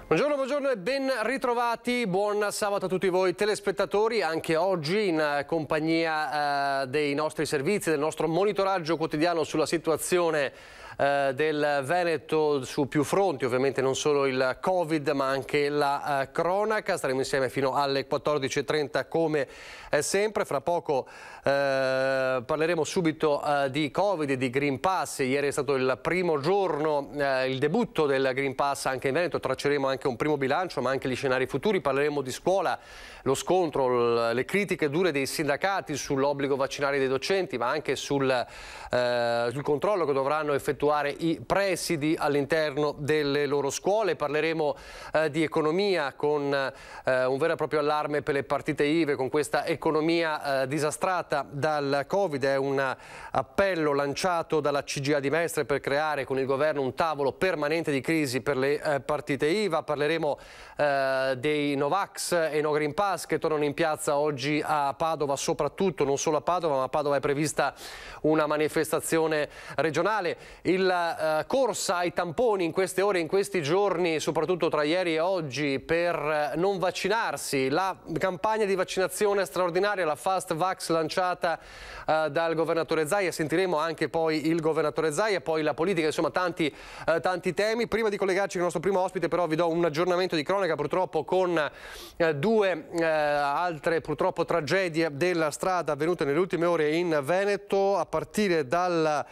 Buongiorno, buongiorno e ben ritrovati, buon sabato a tutti voi telespettatori, anche oggi in compagnia dei nostri servizi, del nostro monitoraggio quotidiano sulla situazione del Veneto su più fronti, ovviamente non solo il Covid ma anche la cronaca. Staremo insieme fino alle 14:30 come sempre. Fra poco parleremo subito di Covid e di Green Pass. Ieri è stato il primo giorno, il debutto del Green Pass anche in Veneto, tracceremo anche un primo bilancio ma anche gli scenari futuri. Parleremo di scuola, lo scontro, le critiche dure dei sindacati sull'obbligo vaccinale dei docenti ma anche sul controllo che dovranno effettuare i presidi all'interno delle loro scuole. Parleremo di economia con un vero e proprio allarme per le partite IVA, con questa economia disastrata dal Covid. È un appello lanciato dalla CGIA di Mestre per creare con il governo un tavolo permanente di crisi per le partite IVA. Parleremo dei Novax e No Green Pass che tornano in piazza oggi a Padova, soprattutto, non solo a Padova, ma a Padova è prevista una manifestazione regionale. Corsa ai tamponi in queste ore, in questi giorni, soprattutto tra ieri e oggi, per non vaccinarsi. La campagna di vaccinazione straordinaria, la Fast Vax lanciata dal governatore Zaia. Sentiremo anche poi il governatore Zaia, poi la politica, insomma tanti temi. Prima di collegarci con il nostro primo ospite però vi do un aggiornamento di cronaca purtroppo con due altre purtroppo tragedie della strada avvenute nelle ultime ore in Veneto, a partire dal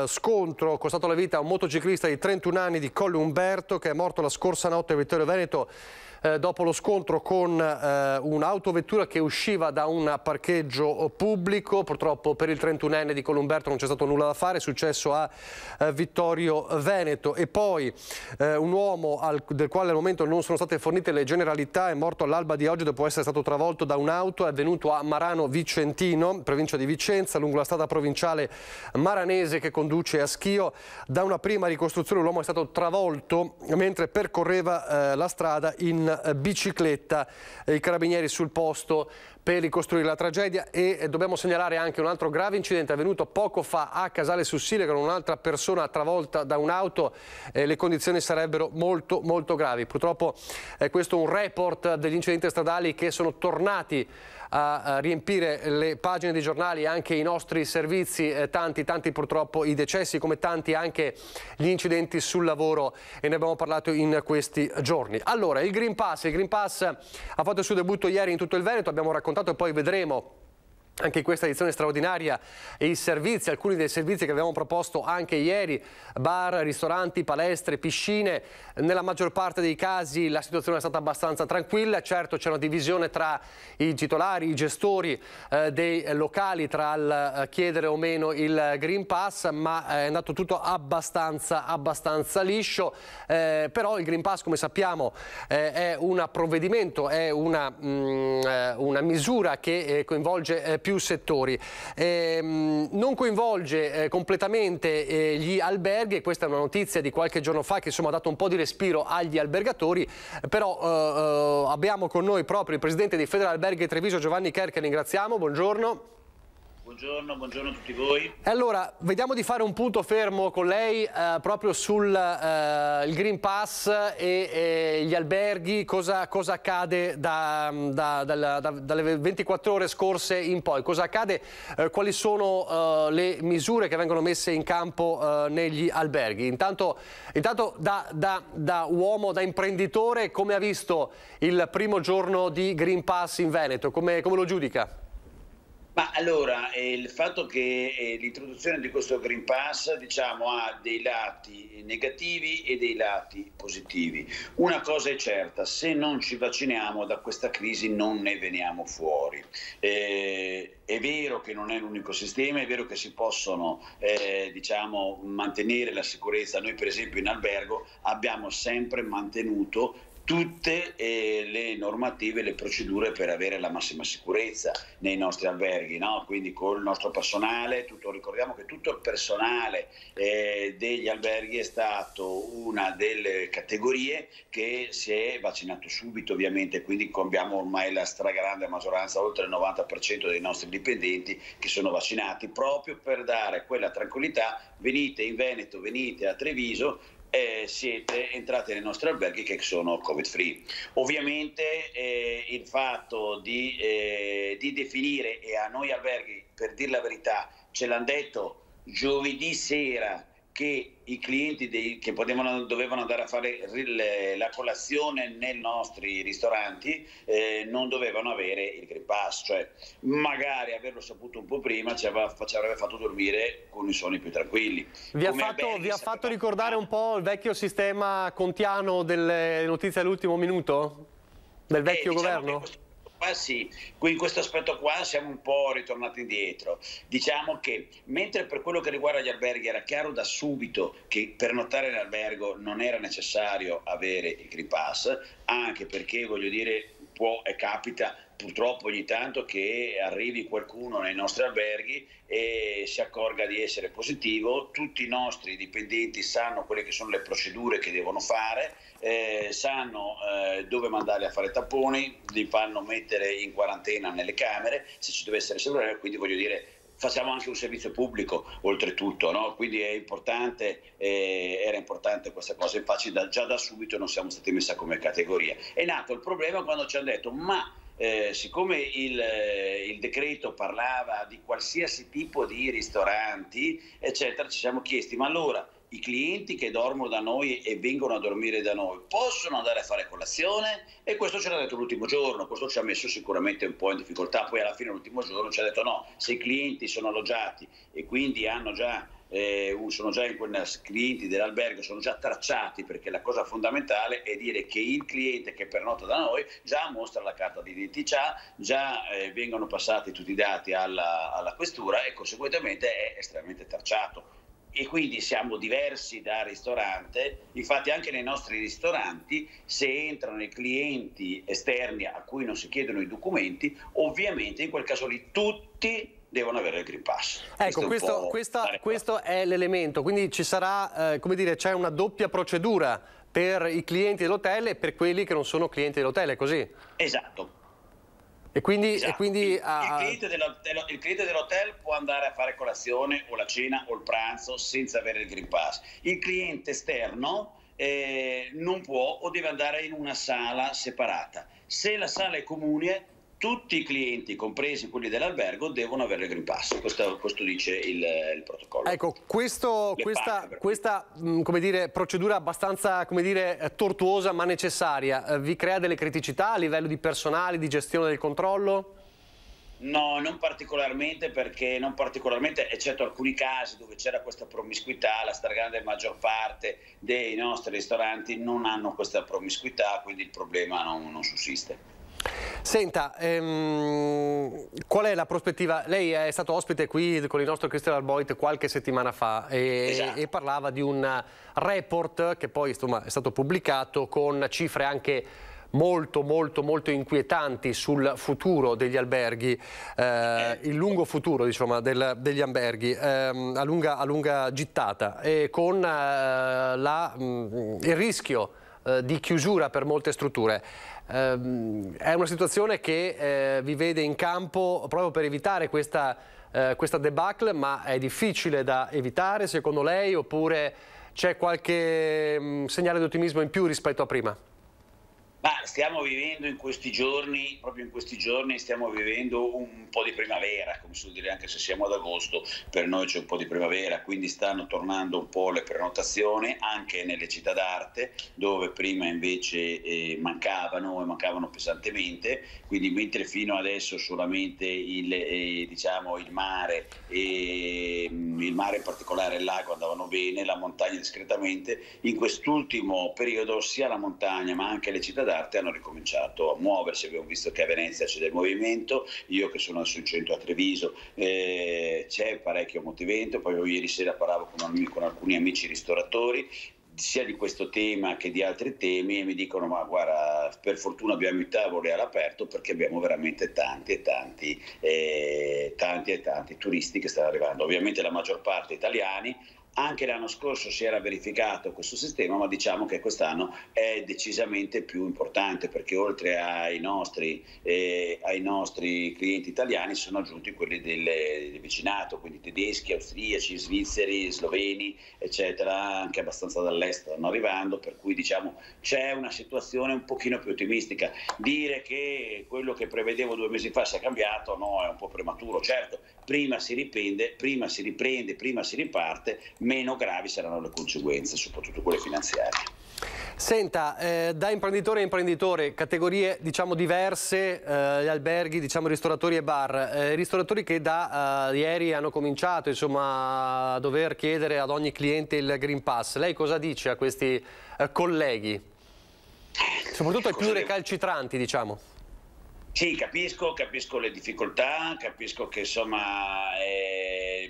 scontro costato la vita a un motociclista di 31 anni di Colle Umberto che è morto la scorsa notte a Vittorio Veneto dopo lo scontro con un'autovettura che usciva da un parcheggio pubblico. Purtroppo per il 31enne di Colle Umberto non c'è stato nulla da fare, è successo a Vittorio Veneto. E poi un uomo del quale al momento non sono state fornite le generalità è morto all'alba di oggi dopo essere stato travolto da un'auto. È avvenuto a Marano Vicentino, provincia di Vicenza, lungo la strada provinciale maranese che conduce a Schio. Da una prima ricostruzione l'uomo è stato travolto mentre percorreva la strada in bicicletta. I carabinieri sul posto per ricostruire la tragedia. E dobbiamo segnalare anche un altro grave incidente avvenuto poco fa a Casale sul Sile con un'altra persona travolta da un'auto. Le condizioni sarebbero molto gravi. Purtroppo è questo un report degli incidenti stradali che sono tornati a riempire le pagine dei giornali, anche i nostri servizi, tanti purtroppo i decessi, come tanti anche gli incidenti sul lavoro, e ne abbiamo parlato in questi giorni. Allora, il Green Pass ha fatto il suo debutto ieri in tutto il Veneto, abbiamo raccontato e poi vedremo anche in questa edizione straordinaria i servizi, alcuni dei servizi che avevamo proposto anche ieri: bar, ristoranti, palestre, piscine. Nella maggior parte dei casi la situazione è stata abbastanza tranquilla. Certo c'è una divisione tra i titolari, i gestori dei locali, tra il chiedere o meno il Green Pass, ma è andato tutto abbastanza liscio. Però il Green Pass, come sappiamo, è un provvedimento, è una misura che coinvolge più settori. Non coinvolge completamente gli alberghi, e questa è una notizia di qualche giorno fa che insomma ha dato un po' di respiro agli albergatori. Però abbiamo con noi proprio il presidente di Federalberghi Treviso, Giovanni Cher, che ringraziamo. Buongiorno. Buongiorno a tutti voi. Allora, vediamo di fare un punto fermo con lei proprio sul il Green Pass e gli alberghi. Cosa accade dalle 24 ore scorse in poi? Cosa accade? Quali sono le misure che vengono messe in campo negli alberghi? Intanto da uomo, da imprenditore, come ha visto il primo giorno di Green Pass in Veneto? Come lo giudica? Ma allora, il fatto che l'introduzione di questo Green Pass, diciamo, ha dei lati negativi e dei lati positivi. Una cosa è certa: se non ci vacciniamo da questa crisi non ne veniamo fuori. È vero che non è l'unico sistema, è vero che si possono diciamo, mantenere la sicurezza. Noi per esempio in albergo abbiamo sempre mantenuto tutte le normative e le procedure per avere la massima sicurezza nei nostri alberghi, no? Quindi con il nostro personale, ricordiamo che tutto il personale degli alberghi è stato una delle categorie che si è vaccinato subito, ovviamente, quindi abbiamo ormai la stragrande maggioranza, oltre il 90% dei nostri dipendenti che sono vaccinati, proprio per dare quella tranquillità: venite in Veneto, venite a Treviso, siete entrati nei nostri alberghi che sono covid free. Ovviamente il fatto di definire, e a noi alberghi, per dire la verità, ce l'hanno detto giovedì sera, che i clienti che dovevano andare a fare la colazione nei nostri ristoranti non dovevano avere il Green Pass, cioè magari averlo saputo un po' prima ci avrebbe fatto dormire con i sonni più tranquilli. Vi ha fatto ricordare un po' il vecchio sistema contiano delle notizie all'ultimo minuto? Del vecchio governo? Sì, in questo aspetto qua siamo un po' ritornati indietro. Diciamo che mentre per quello che riguarda gli alberghi era chiaro da subito che per nottare in albergo non era necessario avere il Green Pass, anche perché, voglio dire, può e capita purtroppo ogni tanto che arrivi qualcuno nei nostri alberghi e si accorga di essere positivo. Tutti i nostri dipendenti sanno quelle che sono le procedure che devono fare, sanno dove mandarli a fare tapponi, li fanno mettere in quarantena nelle camere se ci dovesse essere, quindi voglio dire, facciamo anche un servizio pubblico oltretutto, no? Quindi è importante, era importante questa cosa. Infatti già da subito non siamo stati messi come categoria. È nato il problema quando ci hanno detto siccome il decreto parlava di qualsiasi tipo di ristoranti eccetera, ci siamo chiesti, ma allora i clienti che dormono da noi e vengono a dormire da noi possono andare a fare colazione? E questo ce l'ha detto l'ultimo giorno, questo ci ha messo sicuramente un po' in difficoltà. Poi alla fine l'ultimo giorno ci ha detto no, se i clienti sono alloggiati e quindi hanno già sono già in quei clienti dell'albergo, sono già tracciati, perché la cosa fondamentale è dire che il cliente che pernota da noi già mostra la carta di identità, già vengono passati tutti i dati alla questura e conseguentemente è estremamente tracciato. E quindi siamo diversi da ristorante. Infatti anche nei nostri ristoranti, se entrano i clienti esterni a cui non si chiedono i documenti, ovviamente in quel caso lì tutti devono avere il Green Pass. Ecco, questo è l'elemento, quindi ci sarà, come dire, c'è una doppia procedura per i clienti dell'hotel e per quelli che non sono clienti dell'hotel, è così? Esatto. E quindi, esatto. Il cliente dell'hotel può andare a fare colazione o la cena o il pranzo senza avere il Green Pass. Il cliente esterno non può o deve andare in una sala separata. Se la sala è comune, tutti i clienti, compresi quelli dell'albergo, devono avere il Green Pass. Questo dice il protocollo. Ecco, questa come dire, procedura abbastanza, come dire, tortuosa ma necessaria, vi crea delle criticità a livello di personale, di gestione del controllo? No, non particolarmente, eccetto alcuni casi dove c'era questa promiscuità. La stragrande maggior parte dei nostri ristoranti non hanno questa promiscuità, quindi il problema non sussiste. Senta, qual è la prospettiva? Lei è stato ospite qui con il nostro Christian Arboit qualche settimana fa e parlava di un report che poi insomma, è stato pubblicato con cifre anche molto inquietanti sul futuro degli alberghi, il lungo futuro diciamo, degli alberghi, a lunga gittata, e con il rischio di chiusura per molte strutture. È una situazione che vi vede in campo proprio per evitare questa debacle, ma è difficile da evitare secondo lei, oppure c'è qualche segnale di ottimismo in più rispetto a prima? Ma stiamo vivendo in questi giorni, proprio in questi giorni stiamo vivendo un po' di primavera, come si può dire, anche se siamo ad agosto, per noi c'è un po' di primavera, quindi stanno tornando un po' le prenotazioni anche nelle città d'arte, dove prima invece mancavano pesantemente. Quindi mentre fino adesso solamente il mare in particolare il lago andavano bene, la montagna discretamente, in quest'ultimo periodo sia la montagna ma anche le città d'arte hanno ricominciato a muoversi. Abbiamo visto che a Venezia c'è del movimento, io che sono sul centro a Treviso c'è parecchio movimento. Poi ieri sera parlavo con alcuni amici ristoratori sia di questo tema che di altri temi e mi dicono ma guarda, per fortuna abbiamo i tavoli all'aperto perché abbiamo veramente tanti turisti che stanno arrivando, ovviamente la maggior parte italiani, Anche l'anno scorso si era verificato questo sistema, ma diciamo che quest'anno è decisamente più importante, perché oltre ai nostri clienti italiani sono aggiunti quelli del vicinato, quindi tedeschi, austriaci, svizzeri, sloveni, eccetera, anche abbastanza dall'est stanno arrivando, per cui diciamo c'è una situazione un pochino più ottimistica. Dire che quello che prevedevo 2 mesi fa sia cambiato, no, è un po' prematuro. Certo, prima si riprende, prima si riparte, meno gravi saranno le conseguenze, soprattutto quelle finanziarie. Senta, da imprenditore a imprenditore, categorie diciamo diverse, gli alberghi, diciamo ristoratori e bar, ristoratori che da ieri hanno cominciato insomma a dover chiedere ad ogni cliente il Green Pass. Lei cosa dice a questi colleghi? Soprattutto ai più recalcitranti, diciamo. Sì, capisco le difficoltà, capisco che insomma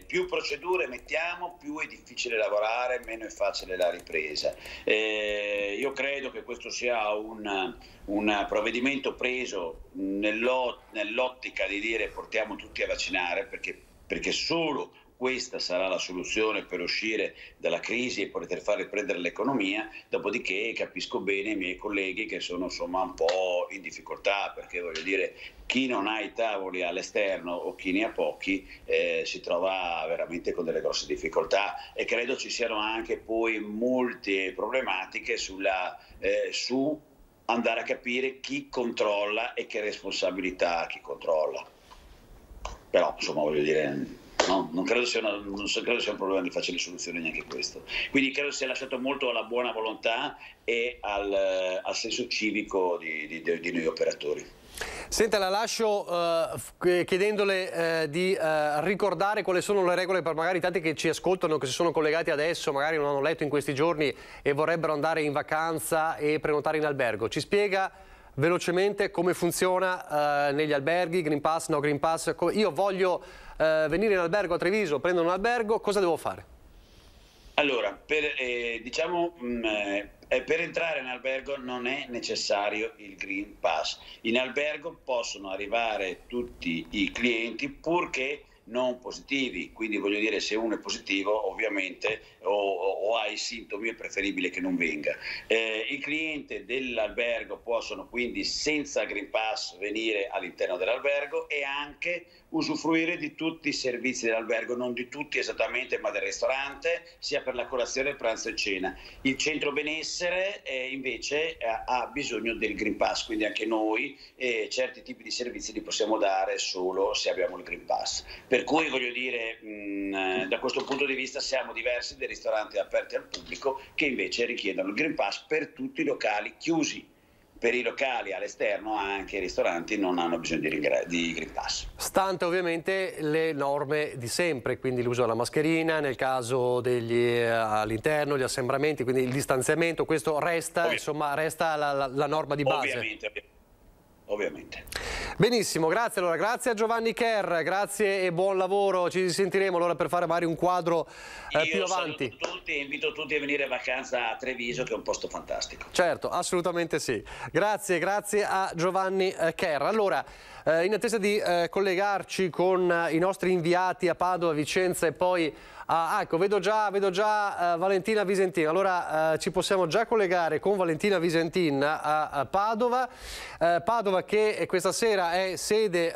più procedure mettiamo, più è difficile lavorare, meno è facile la ripresa. Io credo che questo sia un provvedimento preso nell'ottica di dire portiamo tutti a vaccinare, perché solo questa sarà la soluzione per uscire dalla crisi e poter far riprendere l'economia. Dopodiché capisco bene i miei colleghi che sono insomma un po' in difficoltà, perché voglio dire, chi non ha i tavoli all'esterno o chi ne ha pochi si trova veramente con delle grosse difficoltà, e credo ci siano anche poi molte problematiche su andare a capire chi controlla e che responsabilità ha chi controlla. Però insomma voglio dire, no, non credo sia un problema di facile soluzione neanche questo. Quindi credo sia lasciato molto alla buona volontà e al senso civico di noi operatori. Senta, la lascio chiedendole di ricordare quali sono le regole per magari tanti che ci ascoltano, che si sono collegati adesso, magari non hanno letto in questi giorni e vorrebbero andare in vacanza e prenotare in albergo. Ci spiega velocemente come funziona negli alberghi, Green Pass, no Green Pass. Io voglio venire in albergo a Treviso, prendo un albergo, cosa devo fare? Allora, per entrare in albergo non è necessario il Green Pass. In albergo possono arrivare tutti i clienti purché non positivi, quindi voglio dire, se uno è positivo ovviamente o ha i sintomi è preferibile che non venga. I clienti dell'albergo possono quindi senza Green Pass venire all'interno dell'albergo e anche usufruire di tutti i servizi dell'albergo, non di tutti esattamente, ma del ristorante, sia per la colazione, pranzo e cena. Il centro benessere invece ha bisogno del Green Pass, quindi anche noi certi tipi di servizi li possiamo dare solo se abbiamo il Green Pass. Per cui voglio dire, da questo punto di vista siamo diversi dai ristoranti aperti al pubblico che invece richiedono il Green Pass per tutti i locali chiusi. Per i locali all'esterno anche i ristoranti non hanno bisogno di Green Pass. Stante ovviamente le norme di sempre, quindi l'uso della mascherina, nel caso degli all'interno, gli assembramenti, quindi il distanziamento, questo resta, insomma, resta la norma di base. Ovviamente. Benissimo, grazie. Allora, grazie a Giovanni Kerr, grazie e buon lavoro. Ci sentiremo allora per fare magari un quadro più avanti. Io saluto tutti e invito tutti a venire in vacanza a Treviso, che è un posto fantastico. Certo, assolutamente sì. Grazie a Giovanni Kerr. Allora, in attesa di collegarci con i nostri inviati a Padova, Vicenza e poi ecco, vedo già Valentina Visentin. Allora ci possiamo già collegare con Valentina Visentin a Padova. Padova che questa sera è sede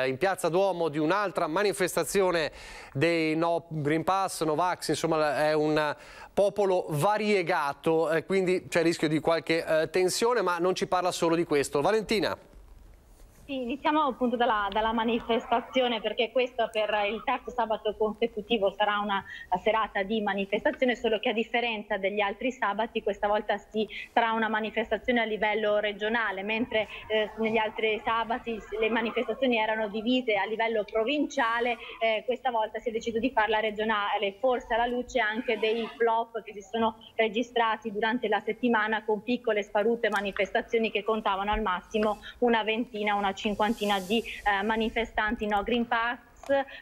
in Piazza Duomo di un'altra manifestazione dei No Green Pass, No Vax, insomma è un popolo variegato, quindi c'è il rischio di qualche tensione, ma non ci parla solo di questo. Valentina. Sì, iniziamo appunto dalla manifestazione, perché questo per il terzo sabato consecutivo sarà una serata di manifestazione, solo che a differenza degli altri sabati questa volta sarà una manifestazione a livello regionale, mentre negli altri sabati le manifestazioni erano divise a livello provinciale, questa volta si è deciso di farla regionale, forse alla luce anche dei flop che si sono registrati durante la settimana con piccole sparute manifestazioni che contavano al massimo una ventina, una cinquantina di manifestanti no Green Pass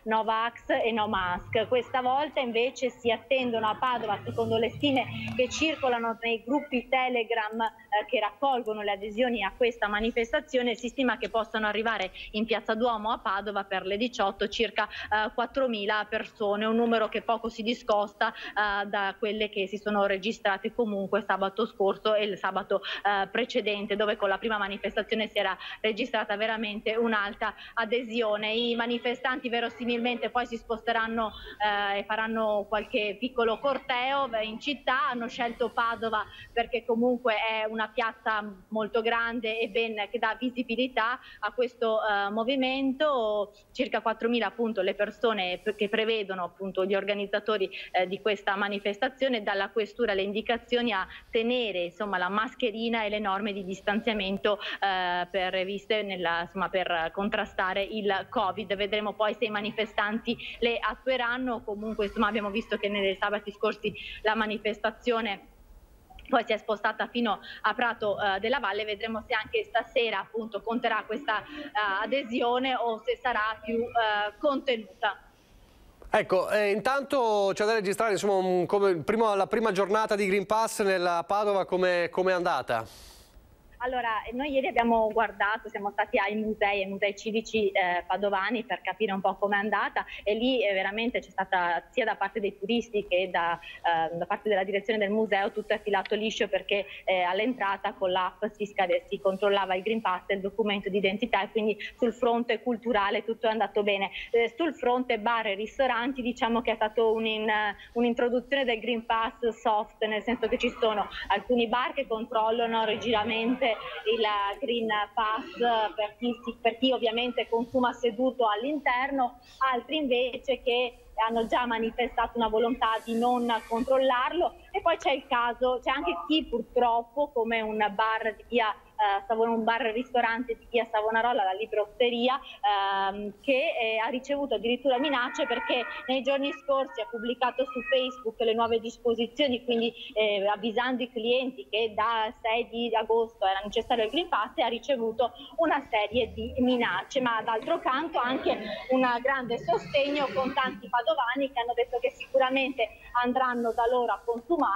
Novax e No Mask. Questa volta invece si attendono a Padova, secondo le stime che circolano nei gruppi Telegram che raccolgono le adesioni a questa manifestazione, si stima che possano arrivare in Piazza Duomo a Padova per le 18 circa 4.000 persone, un numero che poco si discosta da quelle che si sono registrate comunque sabato scorso e il sabato precedente, dove con la prima manifestazione si era registrata veramente un'alta adesione. I manifestanti verosimilmente poi si sposteranno e faranno qualche piccolo corteo in città. Hanno scelto Padova perché comunque è una piazza molto grande e che dà visibilità a questo movimento. Circa 4.000 appunto le persone che prevedono appunto gli organizzatori di questa manifestazione. Dalla questura le indicazioni a tenere insomma la mascherina e le norme di distanziamento previste per contrastare il Covid. Vedremo poi se i manifestanti le attueranno. Comunque insomma abbiamo visto che nei sabati scorsi la manifestazione poi si è spostata fino a Prato della Valle. Vedremo se anche stasera appunto conterà questa adesione o se sarà più contenuta. Ecco, intanto c'è da registrare insomma, la prima giornata di Green Pass nella Padova, come è andata? Allora, noi ieri abbiamo guardato, siamo stati ai musei civici padovani per capire un po' com'è andata, e lì veramente c'è stata sia da parte dei turisti che da parte della direzione del museo tutto è filato liscio, perché all'entrata con l'app si controllava il Green Pass e il documento di identità, e quindi sul fronte culturale tutto è andato bene. Sul fronte bar e ristoranti diciamo che è stato un'introduzione del Green Pass soft, nel senso che ci sono alcuni bar che controllano rigidamente il Green Pass per chi ovviamente consuma seduto all'interno, altri invece che hanno già manifestato una volontà di non controllarlo. E poi c'è anche chi purtroppo, come un bar ristorante di via Savonarola, la Librotteria, che ha ricevuto addirittura minacce perché nei giorni scorsi ha pubblicato su Facebook le nuove disposizioni, quindi avvisando i clienti che da 6 di agosto era necessario il Green Pass, e ha ricevuto una serie di minacce. Ma d'altro canto anche un grande sostegno con tanti padovani che hanno detto che sicuramente andranno da loro a consumare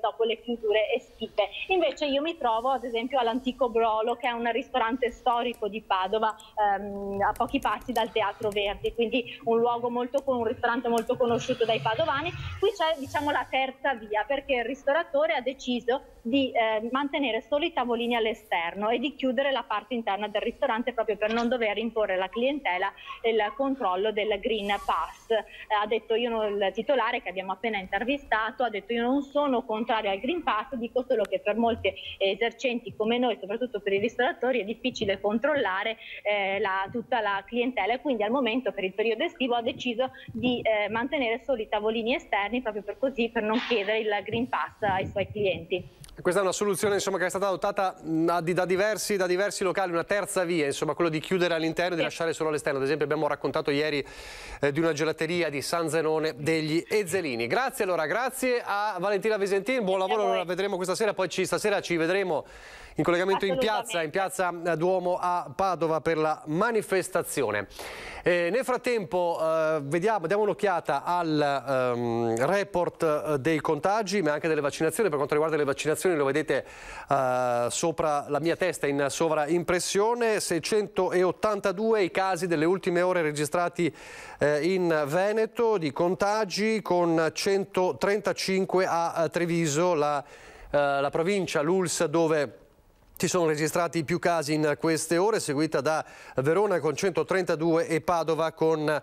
dopo le chiusure estive. Invece io mi trovo ad esempio all'Antico Brolo, che è un ristorante storico di Padova, a pochi passi dal Teatro Verdi, quindi un ristorante molto conosciuto dai padovani. Qui c'è diciamo la terza via, perché il ristoratore ha deciso di mantenere solo i tavolini all'esterno e di chiudere la parte interna del ristorante, proprio per non dover imporre alla clientela il controllo del Green Pass. Ha detto il titolare che abbiamo appena intervistato, ha detto: io non sono contrario al Green Pass, dico solo che per molti esercenti come noi, soprattutto per i ristoratori, è difficile controllare tutta la clientela, e quindi al momento per il periodo estivo ha deciso di mantenere solo i tavolini esterni, proprio per non chiedere il Green Pass ai suoi clienti. Questa è una soluzione insomma, che è stata adottata da diversi locali, una terza via, insomma, quello di chiudere all'interno e di lasciare solo all'esterno. Ad esempio abbiamo raccontato ieri di una gelateria di San Zenone degli Ezzelini. Grazie grazie a Valentina Visentin, buon lavoro, la vedremo questa sera, poi stasera ci vedremo in collegamento in piazza Duomo a Padova per la manifestazione. Nel frattempo diamo un'occhiata al report dei contagi, ma anche delle vaccinazioni. Per quanto riguarda le vaccinazioni, lo vedete sopra la mia testa in sovraimpressione: 682 i casi delle ultime ore registrati in Veneto di contagi, con 135 a Treviso, la provincia, l'ULSS, dove ci sono registrati più casi in queste ore, seguita da Verona con 132 e Padova con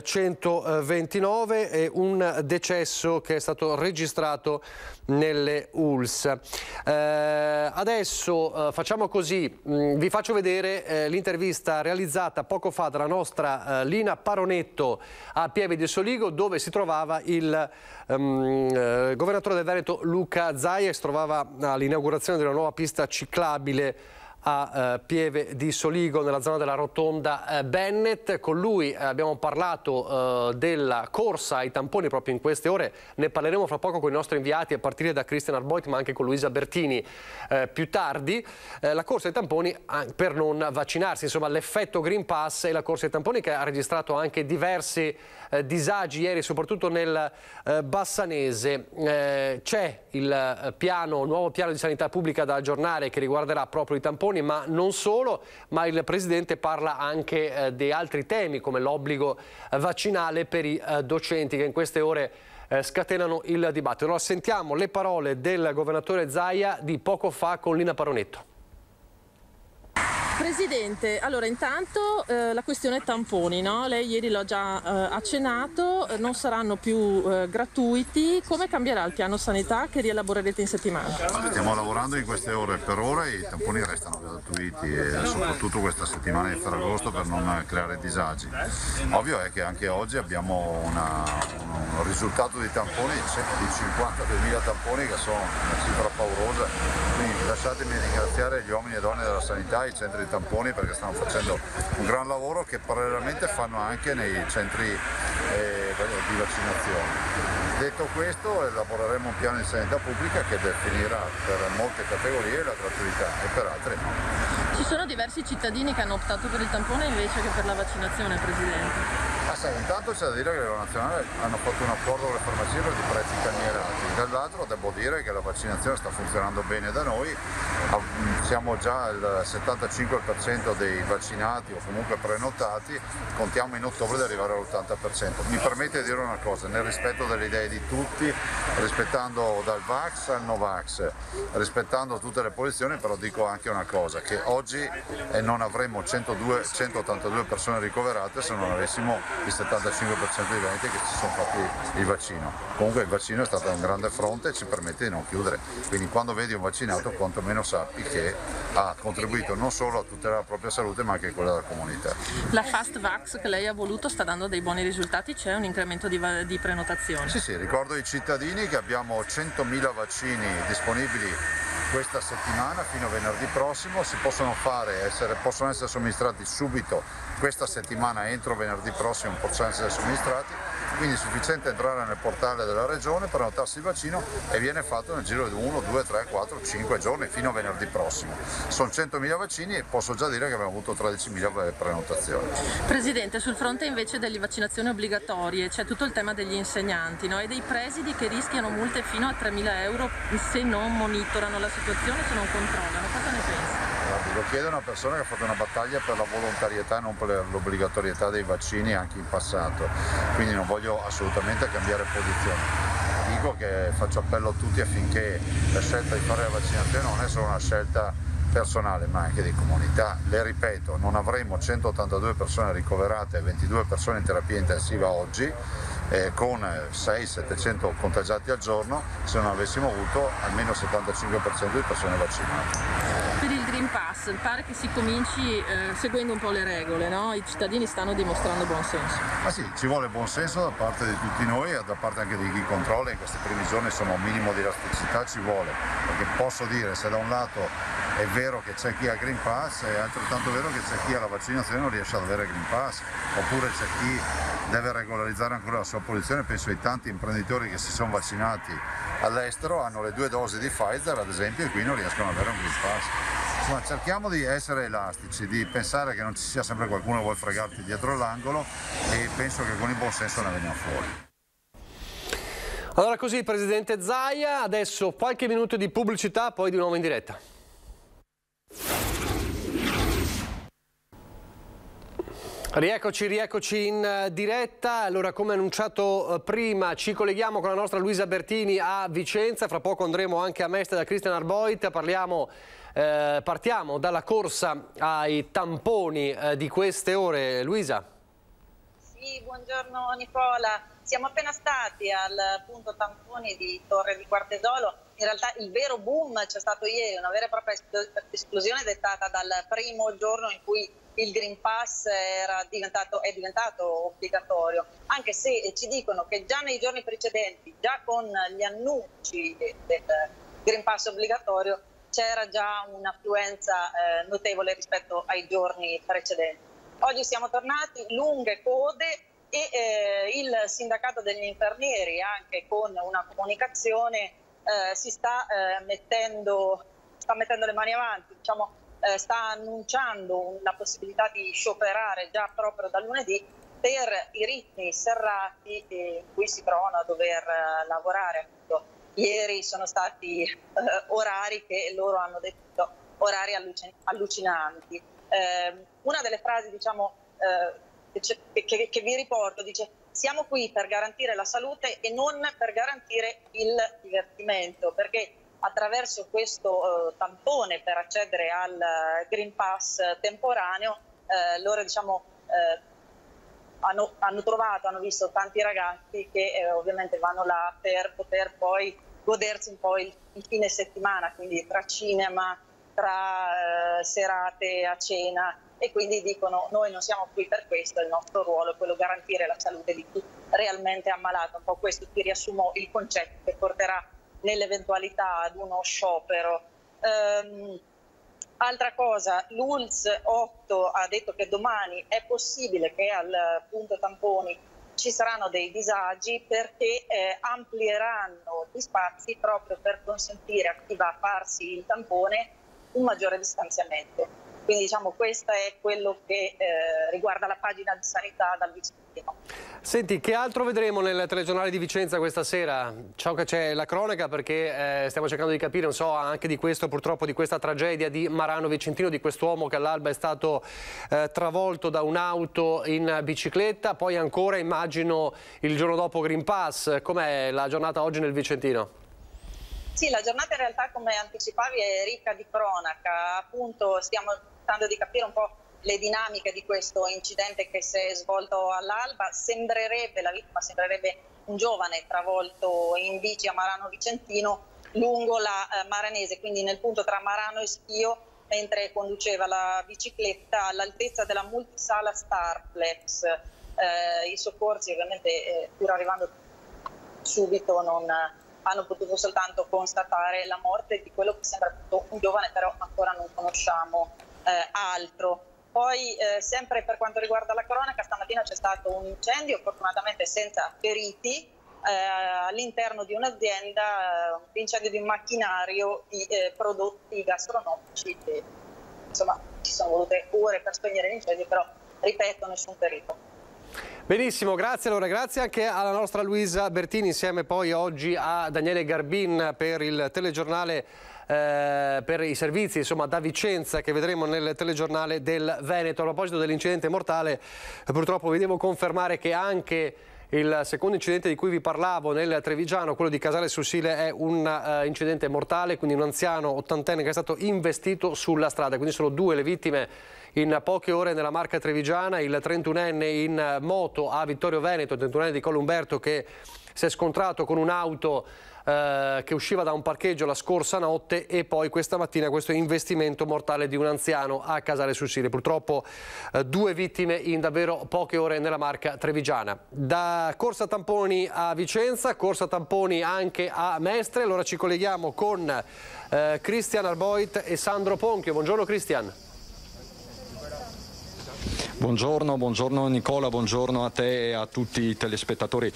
129, e un decesso che è stato registrato nelle ULSS. Adesso facciamo così, vi faccio vedere l'intervista realizzata poco fa dalla nostra Lina Paronetto a Pieve di Soligo, dove si trovava il governatore del Veneto Luca Zaia, si trovava all'inaugurazione della nuova pista ciclabile a Pieve di Soligo, nella zona della rotonda Bennett. Con lui abbiamo parlato della corsa ai tamponi proprio in queste ore, ne parleremo fra poco con i nostri inviati a partire da Christian Arboit ma anche con Luisa Bertini più tardi. La corsa ai tamponi per non vaccinarsi, insomma l'effetto Green Pass e la corsa ai tamponi che ha registrato anche diversi disagi ieri, soprattutto nel Bassanese. C'è il nuovo piano di sanità pubblica da aggiornare che riguarderà proprio i tamponi, ma non solo, ma il Presidente parla anche di altri temi come l'obbligo vaccinale per i docenti che in queste ore scatenano il dibattito. Allora sentiamo le parole del governatore Zaia di poco fa con Lina Paronetto. Presidente, allora intanto la questione tamponi, no? Lei ieri l'ha già accennato, non saranno più gratuiti. Come cambierà il piano sanità che rielaborerete in settimana? Stiamo lavorando in queste ore, per ora i tamponi restano gratuiti e soprattutto questa settimana di Ferragosto per non creare disagi. Ovvio è che anche oggi abbiamo un risultato di tamponi di 52.000 tamponi che sono una cifra paurosa, quindi lasciatemi ringraziare gli uomini e donne della sanità, i centri di tamponi, perché stanno facendo un gran lavoro che parallelamente fanno anche nei centri di vaccinazione. Detto questo, elaboreremo un piano di sanità pubblica che definirà per molte categorie la gratuità e per altre no. Ci sono diversi cittadini che hanno optato per il tampone invece che per la vaccinazione, Presidente. Intanto c'è da dire che a livello nazionale hanno fatto un accordo con le farmacie per i prezzi calmierati, dall'altro devo dire che la vaccinazione sta funzionando bene da noi, siamo già al 75% dei vaccinati o comunque prenotati, contiamo in ottobre di arrivare all'80%. Mi permette di dire una cosa, nel rispetto delle idee di tutti, rispettando dal Vax al Novax, rispettando tutte le posizioni, però dico anche una cosa, che oggi non avremmo 182 persone ricoverate se non avessimo il 75% dei veneti che ci sono fatti il vaccino. Comunque il vaccino è stato un grande fronte e ci permette di non chiudere, quindi quando vedi un vaccinato quantomeno sappi che ha contribuito non solo a tutelare la propria salute ma anche quella della comunità. La Fast Vax che lei ha voluto sta dando dei buoni risultati, c'è un incremento di prenotazioni? Sì, ricordo ai cittadini che abbiamo 100.000 vaccini disponibili questa settimana fino a venerdì prossimo, possono essere somministrati subito questa settimana, entro venerdì prossimo possono essere somministrati, quindi è sufficiente entrare nel portale della regione, prenotarsi il vaccino e viene fatto nel giro di 1, 2, 3, 4, 5 giorni fino a venerdì prossimo. Sono 100.000 vaccini e posso già dire che abbiamo avuto 13.000 prenotazioni. Presidente, sul fronte invece delle vaccinazioni obbligatorie c'è tutto il tema degli insegnanti, no? E dei presidi che rischiano multe fino a 3.000 euro se non monitorano la situazione, se non controllano. Cosa ne pensa? Lo chiede una persona che ha fatto una battaglia per la volontarietà e non per l'obbligatorietà dei vaccini anche in passato, quindi non voglio assolutamente cambiare posizione. Dico che faccio appello a tutti affinché la scelta di fare la vaccinazione non è solo una scelta personale ma anche di comunità. Le ripeto, non avremo 182 persone ricoverate e 22 persone in terapia intensiva oggi, con 600-700 contagiati al giorno se non avessimo avuto almeno il 75% di persone vaccinate. Per il Green Pass pare che si cominci seguendo un po' le regole, no? I cittadini stanno dimostrando buon senso. Ma sì, ci vuole buon senso da parte di tutti noi e da parte anche di chi controlla. In questi primi giorni insomma un minimo di elasticità ci vuole, perché posso dire, se da un lato è vero che c'è chi ha il Green Pass, è altrettanto vero che c'è chi ha la vaccinazione e non riesce ad avere il Green Pass, oppure c'è chi deve regolarizzare ancora la sua posizione. Penso ai tanti imprenditori che si sono vaccinati all'estero, hanno le 2 dosi di Pfizer ad esempio e qui non riescono ad avere un Green Pass. Insomma, cerchiamo di essere elastici, di pensare che non ci sia sempre qualcuno che vuole fregarti dietro l'angolo e penso che con il buon senso ne veniamo fuori. Allora così, Presidente Zaia, adesso qualche minuto di pubblicità, poi di nuovo in diretta. Rieccoci in diretta. Allora, come annunciato prima, ci colleghiamo con la nostra Luisa Bertini a Vicenza. Fra poco andremo anche a Mestre da Christian Arboit. Partiamo dalla corsa ai tamponi di queste ore. Luisa. Sì, buongiorno Nicola. Siamo appena stati al punto tamponi di Torre di Quartesolo. In realtà il vero boom c'è stato ieri, una vera e propria esplosione dettata dal primo giorno in cui il Green Pass è diventato obbligatorio, anche se ci dicono che già nei giorni precedenti, già con gli annunci del Green Pass obbligatorio, c'era già un'affluenza notevole rispetto ai giorni precedenti. Oggi siamo tornati, lunghe code, e il sindacato degli infermieri, anche con una comunicazione, si sta mettendo le mani avanti, diciamo, sta annunciando la possibilità di scioperare già proprio da lunedì per i ritmi serrati in cui si trovano a dover lavorare. Appunto, ieri sono stati orari che loro hanno detto orari allucinanti. Una delle frasi, diciamo, che vi riporto, dice: siamo qui per garantire la salute e non per garantire il divertimento, perché attraverso questo tampone per accedere al Green Pass temporaneo loro, diciamo, hanno visto tanti ragazzi che ovviamente vanno là per poter poi godersi un po' il fine settimana, quindi tra cinema, tra serate a cena, e quindi dicono: noi non siamo qui per questo, il nostro ruolo è quello di garantire la salute di chi realmente è ammalato. Un po' questo ti riassumo il concetto che porterà nell'eventualità ad uno sciopero. Altra cosa, l'ULSS 8 ha detto che domani è possibile che al punto tamponi ci saranno dei disagi, perché amplieranno gli spazi proprio per consentire a chi va a farsi il tampone un maggiore distanziamento. Quindi, diciamo, questo è quello che riguarda la pagina di sanità dal Vicentino. Senti, che altro vedremo nel telegiornale di Vicenza questa sera? Ciao, che c'è la cronaca, perché stiamo cercando di capire, non so, anche di questo, purtroppo, di questa tragedia di Marano Vicentino, di quest'uomo che all'alba è stato travolto da un'auto in bicicletta. Poi ancora, immagino, il giorno dopo Green Pass. Com'è la giornata oggi nel Vicentino? Sì, la giornata in realtà, come anticipavi, è ricca di cronaca. Appunto, stiamo cercando di capire un po' le dinamiche di questo incidente che si è svolto all'alba. La vittima sembrerebbe un giovane travolto in bici a Marano Vicentino lungo la Maranese, quindi nel punto tra Marano e Schio, mentre conduceva la bicicletta all'altezza della multisala Starplex. I soccorsi, ovviamente, pur arrivando subito, non hanno potuto soltanto constatare la morte di quello che sembra un giovane, però ancora non conosciamo altro. Poi, sempre per quanto riguarda la cronaca, stamattina c'è stato un incendio, fortunatamente senza feriti, all'interno di un'azienda, l'incendio di un macchinario di prodotti gastronomici. Insomma, ci sono volute ore per spegnere l'incendio, però, ripeto, nessun ferito. Benissimo, grazie. Allora, grazie anche alla nostra Luisa Bertini, insieme poi oggi a Daniele Garbin per il telegiornale, per i servizi, insomma, da Vicenza, che vedremo nel telegiornale del Veneto. A proposito dell'incidente mortale, purtroppo vi devo confermare che anche il secondo incidente di cui vi parlavo nel Trevigiano, quello di Casale sul Sile, è un incidente mortale, quindi un anziano ottantenne che è stato investito sulla strada. Quindi sono due le vittime in poche ore nella Marca trevigiana: il 31enne in moto a Vittorio Veneto, il 31enne di Columberto, che si è scontrato con un'auto che usciva da un parcheggio la scorsa notte, e poi questa mattina questo investimento mortale di un anziano a Casale sul Sile. Purtroppo due vittime in davvero poche ore nella Marca trevigiana. Da corsa tamponi a Vicenza, corsa tamponi anche a Mestre. Allora ci colleghiamo con Cristian Arboit e Sandro Ponchio. Buongiorno Cristian. Buongiorno Nicola, buongiorno a te e a tutti i telespettatori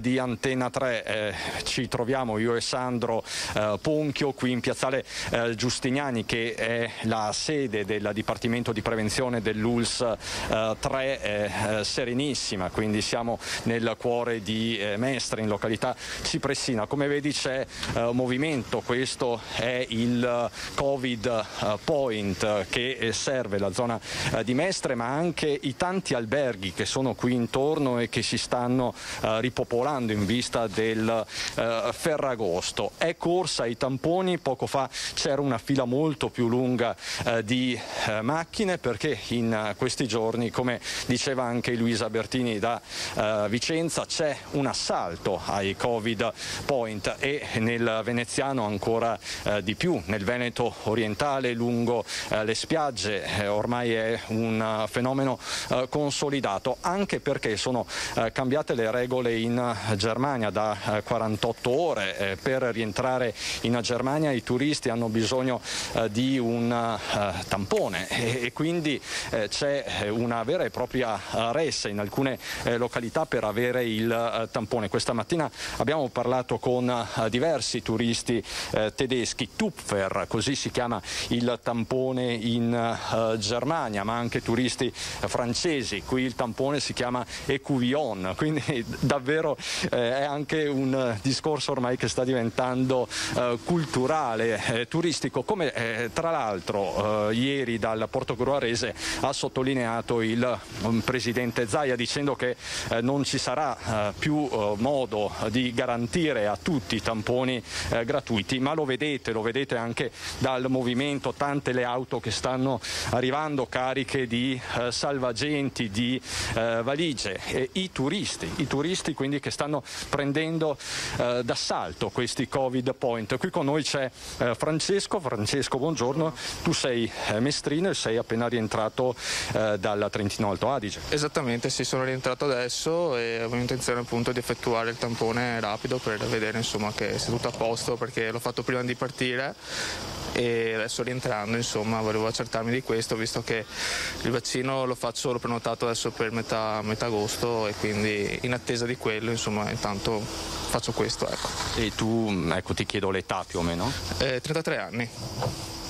di Antenna 3. Ci troviamo io e Sandro Ponchio qui in piazzale Giustiniani, che è la sede del Dipartimento di Prevenzione dell'ULSS 3 Serenissima, quindi siamo nel cuore di Mestre, in località Cipressina. Come vedi c'è movimento, questo è il Covid Point che serve la zona di Mestre, ma anche i tanti alberghi che sono qui intorno e che si stanno ripopolando in vista del Ferragosto. È corsa ai tamponi, poco fa c'era una fila molto più lunga di macchine, perché in questi giorni, come diceva anche Luisa Bertini da Vicenza, c'è un assalto ai Covid Point, e nel veneziano ancora di più, nel Veneto orientale lungo le spiagge ormai è un fenomeno consolidato, anche perché sono cambiate le regole in Germania da 48 ore. Per rientrare in Germania i turisti hanno bisogno di un tampone e quindi c'è una vera e propria ressa in alcune località per avere il tampone. Questa mattina abbiamo parlato con diversi turisti tedeschi. Tupfer, così si chiama il tampone in Germania, ma anche turisti francesi. Qui il tampone si chiama Ecuvillon, quindi davvero è anche un discorso ormai che sta diventando culturale, turistico, come tra l'altro ieri dal Portogruarese ha sottolineato il presidente Zaia, dicendo che non ci sarà più modo di garantire a tutti i tamponi gratuiti, ma lo vedete anche dal movimento, tante le auto che stanno arrivando cariche di salvagenti, di valigie, e i turisti quindi che stanno prendendo d'assalto questi Covid point. Qui con noi c'è Francesco, buongiorno, tu sei mestrino e sei appena rientrato dal Trentino Alto Adige. Esattamente, sì, sono rientrato adesso e avevo intenzione appunto di effettuare il tampone rapido per vedere insomma che sia tutto a posto, perché l'ho fatto prima di partire e adesso rientrando insomma volevo accertarmi di questo, visto che il vaccino l'ho prenotato adesso per metà agosto, e quindi in attesa di quello insomma intanto faccio questo, ecco. E tu, ecco, ti chiedo l'età più o meno? 33 anni.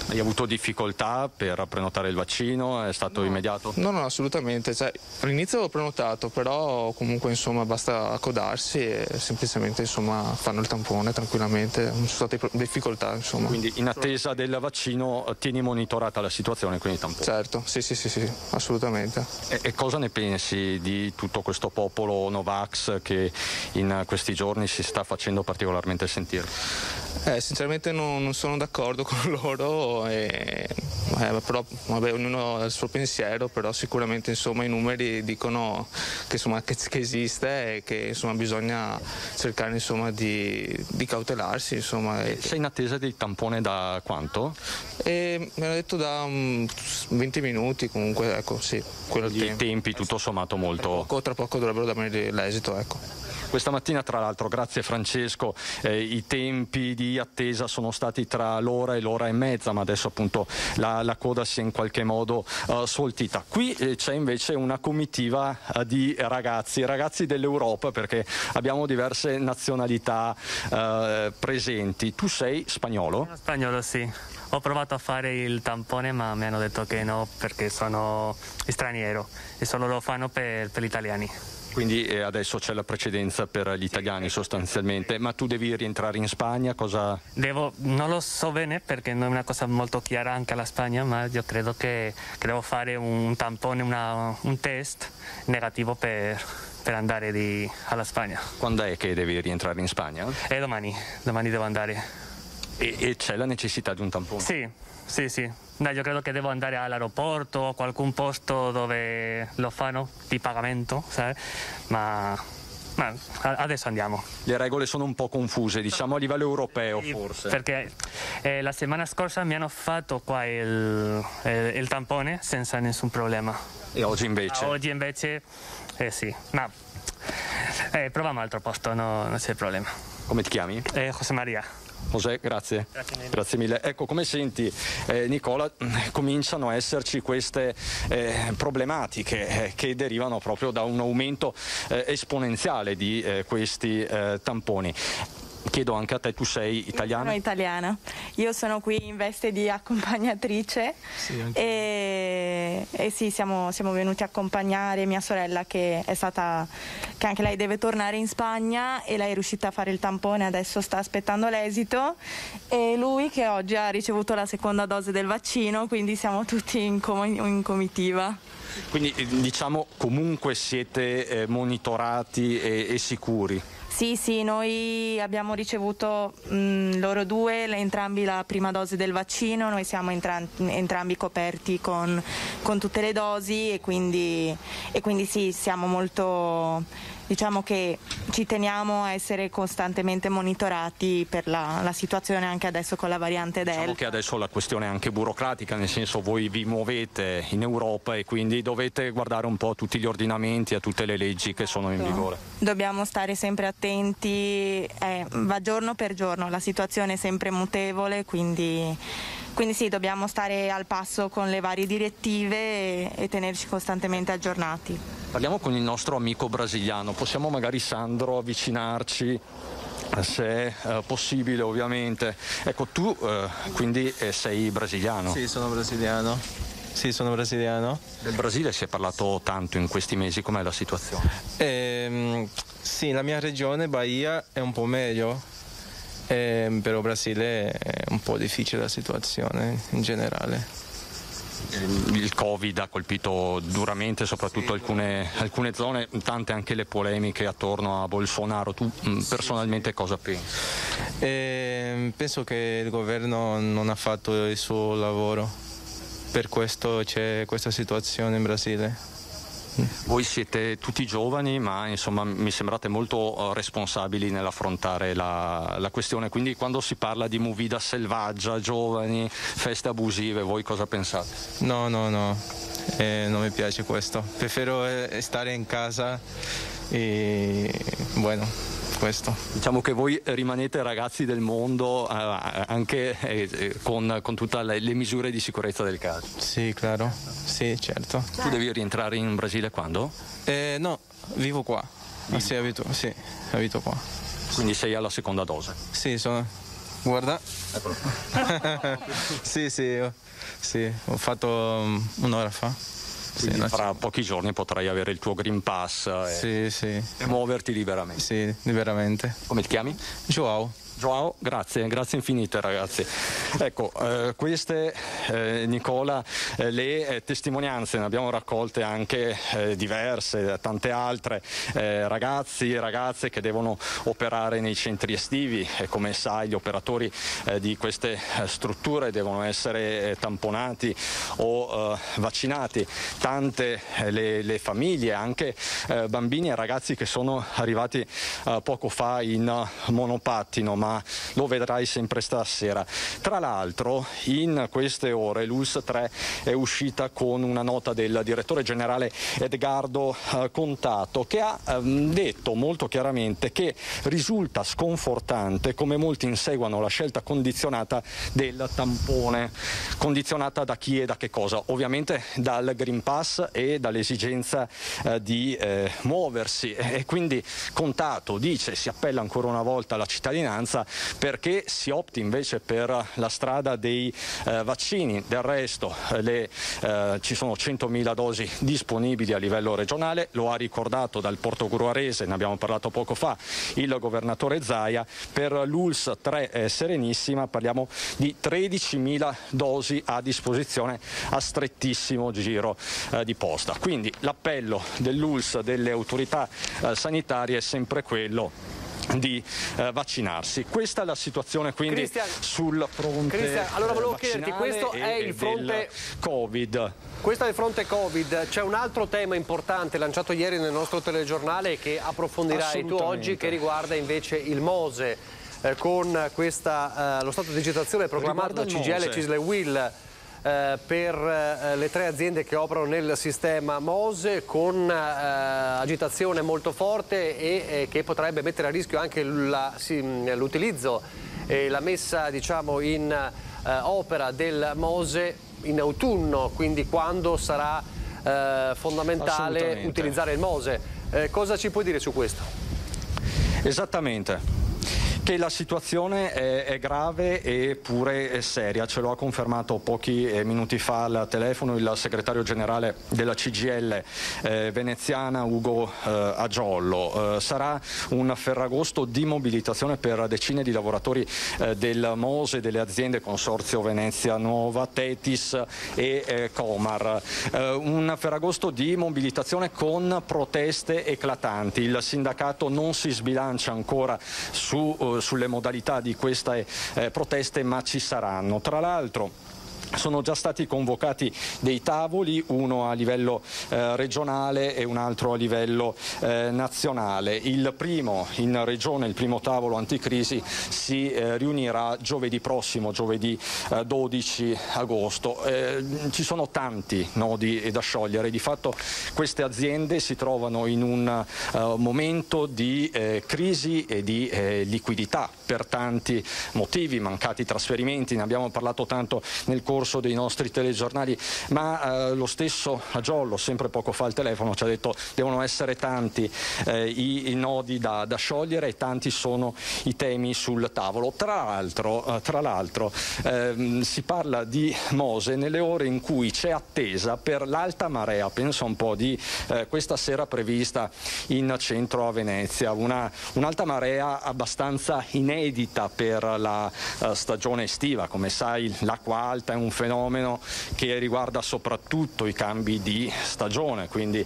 Hai avuto difficoltà per prenotare il vaccino? È stato immediato? No, assolutamente. All'inizio ho prenotato, però comunque insomma basta accodarsi e semplicemente insomma fanno il tampone tranquillamente. Non sono state difficoltà insomma. Quindi in attesa del vaccino tieni monitorata la situazione con i tamponi? Certo, sì, assolutamente. E cosa ne pensi di tutto questo popolo Novax che in questi giorni si sta facendo particolarmente sentire? Sinceramente non sono d'accordo con loro. Però vabbè, ognuno ha il suo pensiero, però sicuramente insomma i numeri dicono che, insomma, che esiste e che insomma bisogna cercare insomma di cautelarsi insomma. Sei in attesa del tampone da quanto? Mi hanno detto da 20 minuti comunque, ecco, sì, quello I tempi tutto sommato molto. Tra poco dovrebbero darmi l'esito, ecco. Questa mattina, tra l'altro, grazie Francesco, i tempi di attesa sono stati tra l'ora e l'ora e mezza, ma adesso appunto la coda si è in qualche modo sfoltita. Qui c'è invece una comitiva di ragazzi dell'Europa, perché abbiamo diverse nazionalità presenti. Tu sei spagnolo? Sono spagnolo, sì. Ho provato a fare il tampone, ma mi hanno detto che no, perché sono straniero e solo lo fanno per gli italiani. Quindi adesso c'è la precedenza per gli italiani sostanzialmente, ma tu devi rientrare in Spagna, cosa? Non lo so bene perché non è una cosa molto chiara anche alla Spagna, ma io credo che devo fare un tampone, un test negativo per andare alla Spagna. Quando è che devi rientrare in Spagna? Domani devo andare. E c'è la necessità di un tampone? Sì. No, io credo che devo andare all'aeroporto o a qualcun posto dove lo fanno di pagamento, sai? Ma adesso andiamo. Le regole sono un po' confuse, diciamo a livello europeo forse. Perché la settimana scorsa mi hanno fatto qua il tampone senza nessun problema. E oggi invece? Oggi invece sì, ma proviamo altro posto, non c'è problema. Come ti chiami? José Maria. José, grazie mille. Ecco, come senti Nicola, cominciano a esserci queste problematiche che derivano proprio da un aumento esponenziale di questi tamponi. Chiedo anche a te, tu sei italiana? Sono italiana, io sono qui in veste di accompagnatrice e sì, siamo venuti a accompagnare mia sorella che anche lei deve tornare in Spagna e lei è riuscita a fare il tampone, adesso sta aspettando l'esito, e lui che oggi ha ricevuto la seconda dose del vaccino, quindi siamo tutti in comitiva. Quindi diciamo comunque siete monitorati e sicuri? Sì, noi abbiamo ricevuto loro due, entrambi la prima dose del vaccino, noi siamo entrambi coperti con tutte le dosi e quindi sì, siamo molto diciamo che ci teniamo a essere costantemente monitorati per la situazione anche adesso con la variante Delta. Diciamo che adesso la questione è anche burocratica, nel senso voi vi muovete in Europa e quindi dovete guardare un po' a tutti gli ordinamenti, a tutte le leggi che sono in vigore. Dobbiamo stare sempre attenti, va giorno per giorno, la situazione è sempre mutevole, quindi sì, dobbiamo stare al passo con le varie direttive e tenerci costantemente aggiornati. Parliamo con il nostro amico brasiliano, possiamo magari, Sandro, avvicinarci, se è possibile ovviamente. Ecco, tu quindi sei brasiliano? Sì, sono brasiliano. Del Brasile si è parlato tanto in questi mesi, com'è la situazione? Sì, la mia regione, Bahia, è un po' meglio. Però Brasile è un po' difficile la situazione in generale. Il Covid ha colpito duramente soprattutto alcune zone, tante anche le polemiche attorno a Bolsonaro. Tu personalmente cosa pensi? Penso che il governo non ha fatto il suo lavoro, per questo c'è questa situazione in Brasile. Voi siete tutti giovani, ma insomma mi sembrate molto responsabili nell'affrontare la questione, quindi quando si parla di movida selvaggia, giovani, feste abusive, voi cosa pensate? No, non mi piace questo, preferisco stare in casa e questo. Diciamo che voi rimanete ragazzi del mondo anche con tutte le misure di sicurezza del caso. Sì, claro, sì, certo. Tu devi rientrare in Brasile quando? No, vivo qua. Sì, abito qua. Quindi sei alla seconda dose? Sì, guarda. Eccolo. Sì, ho fatto un'ora fa. Quindi fra pochi giorni potrai avere il tuo Green Pass e muoverti liberamente. Sì, liberamente. Come ti chiami? Joao, grazie infinite ragazzi. Ecco, queste Nicola, le testimonianze, ne abbiamo raccolte anche diverse, tante altre, ragazzi e ragazze che devono operare nei centri estivi e come sai gli operatori di queste strutture devono essere tamponati o vaccinati. Tante le famiglie, anche bambini e ragazzi che sono arrivati poco fa in monopattino, ma lo vedrai sempre stasera. Tra l'altro in queste ore l'ULSS 3 è uscita con una nota del direttore generale Edgardo Contato, che ha detto molto chiaramente che risulta sconfortante come molti inseguano la scelta condizionata del tampone. Condizionata da chi e da che cosa? Ovviamente dal Green Pass e dall'esigenza di muoversi, e quindi Contato dice, si appella ancora una volta alla cittadinanza perché si opti invece per la strada dei vaccini. Del resto ci sono 100.000 dosi disponibili a livello regionale, lo ha ricordato dal portogruarese, ne abbiamo parlato poco fa, il governatore Zaia. Per l'ULSS 3 è serenissima, parliamo di 13.000 dosi a disposizione a strettissimo giro di posta. Quindi l'appello dell'ULSS, delle autorità sanitarie, è sempre quello di vaccinarsi. Questa è la situazione quindi sul fronte allora volevo chiederti, questo è il fronte Covid. Questo è il fronte Covid. C'è un altro tema importante lanciato ieri nel nostro telegiornale che approfondirai tu oggi, che riguarda invece il MOSE, con lo stato di digitazione proclamato da CGIL, CISL e UIL per le 3 aziende che operano nel sistema MOSE, con agitazione molto forte e che potrebbe mettere a rischio anche l'utilizzo e la messa, diciamo, in opera del MOSE in autunno, quindi quando sarà fondamentale utilizzare il MOSE. Cosa ci puoi dire su questo? Esattamente. Che la situazione è grave e pure seria, ce lo ha confermato pochi minuti fa al telefono il segretario generale della CGIL veneziana Ugo Agiollo. Sarà un ferragosto di mobilitazione per decine di lavoratori del MOSE, delle aziende Consorzio Venezia Nuova, Tetis e Comar. Un ferragosto di mobilitazione con proteste eclatanti. Il sindacato non si sbilancia ancora sulle modalità di queste proteste, ma ci saranno. Tra l'altro Sono già stati convocati dei tavoli, uno a livello regionale e un altro a livello nazionale. Il primo in regione, il primo tavolo anticrisi, si riunirà giovedì prossimo, giovedì 12 agosto. Ci sono tanti nodi da sciogliere, di fatto queste aziende si trovano in un momento di crisi e di liquidità per tanti motivi, mancati trasferimenti, ne abbiamo parlato tanto nel corso dei nostri telegiornali, ma lo stesso Agiollo, sempre poco fa al telefono, ci ha detto devono essere tanti i nodi da sciogliere e tanti sono i temi sul tavolo. Tra l'altro si parla di Mose nelle ore in cui c'è attesa per l'alta marea, penso un po' di questa sera prevista in centro a Venezia, un'alta marea abbastanza inedita per la stagione estiva. Come sai, l'acqua alta è un fenomeno che riguarda soprattutto i cambi di stagione, quindi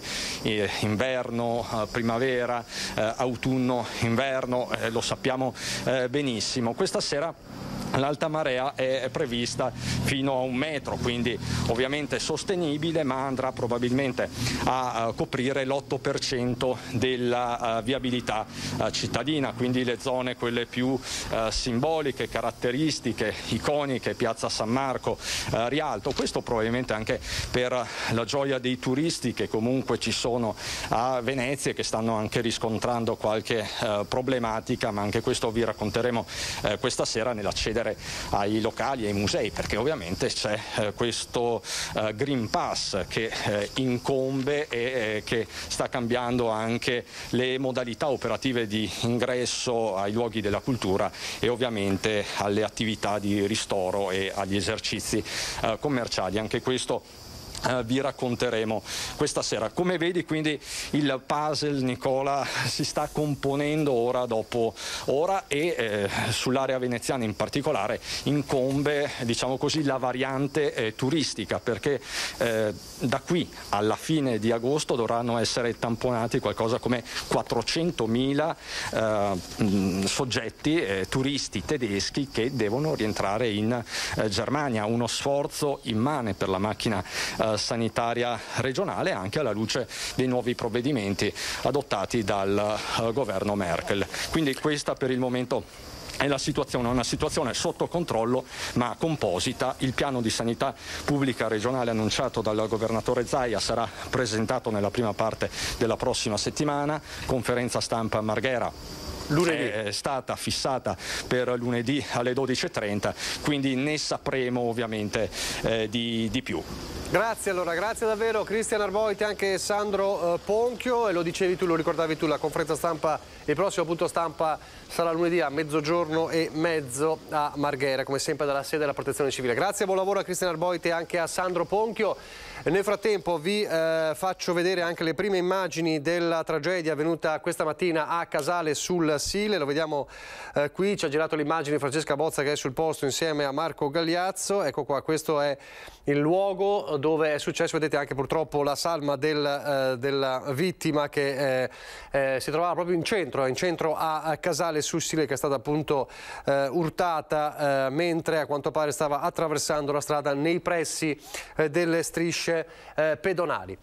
inverno, primavera, autunno, inverno, lo sappiamo benissimo. Questa sera l'alta marea è prevista fino a 1 metro, quindi ovviamente sostenibile, ma andrà probabilmente a coprire l'8% della viabilità cittadina, quindi le zone quelle più simboliche, caratteristiche, iconiche, Piazza San Marco, Rialto. Questo probabilmente anche per la gioia dei turisti che comunque ci sono a Venezia e che stanno anche riscontrando qualche problematica, ma anche questo vi racconteremo questa sera nell'accedere ai locali e ai musei, perché ovviamente c'è questo Green Pass che incombe e che sta cambiando anche le modalità operative di ingresso ai luoghi della cultura e ovviamente alle attività di ristoro e agli esercizi commerciali. Anche questo vi racconteremo questa sera. Come vedi, quindi il puzzle, Nicola, si sta componendo ora dopo ora e sull'area veneziana in particolare incombe, diciamo così, la variante turistica, perché da qui alla fine di agosto dovranno essere tamponati qualcosa come 400.000 soggetti turisti tedeschi che devono rientrare in Germania. Uno sforzo immane per la macchina sanitaria regionale, anche alla luce dei nuovi provvedimenti adottati dal governo Merkel. Quindi questa per il momento è la situazione, una situazione sotto controllo ma composita. Il piano di sanità pubblica regionale annunciato dal governatore Zaia sarà presentato nella prima parte della prossima settimana, conferenza stampa a Marghera lunedì è stata fissata per lunedì alle 12:30, quindi ne sapremo ovviamente di più. Grazie, allora, grazie davvero Cristian Arboiti, anche Sandro Ponchio, e lo dicevi tu, lo ricordavi tu, la conferenza stampa, il prossimo punto stampa sarà lunedì a 12:30 a Marghera, come sempre dalla sede della Protezione Civile. Grazie, buon lavoro a Cristian Arboiti e anche a Sandro Ponchio. Nel frattempo vi faccio vedere anche le prime immagini della tragedia avvenuta questa mattina a Casale sul Sile. Lo vediamo qui, ci ha girato l'immagine Francesca Bozza che è sul posto insieme a Marco Gagliazzo. Ecco qua, questo è il luogo dove è successo, vedete anche purtroppo la salma della vittima che si trovava proprio in centro a Casale sul Sile, che è stata appunto urtata mentre a quanto pare stava attraversando la strada nei pressi delle strisce pedonali.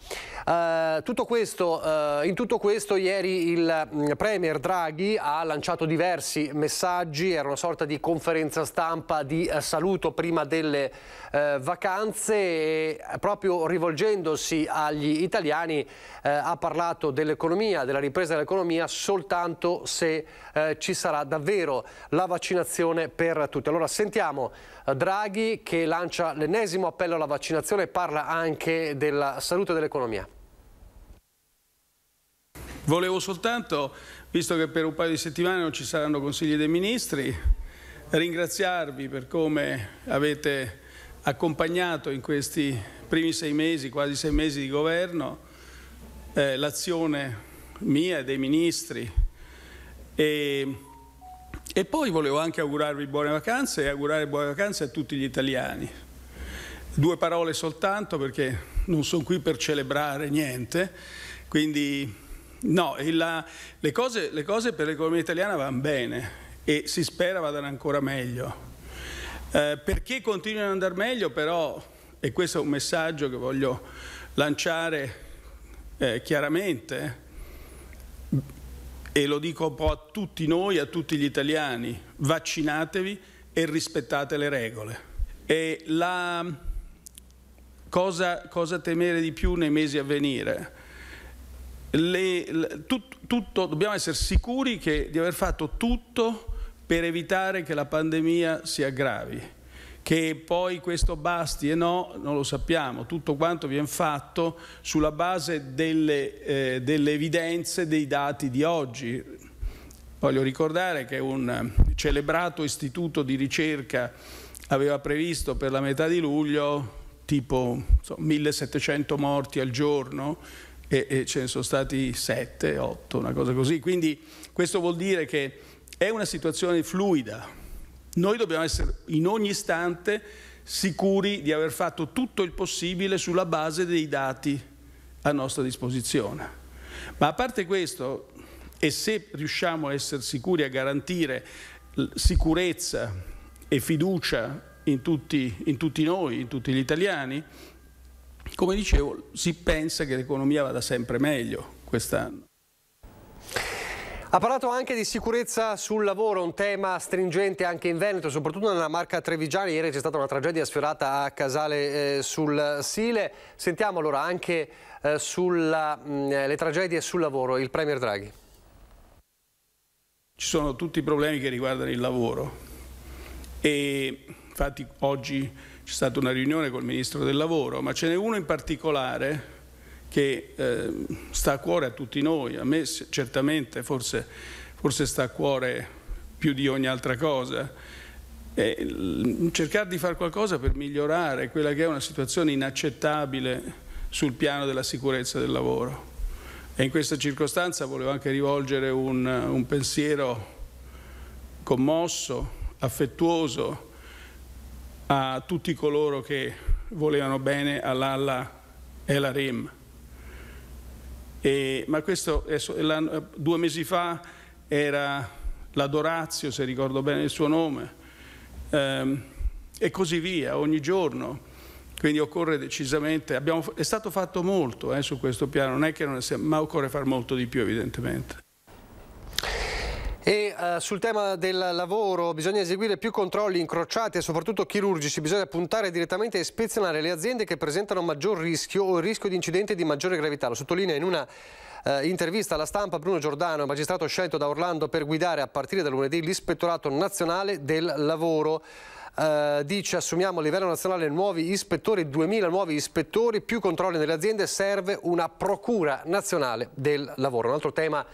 In tutto questo ieri il Premier Draghi ha lanciato diversi messaggi, era una sorta di conferenza stampa di saluto prima delle vacanze e proprio rivolgendosi agli italiani ha parlato dell'economia, della ripresa dell'economia soltanto se ci sarà davvero la vaccinazione per tutti. Allora sentiamo Draghi che lancia l'ennesimo appello alla vaccinazione e parla anche della salute dell'economia. Volevo soltanto, visto che per un paio di settimane non ci saranno consigli dei ministri, ringraziarvi per come avete accompagnato in questi primi 6 mesi, quasi 6 mesi di governo, l'azione mia e dei ministri. E poi volevo anche augurarvi buone vacanze e augurare buone vacanze a tutti gli italiani. 2 parole soltanto, perché non sono qui per celebrare niente, quindi no, le cose per l'economia italiana vanno bene e si spera vadano ancora meglio. Perché continuano ad andare meglio però, e questo è un messaggio che voglio lanciare chiaramente, e lo dico un po' a tutti noi, a tutti gli italiani: vaccinatevi e rispettate le regole. E la cosa temere di più nei mesi a venire? Dobbiamo essere sicuri di aver fatto tutto per evitare che la pandemia si aggravi. Che poi questo basti e no, non lo sappiamo. Tutto quanto viene fatto sulla base delle evidenze, dei dati di oggi. Voglio ricordare che un celebrato istituto di ricerca aveva previsto per la metà di luglio tipo 1700 morti al giorno, e ce ne sono stati 7, 8, una cosa così. Quindi questo vuol dire che è una situazione fluida. Noi dobbiamo essere in ogni istante sicuri di aver fatto tutto il possibile sulla base dei dati a nostra disposizione. Ma a parte questo, e se riusciamo a essere sicuri a garantire sicurezza e fiducia in tutti noi, in tutti gli italiani, come dicevo, si pensa che l'economia vada sempre meglio quest'anno. Ha parlato anche di sicurezza sul lavoro, un tema stringente anche in Veneto, soprattutto nella Marca Trevigiana. Ieri c'è stata una tragedia sfiorata a Casale sul Sile. Sentiamo allora anche sulle tragedie sul lavoro il Premier Draghi. Ci sono tutti i problemi che riguardano il lavoro e infatti oggi c'è stata una riunione col Ministro del Lavoro, ma ce n'è uno in particolare che sta a cuore a tutti noi. A me certamente forse sta a cuore più di ogni altra cosa. Cercare di fare qualcosa per migliorare quella che è una situazione inaccettabile sul piano della sicurezza del lavoro. E in questa circostanza volevo anche rivolgere un pensiero commosso, affettuoso a tutti coloro che volevano bene all'Alla e alla REM. Ma questo 2 mesi fa era la Dorazio, se ricordo bene il suo nome, e così via, ogni giorno. Quindi occorre decisamente, è stato fatto molto su questo piano, non è che non sia, ma occorre fare molto di più evidentemente. E sul tema del lavoro bisogna eseguire più controlli incrociati e soprattutto chirurgici, bisogna puntare direttamente a ispezionare le aziende che presentano maggior rischio o il rischio di incidente di maggiore gravità. Lo sottolinea in una intervista alla Stampa Bruno Giordano, magistrato scelto da Orlando per guidare a partire da lunedì l'Ispettorato Nazionale del Lavoro. Dice: assumiamo a livello nazionale nuovi ispettori, 2000 nuovi ispettori, più controlli nelle aziende, serve una procura nazionale del lavoro. Un altro tema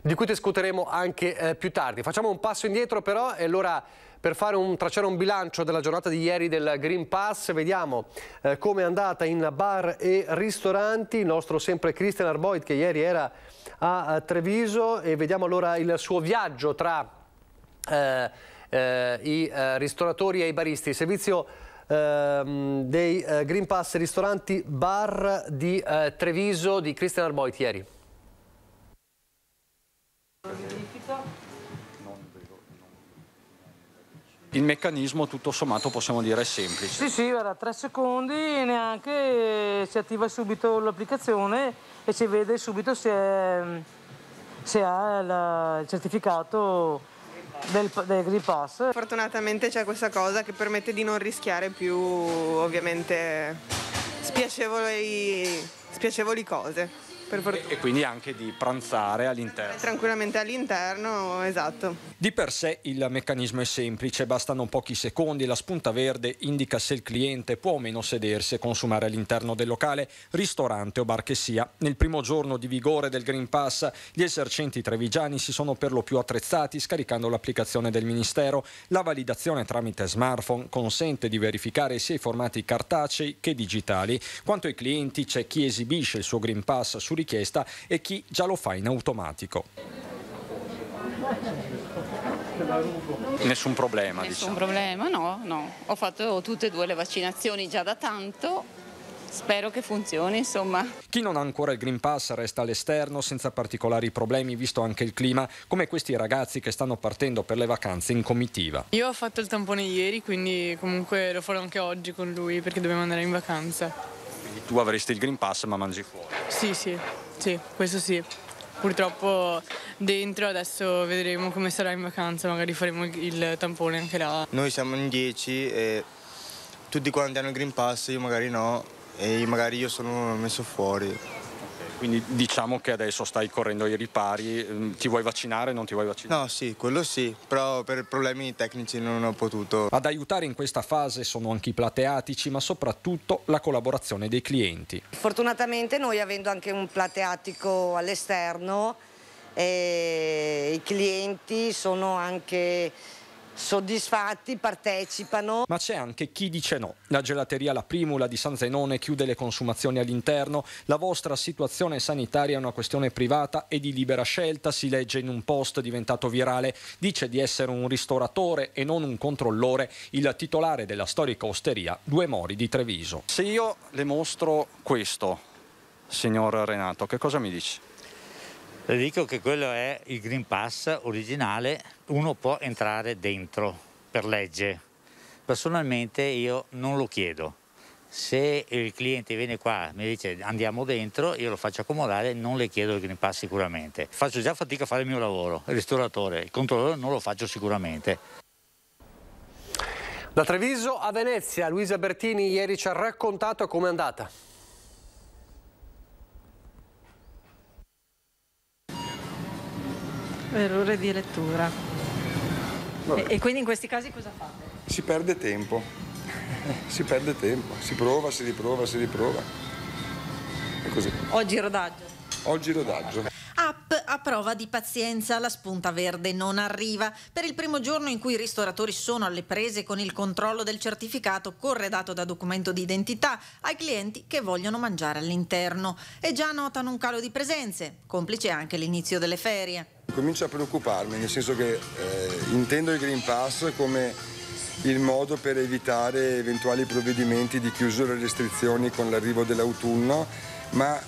di cui discuteremo anche più tardi. Facciamo un passo indietro però e allora per tracciare un bilancio della giornata di ieri del Green Pass vediamo come è andata in bar e ristoranti. Il nostro sempre Christian Arboit che ieri era a Treviso, e vediamo allora il suo viaggio tra i ristoratori e i baristi. Il servizio dei Green Pass ristoranti bar di Treviso di Christian Arboit ieri. Il meccanismo tutto sommato possiamo dire è semplice. Sì, guarda, 3 secondi e neanche si attiva subito l'applicazione e si vede subito se ha il certificato del Green Pass. Fortunatamente c'è questa cosa che permette di non rischiare più ovviamente spiacevoli cose. E quindi anche di pranzare all'interno. Tranquillamente all'interno, esatto. Di per sé il meccanismo è semplice, bastano pochi secondi, la spunta verde indica se il cliente può o meno sedersi e consumare all'interno del locale, ristorante o bar che sia. Nel primo giorno di vigore del Green Pass gli esercenti trevigiani si sono per lo più attrezzati scaricando l'applicazione del Ministero. La validazione tramite smartphone consente di verificare sia i formati cartacei che digitali. Quanto ai clienti c'è chi esibisce il suo Green Pass su richiesta e chi già lo fa in automatico. Nessun problema, Nessun problema, no. Ho fatto tutte e 2 le vaccinazioni già da tanto spero che funzioni, insomma. Chi non ha ancora il Green Pass resta all'esterno senza particolari problemi, visto anche il clima, come questi ragazzi che stanno partendo per le vacanze in comitiva. Io ho fatto il tampone ieri, quindi comunque lo farò anche oggi con lui perché dobbiamo andare in vacanza. Quindi tu avresti il Green Pass ma mangi fuori? Sì, questo sì. Purtroppo dentro adesso vedremo come sarà in vacanza, magari faremo il tampone anche là. Noi siamo in 10 e tutti quanti hanno il Green Pass, io magari no, e magari io sono messo fuori. Quindi diciamo che adesso stai correndo ai ripari, ti vuoi vaccinare o non ti vuoi vaccinare? No, sì, quello sì, però per problemi tecnici non ho potuto. Ad aiutare in questa fase sono anche i plateatici, ma soprattutto la collaborazione dei clienti. Fortunatamente noi, avendo anche un plateatico all'esterno, i clienti sono anche soddisfatti, partecipano. Ma c'è anche chi dice no. La gelateria La Primula di San Zenone chiude le consumazioni all'interno. La vostra situazione sanitaria è una questione privata e di libera scelta, si legge in un post diventato virale. Dice di essere un ristoratore e non un controllore il titolare della storica osteria Due Mori di Treviso. Se io le mostro questo, signor Renato, che cosa mi dice? Le dico che quello è il Green Pass originale, uno può entrare dentro per legge. Personalmente io non lo chiedo. Se il cliente viene qua e mi dice andiamo dentro, io lo faccio accomodare, non le chiedo il Green Pass sicuramente. Faccio già fatica a fare il mio lavoro, il ristoratore, il controllore non lo faccio sicuramente. Da Treviso a Venezia, Luisa Bertini ieri ci ha raccontato com'è andata. Errore di lettura. E quindi in questi casi cosa fate? Si perde tempo, si prova, si riprova, è così. Oggi rodaggio. Oggi rodaggio. App a prova di pazienza, la spunta verde non arriva. Per il primo giorno in cui i ristoratori sono alle prese con il controllo del certificato corredato da documento di identità ai clienti che vogliono mangiare all'interno. E già notano un calo di presenze, complice anche l'inizio delle ferie. Comincio a preoccuparmi, nel senso che intendo il Green Pass come il modo per evitare eventuali provvedimenti di chiusura e restrizioni con l'arrivo dell'autunno, ma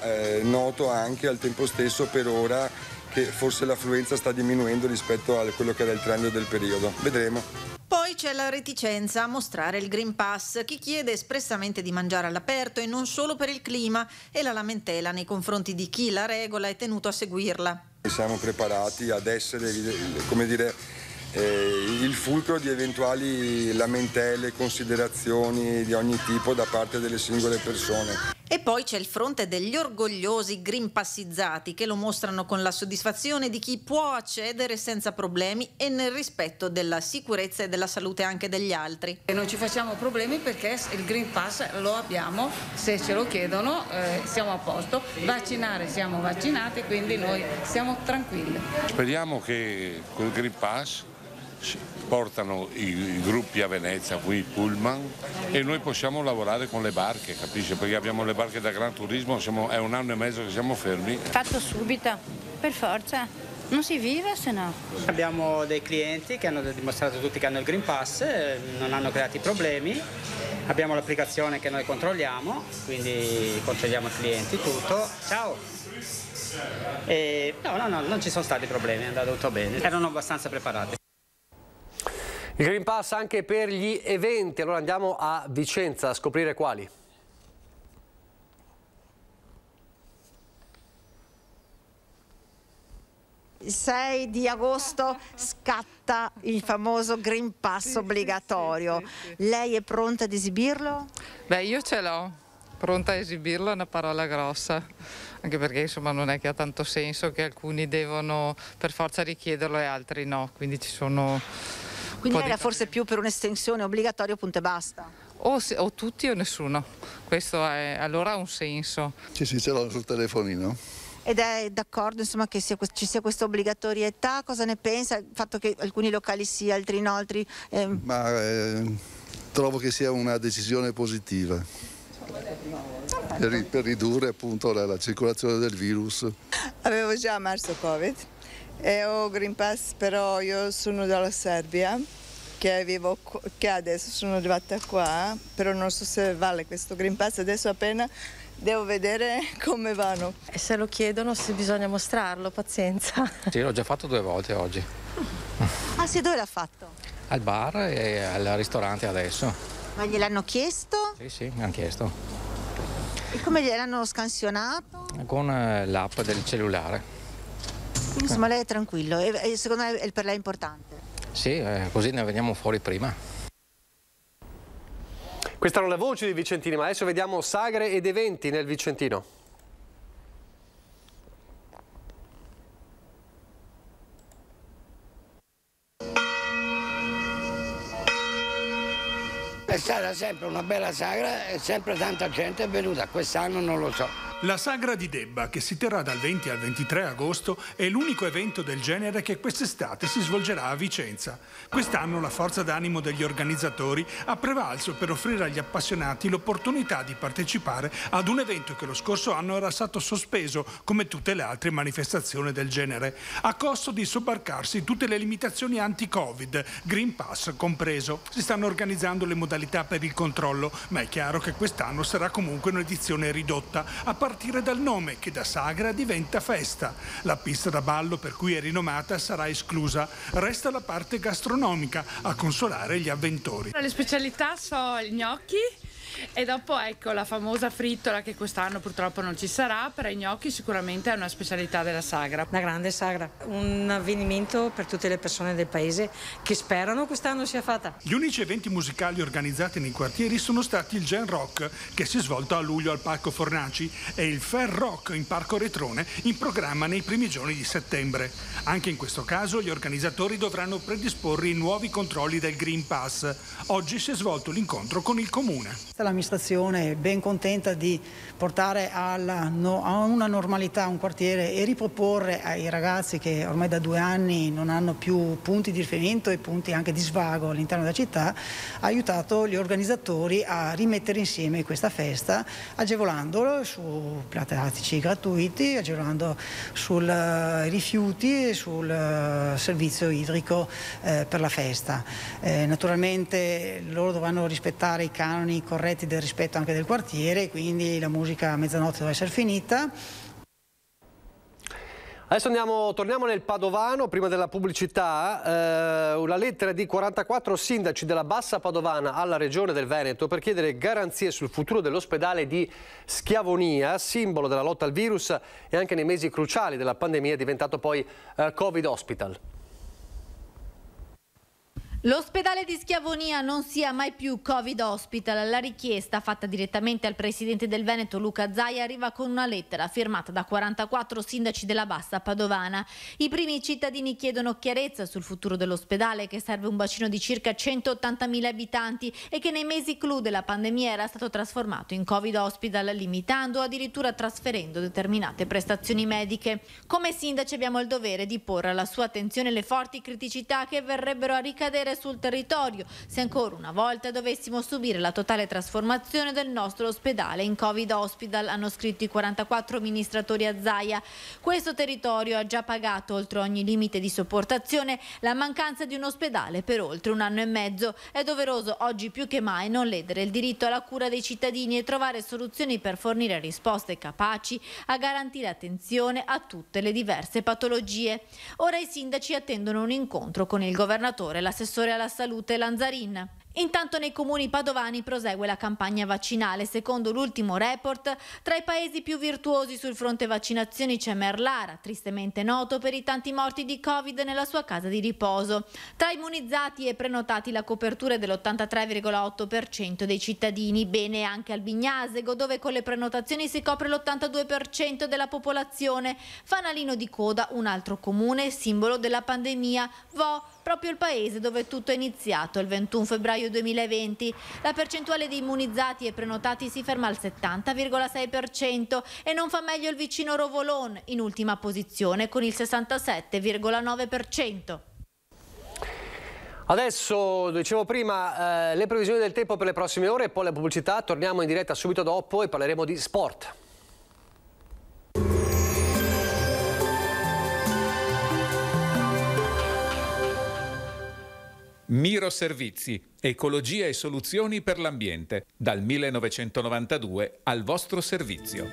noto anche al tempo stesso per ora che forse l'affluenza sta diminuendo rispetto a quello che era il trend del periodo. Vedremo. Poi c'è la reticenza a mostrare il Green Pass, chi chiede espressamente di mangiare all'aperto e non solo per il clima, e la lamentela nei confronti di chi la regola è tenuto a seguirla. Siamo preparati ad essere, come dire, il fulcro di eventuali lamentele, considerazioni di ogni tipo da parte delle singole persone. E poi c'è il fronte degli orgogliosi green passizzati che lo mostrano con la soddisfazione di chi può accedere senza problemi e nel rispetto della sicurezza e della salute anche degli altri. E non ci facciamo problemi perché il Green Pass lo abbiamo, se ce lo chiedono siamo a posto, vaccinare siamo vaccinati, quindi noi siamo tranquilli. Speriamo che col Green Pass portano i gruppi a Venezia, qui i pullman, e noi possiamo lavorare con le barche, capisci? Perché abbiamo le barche da gran turismo, è un anno e mezzo che siamo fermi. Fatto subito, per forza, non si vive se no. Abbiamo dei clienti che hanno dimostrato tutti che hanno il Green Pass, non hanno creati problemi, abbiamo l'applicazione che noi controlliamo, quindi controlliamo i clienti, tutto. Ciao! No, non ci sono stati problemi, è andato tutto bene, erano abbastanza preparati. Il Green Pass anche per gli eventi, allora andiamo a Vicenza a scoprire quali. Il 6 di agosto scatta il famoso Green Pass obbligatorio. Lei è pronta ad esibirlo? Beh, io ce l'ho, pronta a esibirlo è una parola grossa, anche perché insomma non è che ha tanto senso che alcuni devono per forza richiederlo e altri no, quindi ci sono... Quindi era forse più per un'estensione obbligatoria, punto e basta? O tutti o nessuno, questo allora ha un senso. Sì, ce l'ho sul telefonino. Ed è d'accordo insomma che ci sia questa obbligatorietà? Cosa ne pensa? Il fatto che alcuni locali sì, altri no, altri... Trovo che sia una decisione positiva per ridurre appunto la circolazione del virus. Avevo già a marzo Covid e ho Green Pass, però io sono dalla Serbia che adesso sono arrivata qua, però non so se vale questo Green Pass, adesso appena devo vedere come vanno. E se lo chiedono se bisogna mostrarlo, pazienza. Sì, l'ho già fatto 2 volte oggi. Ah sì, dove l'ha fatto? Al bar e al ristorante adesso. Ma gliel'hanno chiesto? Sì, mi hanno chiesto. E come gliel'hanno scansionato? Con l'app del cellulare. Quindi insomma lei è tranquillo e secondo me per lei è importante? Sì, così ne veniamo fuori prima. Queste erano le voci dei vicentini, ma adesso vediamo sagre ed eventi nel Vicentino. È stata sempre una bella sagra e sempre tanta gente è venuta, quest'anno non lo so. La sagra di Debba, che si terrà dal 20 al 23 agosto, è l'unico evento del genere che quest'estate si svolgerà a Vicenza. Quest'anno la forza d'animo degli organizzatori ha prevalso per offrire agli appassionati l'opportunità di partecipare ad un evento che lo scorso anno era stato sospeso, come tutte le altre manifestazioni del genere, a costo di sobbarcarsi tutte le limitazioni anti-Covid, Green Pass compreso. Si stanno organizzando le modalità per il controllo, ma è chiaro che quest'anno sarà comunque un'edizione ridotta, a partire dal nome che da sagra diventa festa. La pista da ballo per cui è rinomata sarà esclusa, resta la parte gastronomica a consolare gli avventori. Le specialità sono i gnocchi e dopo ecco la famosa frittola che quest'anno purtroppo non ci sarà, però i gnocchi sicuramente è una specialità della sagra. Una grande sagra, un avvenimento per tutte le persone del paese che sperano quest'anno sia fatta. Gli unici eventi musicali organizzati nei quartieri sono stati il Gen Rock, che si è svolto a luglio al Parco Fornaci, e il Fair Rock in Parco Retrone, in programma nei primi giorni di settembre. Anche in questo caso gli organizzatori dovranno predisporre i nuovi controlli del Green Pass. Oggi si è svolto l'incontro con il Comune. L'amministrazione è ben contenta di portare a una normalità un quartiere e riproporre ai ragazzi che ormai da 2 anni non hanno più punti di riferimento e punti anche di svago all'interno della città, ha aiutato gli organizzatori a rimettere insieme questa festa, agevolandolo su plateatici gratuiti, agevolando sul rifiuti e sul servizio idrico per la festa. Naturalmente loro dovranno rispettare i canoni corretti del rispetto anche del quartiere, quindi la musica a mezzanotte deve essere finita. Adesso torniamo nel Padovano, prima della pubblicità, una lettera di 44 sindaci della Bassa Padovana alla Regione del Veneto per chiedere garanzie sul futuro dell'ospedale di Schiavonia, simbolo della lotta al virus e anche nei mesi cruciali della pandemia è diventato poi Covid Hospital. L'ospedale di Schiavonia non sia mai più Covid Hospital. La richiesta, fatta direttamente al presidente del Veneto Luca Zaia, arriva con una lettera firmata da 44 sindaci della Bassa Padovana. I primi cittadini chiedono chiarezza sul futuro dell'ospedale, che serve un bacino di circa 180.000 abitanti e che nei mesi clou della pandemia era stato trasformato in Covid Hospital, limitando o addirittura trasferendo determinate prestazioni mediche. Come sindaci abbiamo il dovere di porre alla sua attenzione le forti criticità che verrebbero a ricadere sul territorio se ancora una volta dovessimo subire la totale trasformazione del nostro ospedale in Covid Hospital, hanno scritto i 44 amministratori a Zaia. Questo territorio ha già pagato oltre ogni limite di sopportazione la mancanza di un ospedale per oltre 1 anno e mezzo. È doveroso oggi più che mai non ledere il diritto alla cura dei cittadini e trovare soluzioni per fornire risposte capaci a garantire attenzione a tutte le diverse patologie. Ora i sindaci attendono un incontro con il governatore e l'assessore alla salute Lanzarin. Intanto nei comuni padovani prosegue la campagna vaccinale. Secondo l'ultimo report, tra i paesi più virtuosi sul fronte vaccinazioni c'è Merlara, tristemente noto per i tanti morti di Covid nella sua casa di riposo. Tra immunizzati e prenotati la copertura è dell'83,8% dei cittadini. Bene anche Albignasego, dove con le prenotazioni si copre l'82% della popolazione. Fanalino di coda un altro comune, simbolo della pandemia, Vo, proprio il paese dove tutto è iniziato il 21 febbraio 2020. La percentuale di immunizzati e prenotati si ferma al 70,6% e non fa meglio il vicino Rovolon, in ultima posizione con il 67,9%. Adesso, dicevo prima, le previsioni del tempo per le prossime ore e poi la pubblicità. Torniamo in diretta subito dopo e parleremo di sport. Miro Servizi, ecologia e soluzioni per l'ambiente, dal 1992 al vostro servizio.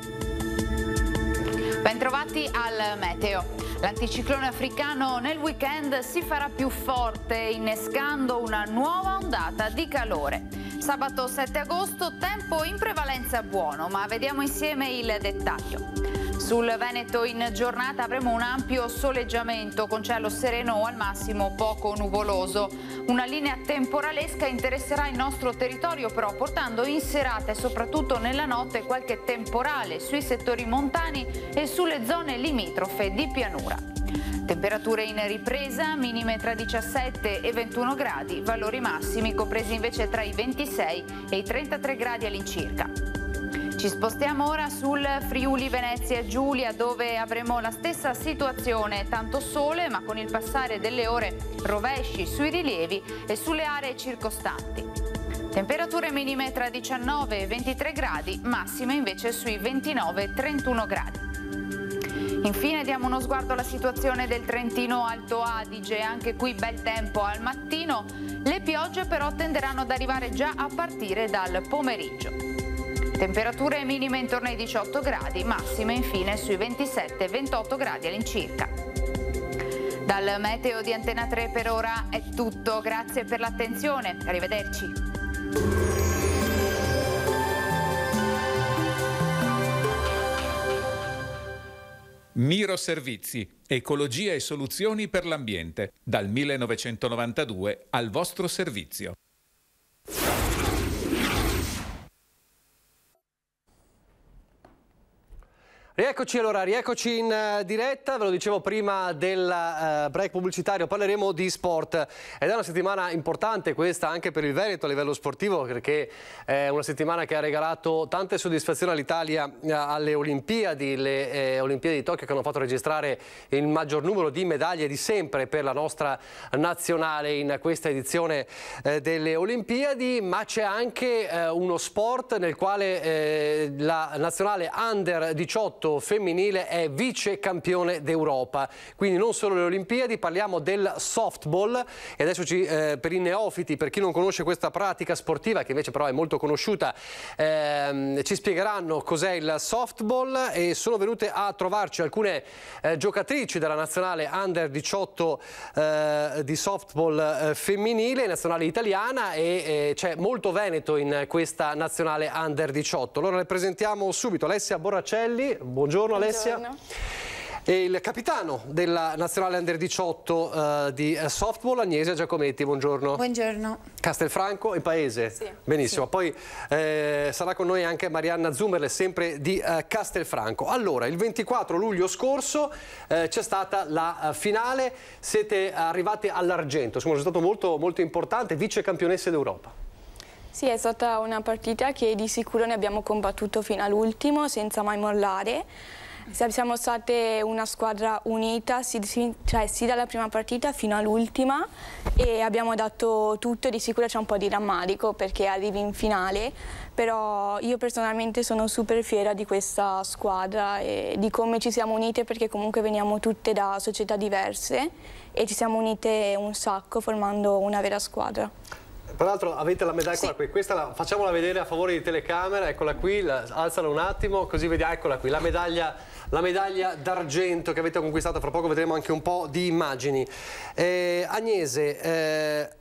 Bentrovati al meteo. L'anticiclone africano nel weekend si farà più forte, innescando una nuova ondata di calore. Sabato 7 agosto, tempo in prevalenza buono, ma vediamo insieme il dettaglio. Sul Veneto in giornata avremo un ampio soleggiamento con cielo sereno o al massimo poco nuvoloso. Una linea temporalesca interesserà il nostro territorio, però portando in serata e soprattutto nella notte qualche temporale sui settori montani e sulle zone limitrofe di pianura. Temperature in ripresa, minime tra 17 e 21 gradi, valori massimi compresi invece tra i 26 e i 33 gradi all'incirca. Ci spostiamo ora sul Friuli Venezia Giulia, dove avremo la stessa situazione, tanto sole ma con il passare delle ore rovesci sui rilievi e sulle aree circostanti. Temperature minime tra 19 e 23 gradi, massime invece sui 29 e 31 gradi. Infine diamo uno sguardo alla situazione del Trentino Alto Adige, anche qui bel tempo al mattino, le piogge però tenderanno ad arrivare già a partire dal pomeriggio. Temperature minime intorno ai 18 gradi, massime infine sui 27-28 gradi all'incirca. Dal meteo di Antena 3 per ora è tutto, grazie per l'attenzione, arrivederci. Miro Servizi, ecologia e soluzioni per l'ambiente, dal 1992 al vostro servizio. Rieccoci in diretta, ve lo dicevo prima del break pubblicitario, parleremo di sport ed è una settimana importante questa anche per il Veneto a livello sportivo, perché è una settimana che ha regalato tante soddisfazioni all'Italia alle Olimpiadi, le Olimpiadi di Tokyo che hanno fatto registrare il maggior numero di medaglie di sempre per la nostra nazionale in questa edizione delle Olimpiadi, ma c'è anche uno sport nel quale la nazionale Under 18 femminile è vice campione d'Europa, quindi non solo le Olimpiadi, parliamo del softball e adesso per i neofiti, per chi non conosce questa pratica sportiva che invece però è molto conosciuta, ci spiegheranno cos'è il softball e sono venute a trovarci alcune giocatrici della nazionale Under 18 di softball femminile, nazionale italiana, e c'è molto Veneto in questa nazionale Under 18. Allora le presentiamo subito. Alessia Borracelli. Buongiorno Alessia. Buongiorno. E il capitano della nazionale Under 18 di softball, Agnese Giacometti, buongiorno. Buongiorno. Castelfranco, in paese? Sì. Benissimo, sì. Poi sarà con noi anche Marianna Zummerle, sempre di Castelfranco. Allora, il 24 luglio scorso c'è stata la finale, siete arrivate all'argento, insomma è stato molto, molto importante, vice campionesse d'Europa. Sì, è stata una partita che di sicuro ne abbiamo combattuto fino all'ultimo senza mai mollare. Siamo state una squadra unita, sì dalla prima partita fino all'ultima, e abbiamo dato tutto. Di sicuro c'è un po' di rammarico perché arrivi in finale, però io personalmente sono super fiera di questa squadra e di come ci siamo unite, perché comunque veniamo tutte da società diverse e ci siamo unite un sacco formando una vera squadra. Peraltro avete la medaglia, sì. Qui, questa facciamola vedere a favore di telecamera, eccola qui, alzala un attimo così vediamo, eccola qui, la medaglia d'argento che avete conquistato, fra poco vedremo anche un po' di immagini. Agnese,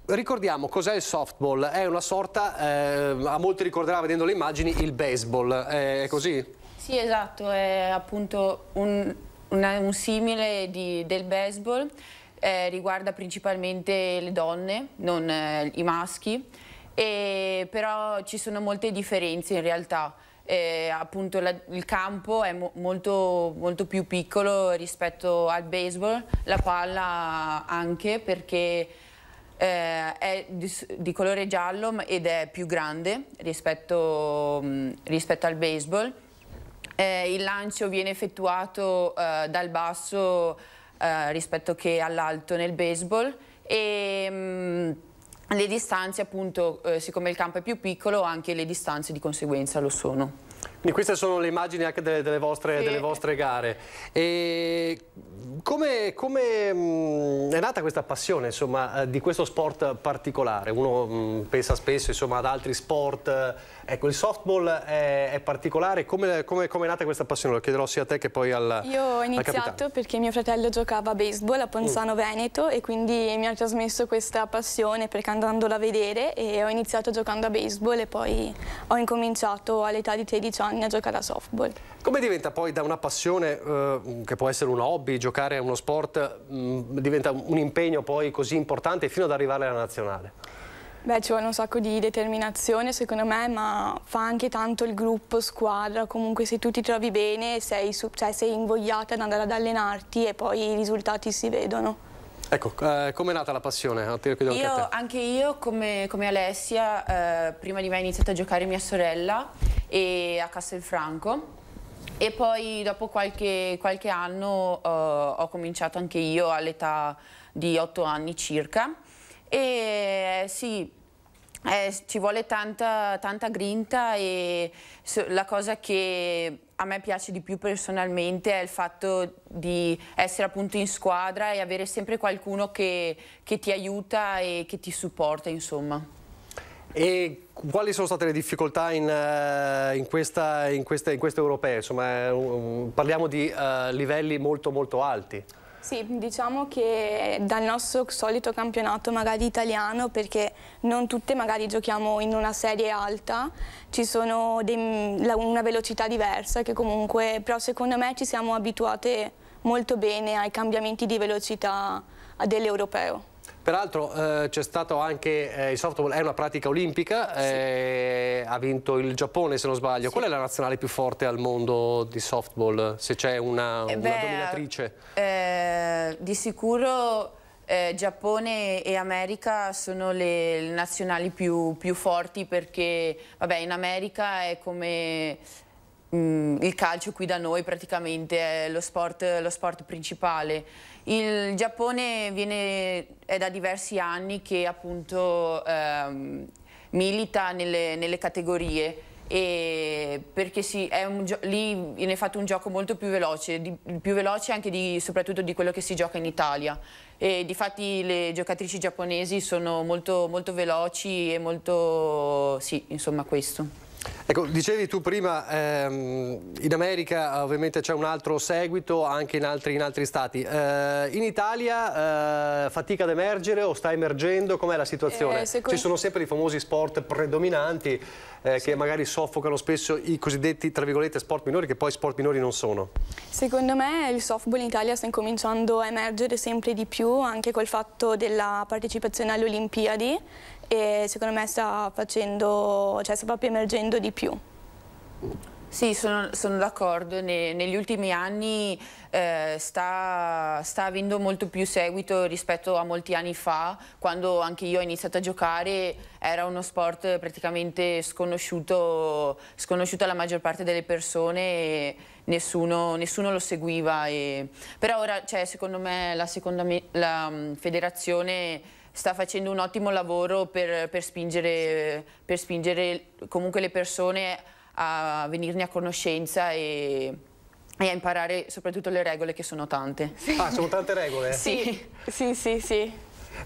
ricordiamo cos'è il softball, è una sorta, a molti ricorderà vedendo le immagini, il baseball, è così? Sì, esatto, è appunto un simile del baseball. Riguarda principalmente le donne, non i maschi, però ci sono molte differenze in realtà. Appunto il campo è molto, molto più piccolo rispetto al baseball, la palla anche perché è di colore giallo ed è più grande rispetto al baseball. Il lancio viene effettuato dal basso rispetto che all'alto nel baseball, e le distanze appunto, siccome il campo è più piccolo, anche le distanze di conseguenza lo sono. Quindi queste sono le immagini anche delle vostre gare. E come è nata questa passione, insomma, di questo sport particolare? Uno pensa spesso, insomma, ad altri sport. Ecco, il softball è particolare. Come è nata questa passione? Lo chiederò sia a te che poi al Io ho iniziato perché mio fratello giocava a baseball a Ponzano Veneto e quindi mi ha trasmesso questa passione perché andandolo a vedere, e ho iniziato giocando a baseball e poi ho incominciato all'età di 13 anni a giocare a softball. Come diventa poi da una passione, che può essere un hobby, giocare a uno sport, diventa un impegno poi così importante fino ad arrivare alla nazionale? Beh, ci vuole un sacco di determinazione secondo me, ma fa anche tanto il gruppo, squadra. Comunque se tu ti trovi bene sei invogliata ad andare ad allenarti e poi i risultati si vedono. Ecco, com'è nata la passione? Anche io, come Alessia, prima di me ha iniziato a giocare mia sorella a Castelfranco, e poi dopo qualche anno ho cominciato anche io all'età di 8 anni circa. E sì, ci vuole tanta grinta, e la cosa che a me piace di più personalmente è il fatto di essere appunto in squadra e avere sempre qualcuno che ti aiuta e che ti supporta, insomma. E quali sono state le difficoltà in queste europee? Insomma, parliamo di livelli molto alti. Sì, diciamo che dal nostro solito campionato magari italiano, perché non tutte magari giochiamo in una serie alta, ci sono una velocità diversa che comunque, però secondo me ci siamo abituate molto bene ai cambiamenti di velocità dell'europeo. Peraltro c'è stato anche, il softball è una pratica olimpica, sì. Ha vinto il Giappone se non sbaglio. Sì. Qual è la nazionale più forte al mondo di softball, se c'è una dominatrice? Di sicuro Giappone e America sono le nazionali più forti, perché vabbè, in America è come il calcio qui da noi, praticamente è lo sport principale. Il Giappone è da diversi anni che appunto milita nelle categorie, perché sì, lì viene fatto un gioco molto più veloce anche soprattutto di quello che si gioca in Italia. E difatti le giocatrici giapponesi sono molto veloci e molto, sì, insomma, questo. Ecco, dicevi tu prima, in America ovviamente c'è un altro seguito, anche in altri stati. In Italia fatica ad emergere o sta emergendo? Com'è la situazione? Ci sono sempre i famosi sport predominanti che magari soffocano spesso i cosiddetti, tra virgolette, sport minori, che poi sport minori non sono. Secondo me il softball in Italia sta incominciando a emergere sempre di più, anche col fatto della partecipazione alle Olimpiadi, e secondo me sta proprio emergendo di più. Sì, sono d'accordo. Negli ultimi anni sta avendo molto più seguito rispetto a molti anni fa, quando anche io ho iniziato a giocare. Era uno sport praticamente sconosciuto alla maggior parte delle persone e nessuno lo seguiva. Però ora, secondo me, la federazione sta facendo un ottimo lavoro per spingere comunque le persone a venirne a conoscenza e a imparare soprattutto le regole, che sono tante. Ah, sono tante regole? Sì.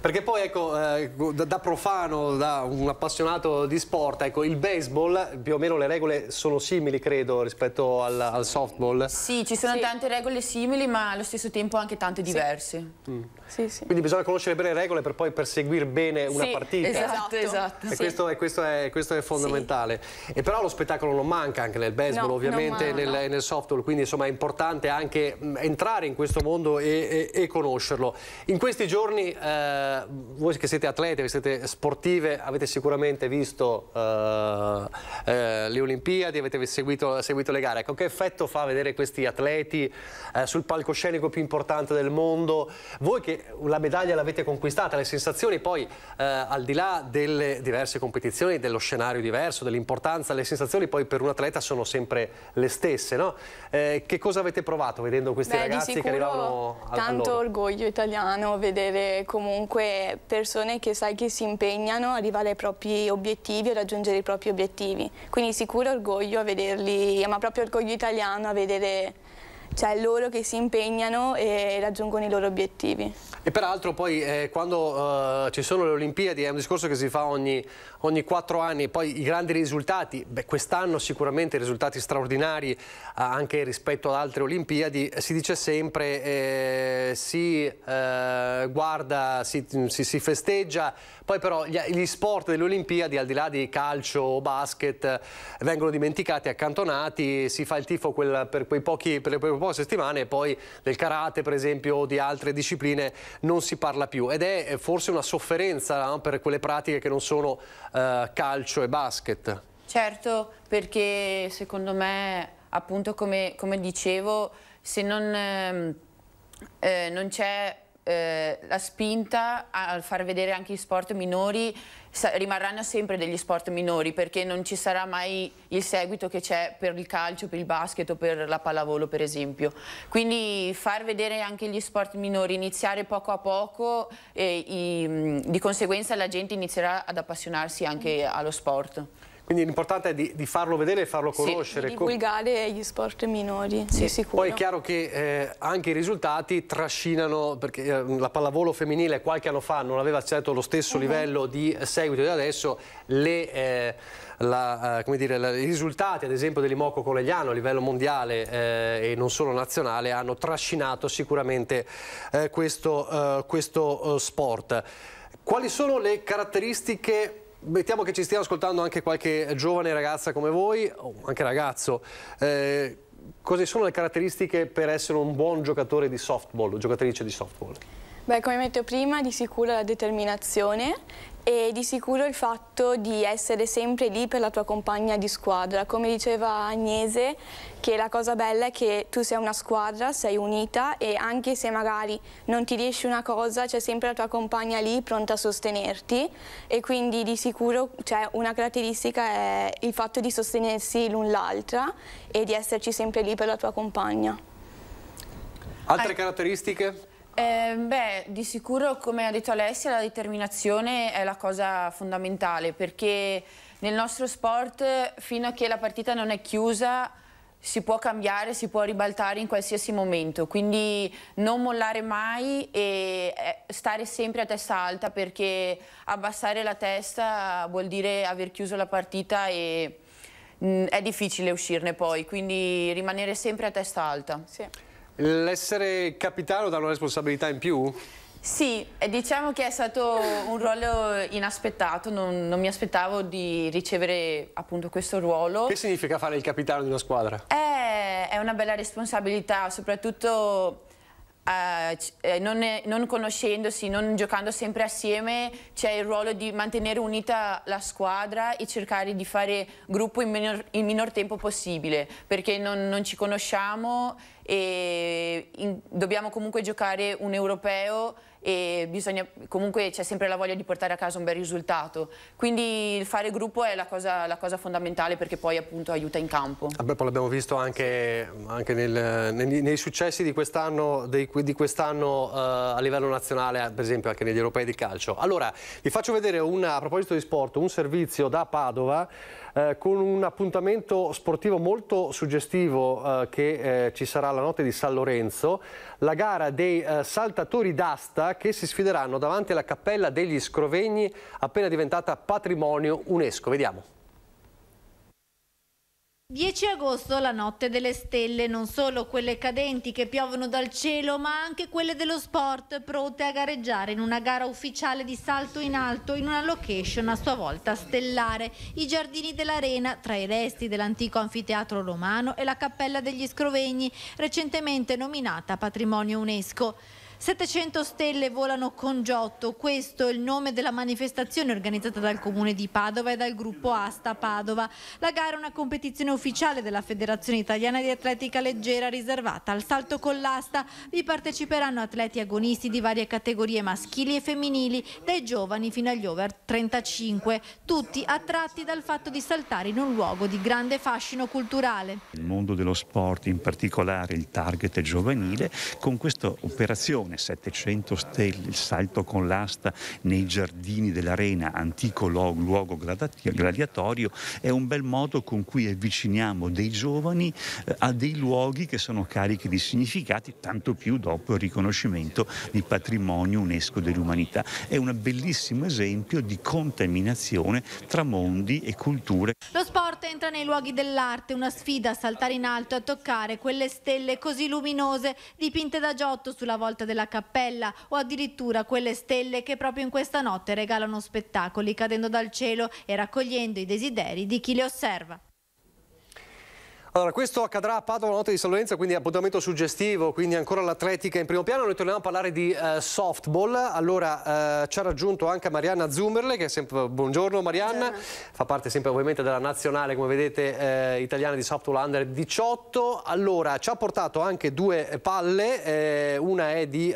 Perché poi, ecco, da profano, da un appassionato di sport, ecco, il baseball, più o meno le regole sono simili, credo, rispetto al softball. Sì, ci sono tante regole simili, ma allo stesso tempo anche tante diverse. Sì. Quindi bisogna conoscere bene le regole per poi perseguire bene una partita. Esatto. E questo è fondamentale. E però lo spettacolo non manca anche nel baseball, ovviamente, nel softball, quindi insomma è importante anche entrare in questo mondo e conoscerlo. In questi giorni voi che siete atlete, che siete sportive, avete sicuramente visto le Olimpiadi, avete seguito le gare. Ecco, che effetto fa vedere questi atleti sul palcoscenico più importante del mondo? Voi che la medaglia l'avete conquistata, le sensazioni poi, al di là delle diverse competizioni, dello scenario diverso, dell'importanza, le sensazioni poi per un atleta sono sempre le stesse, no? Che cosa avete provato vedendo questi ragazzi che arrivavano tanto orgoglio italiano, vedere comunque comunque persone che sai che si impegnano ad arrivare ai propri obiettivi e raggiungere i propri obiettivi. Quindi sicuro orgoglio a vederli, ma proprio orgoglio italiano a vedere, cioè, loro che si impegnano e raggiungono i loro obiettivi. E peraltro poi quando ci sono le Olimpiadi è un discorso che si fa ogni 4 anni, e poi i grandi risultati, quest'anno sicuramente risultati straordinari anche rispetto ad altre Olimpiadi, si dice sempre si guarda, si festeggia, poi però gli sport delle Olimpiadi, al di là di calcio o basket, vengono dimenticati, accantonati, si fa il tifo per le poche settimane, e poi del karate per esempio o di altre discipline non si parla più, ed è forse una sofferenza, no, per quelle pratiche che non sono calcio e basket. Certo, perché secondo me, appunto come dicevo, se non c'è la spinta a far vedere anche gli sport minori, rimarranno sempre degli sport minori, perché non ci sarà mai il seguito che c'è per il calcio, per il basket o per la pallavolo per esempio. Quindi far vedere anche gli sport minori, iniziare poco a poco, di conseguenza la gente inizierà ad appassionarsi anche allo sport. Quindi l'importante è di farlo vedere e farlo conoscere. Sì, di divulgare gli sport minori, sì, sicuro. Poi è chiaro che anche i risultati trascinano, perché la pallavolo femminile qualche anno fa non aveva certo lo stesso livello di seguito di adesso, i risultati ad esempio dell'Imoco Conegliano a livello mondiale e non solo nazionale hanno trascinato sicuramente questo sport. Quali sono le caratteristiche? Mettiamo che ci stiamo ascoltando anche qualche giovane ragazza come voi, o anche ragazzo. Quali sono le caratteristiche per essere un buon giocatore di softball, giocatrice di softball? Beh, come detto prima, di sicuro la determinazione e di sicuro il fatto di essere sempre lì per la tua compagna di squadra. Come diceva Agnese, che la cosa bella è che tu sei una squadra, sei unita, e anche se magari non ti riesce una cosa c'è sempre la tua compagna lì pronta a sostenerti, e quindi di sicuro, cioè, una caratteristica è il fatto di sostenersi l'un l'altra e di esserci sempre lì per la tua compagna. Altre caratteristiche? Beh, di sicuro, come ha detto Alessia, la determinazione è la cosa fondamentale, perché nel nostro sport, fino a che la partita non è chiusa, si può cambiare, si può ribaltare in qualsiasi momento, quindi non mollare mai e stare sempre a testa alta, perché abbassare la testa vuol dire aver chiuso la partita e è difficile uscirne poi, quindi rimanere sempre a testa alta. Sì. L'essere capitano dà una responsabilità in più? Sì, diciamo che è stato un ruolo inaspettato, non mi aspettavo di ricevere appunto questo ruolo. Che significa fare il capitano di una squadra? È una bella responsabilità, soprattutto non conoscendosi, non giocando sempre assieme, c'è il ruolo di mantenere unita la squadra e cercare di fare gruppo in minor tempo possibile, perché non ci conosciamo e dobbiamo comunque giocare un europeo e comunque c'è sempre la voglia di portare a casa un bel risultato, quindi il fare gruppo è la cosa fondamentale, perché poi appunto aiuta in campo. Poi l'abbiamo visto anche nei successi di quest'anno a livello nazionale, per esempio anche negli europei di calcio. Allora vi faccio vedere a proposito di sport un servizio da Padova con un appuntamento sportivo molto suggestivo che ci sarà la notte di San Lorenzo, la gara dei saltatori d'asta che si sfideranno davanti alla Cappella degli Scrovegni, appena diventata patrimonio UNESCO. Vediamo. 10 agosto, la notte delle stelle, non solo quelle cadenti che piovono dal cielo, ma anche quelle dello sport, pronte a gareggiare in una gara ufficiale di salto in alto in una location a sua volta stellare, i giardini dell'Arena, tra i resti dell'antico anfiteatro romano e la Cappella degli Scrovegni, recentemente nominata patrimonio UNESCO. 700 stelle volano con Giotto, questo è il nome della manifestazione organizzata dal Comune di Padova e dal gruppo Asta Padova. La gara è una competizione ufficiale della Federazione Italiana di Atletica Leggera riservata al salto con l'asta. Vi parteciperanno atleti agonisti di varie categorie maschili e femminili, dai giovani fino agli over 35, tutti attratti dal fatto di saltare in un luogo di grande fascino culturale. Il mondo dello sport, in particolare il target giovanile, con questa operazione tradizione, 700 stelle, il salto con l'asta nei giardini dell'arena, antico luogo gladiatorio, è un bel modo con cui avviciniamo dei giovani a dei luoghi che sono carichi di significati, tanto più dopo il riconoscimento di patrimonio UNESCO dell'umanità. È un bellissimo esempio di contaminazione tra mondi e culture. Lo sport entra nei luoghi dell'arte, una sfida a saltare in alto e a toccare quelle stelle così luminose dipinte da Giotto sulla volta della cappella, o addirittura quelle stelle che proprio in questa notte regalano spettacoli cadendo dal cielo e raccogliendo i desideri di chi le osserva. Allora, questo accadrà a Padova la notte di San Lorenzo, quindi appuntamento suggestivo, quindi ancora l'atletica in primo piano. Noi torniamo a parlare di softball. Allora, ci ha raggiunto anche Marianna Zummerle, che è sempre... Buongiorno Marianna, fa parte sempre ovviamente della nazionale, come vedete, italiana di softball under 18. Allora, ci ha portato anche due palle, una è di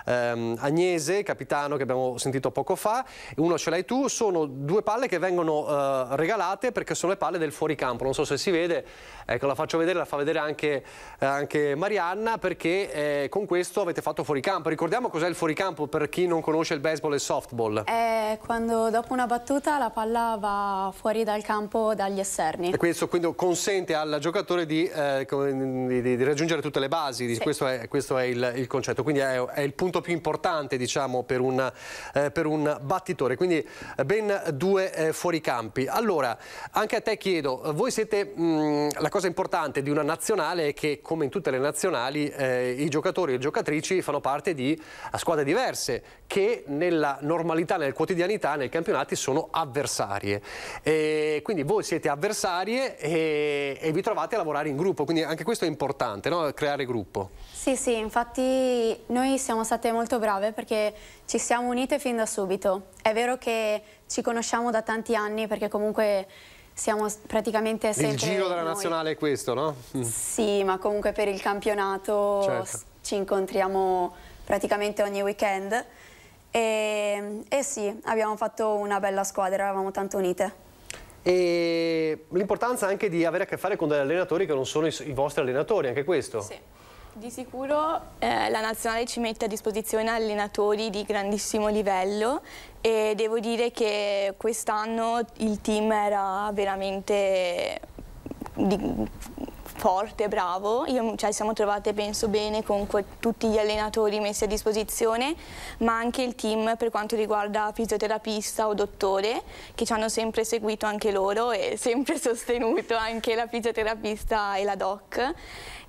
Agnese, capitano, che abbiamo sentito poco fa, uno ce l'hai tu. Sono due palle che vengono regalate perché sono le palle del fuoricampo, non so se si vede. Ecco, la faccio vedere, la fa vedere anche Marianna, perché con questo avete fatto fuoricampo. Ricordiamo cos'è il fuoricampo per chi non conosce il baseball e il softball. È quando dopo una battuta la palla va fuori dal campo dagli esterni. E questo quindi consente al giocatore di raggiungere tutte le basi, sì. Questo è il concetto, quindi è il punto più importante, diciamo, per un battitore, quindi ben due fuoricampi. Allora, anche a te chiedo, voi siete... la cosa importante di una nazionale è che, come in tutte le nazionali, i giocatori e le giocatrici fanno parte di squadre diverse che nella normalità, nella quotidianità, nei campionati sono avversarie. Quindi voi siete avversarie e vi trovate a lavorare in gruppo, quindi anche questo è importante, no? Creare gruppo. Sì, infatti noi siamo state molto brave perché ci siamo unite fin da subito. È vero che ci conosciamo da tanti anni perché comunque... siamo praticamente sempre... Il giro della nazionale è questo, no? Sì, ma comunque per il campionato certo. Ci incontriamo praticamente ogni weekend e sì, abbiamo fatto una bella squadra, eravamo tanto unite. E l'importanza anche di avere a che fare con degli allenatori che non sono i vostri allenatori, anche questo? Sì. Di sicuro la nazionale ci mette a disposizione allenatori di grandissimo livello e devo dire che quest'anno il team era veramente forte, bravo. Siamo trovate, penso, bene con tutti gli allenatori messi a disposizione, ma anche il team per quanto riguarda fisioterapista o dottore, che ci hanno sempre seguito anche loro e sempre sostenuto anche la fisioterapista e la doc.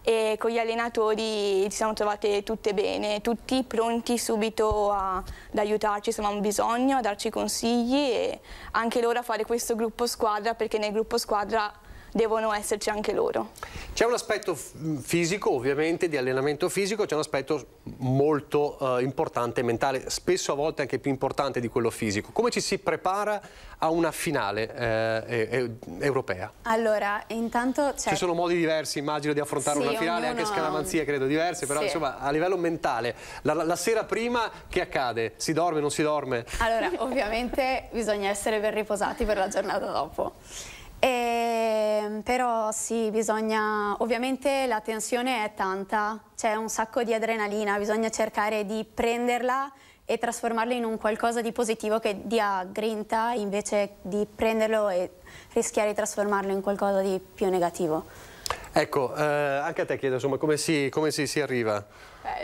E con gli allenatori ci siamo trovate tutte bene, tutti pronti subito ad aiutarci se avevamo bisogno, a darci consigli e anche loro a fare questo gruppo squadra, perché nel gruppo squadra devono esserci anche loro. C'è un aspetto fisico, ovviamente, di allenamento fisico, c'è un aspetto molto importante, mentale, spesso a volte anche più importante di quello fisico. Come ci si prepara a una finale europea? Allora, intanto ci sono modi diversi, immagino, di affrontare una finale, anche scaramanzie credo diverse, però sì. Insomma, a livello mentale, la sera prima che accade? Si dorme, non si dorme? Allora, ovviamente bisogna essere ben riposati per la giornata dopo. Però sì, ovviamente la tensione è tanta, c'è un sacco di adrenalina, bisogna cercare di prenderla e trasformarla in un qualcosa di positivo che dia grinta, invece di prenderlo e rischiare di trasformarlo in qualcosa di più negativo. Ecco, anche a te chiedo, insomma, come si arriva?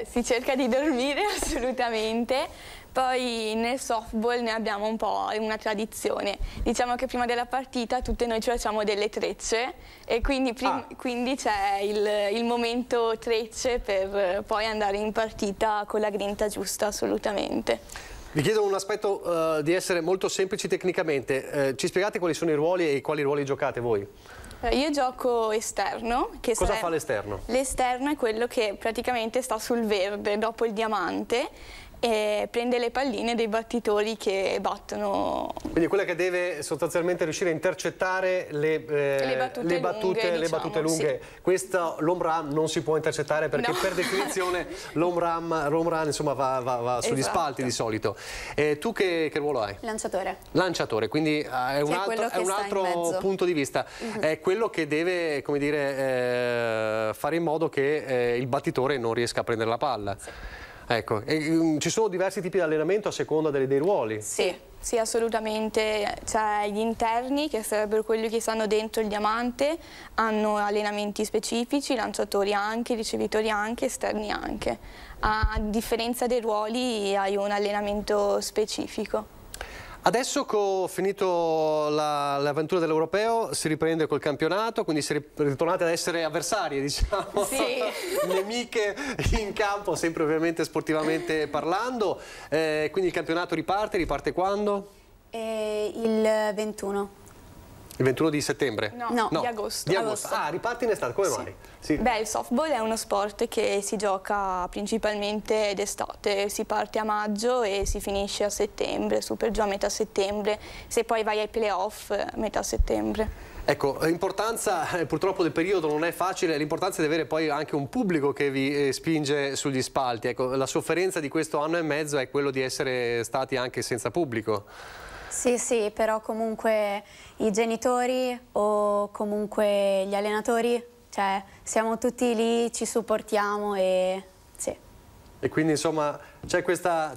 Si cerca di dormire assolutamente. Poi nel softball ne abbiamo un po' una tradizione. Diciamo che prima della partita tutte noi ci facciamo delle trecce e quindi c'è il momento trecce per poi andare in partita con la grinta giusta, assolutamente. Vi chiedo un aspetto di essere molto semplici tecnicamente. Ci spiegate quali sono i ruoli e quali ruoli giocate voi? Io gioco esterno. Cosa fa l'esterno? L'esterno è quello che praticamente sta sul verde dopo il diamante e prende le palline dei battitori che battono. Quindi quella che deve sostanzialmente riuscire a intercettare le battute lunghe. Sì. Questa l'home run non si può intercettare perché per definizione l'home run insomma va sugli spalti di solito. Tu che ruolo hai? Lanciatore. Lanciatore, quindi è un altro punto di vista. È quello che deve, come dire, fare in modo che il battitore non riesca a prendere la palla. Sì. Ecco, e, ci sono diversi tipi di allenamento a seconda dei ruoli? Sì, assolutamente. C'è gli interni, che sarebbero quelli che stanno dentro il diamante, hanno allenamenti specifici, lanciatori anche, ricevitori anche, esterni anche. A differenza dei ruoli hai un allenamento specifico. Adesso che ho finito l'avventura dell'Europeo si riprende col campionato, quindi si ritornate ad essere avversarie, diciamo, nemiche in campo, sempre ovviamente sportivamente parlando. Quindi il campionato riparte quando? Il 21. Il 21 di settembre? No, di agosto. Di agosto. Ah, riparte in estate, come mai? Sì. Beh, il softball è uno sport che si gioca principalmente d'estate, si parte a maggio e si finisce a settembre, su per giù a metà settembre, se poi vai ai playoff a metà settembre. Ecco, l'importanza purtroppo del periodo non è facile, l'importanza di avere poi anche un pubblico che vi spinge sugli spalti. Ecco, la sofferenza di questo anno e mezzo è quello di essere stati anche senza pubblico. Sì, però comunque i genitori o comunque gli allenatori, cioè siamo tutti lì, ci supportiamo e sì. E quindi insomma c'è questa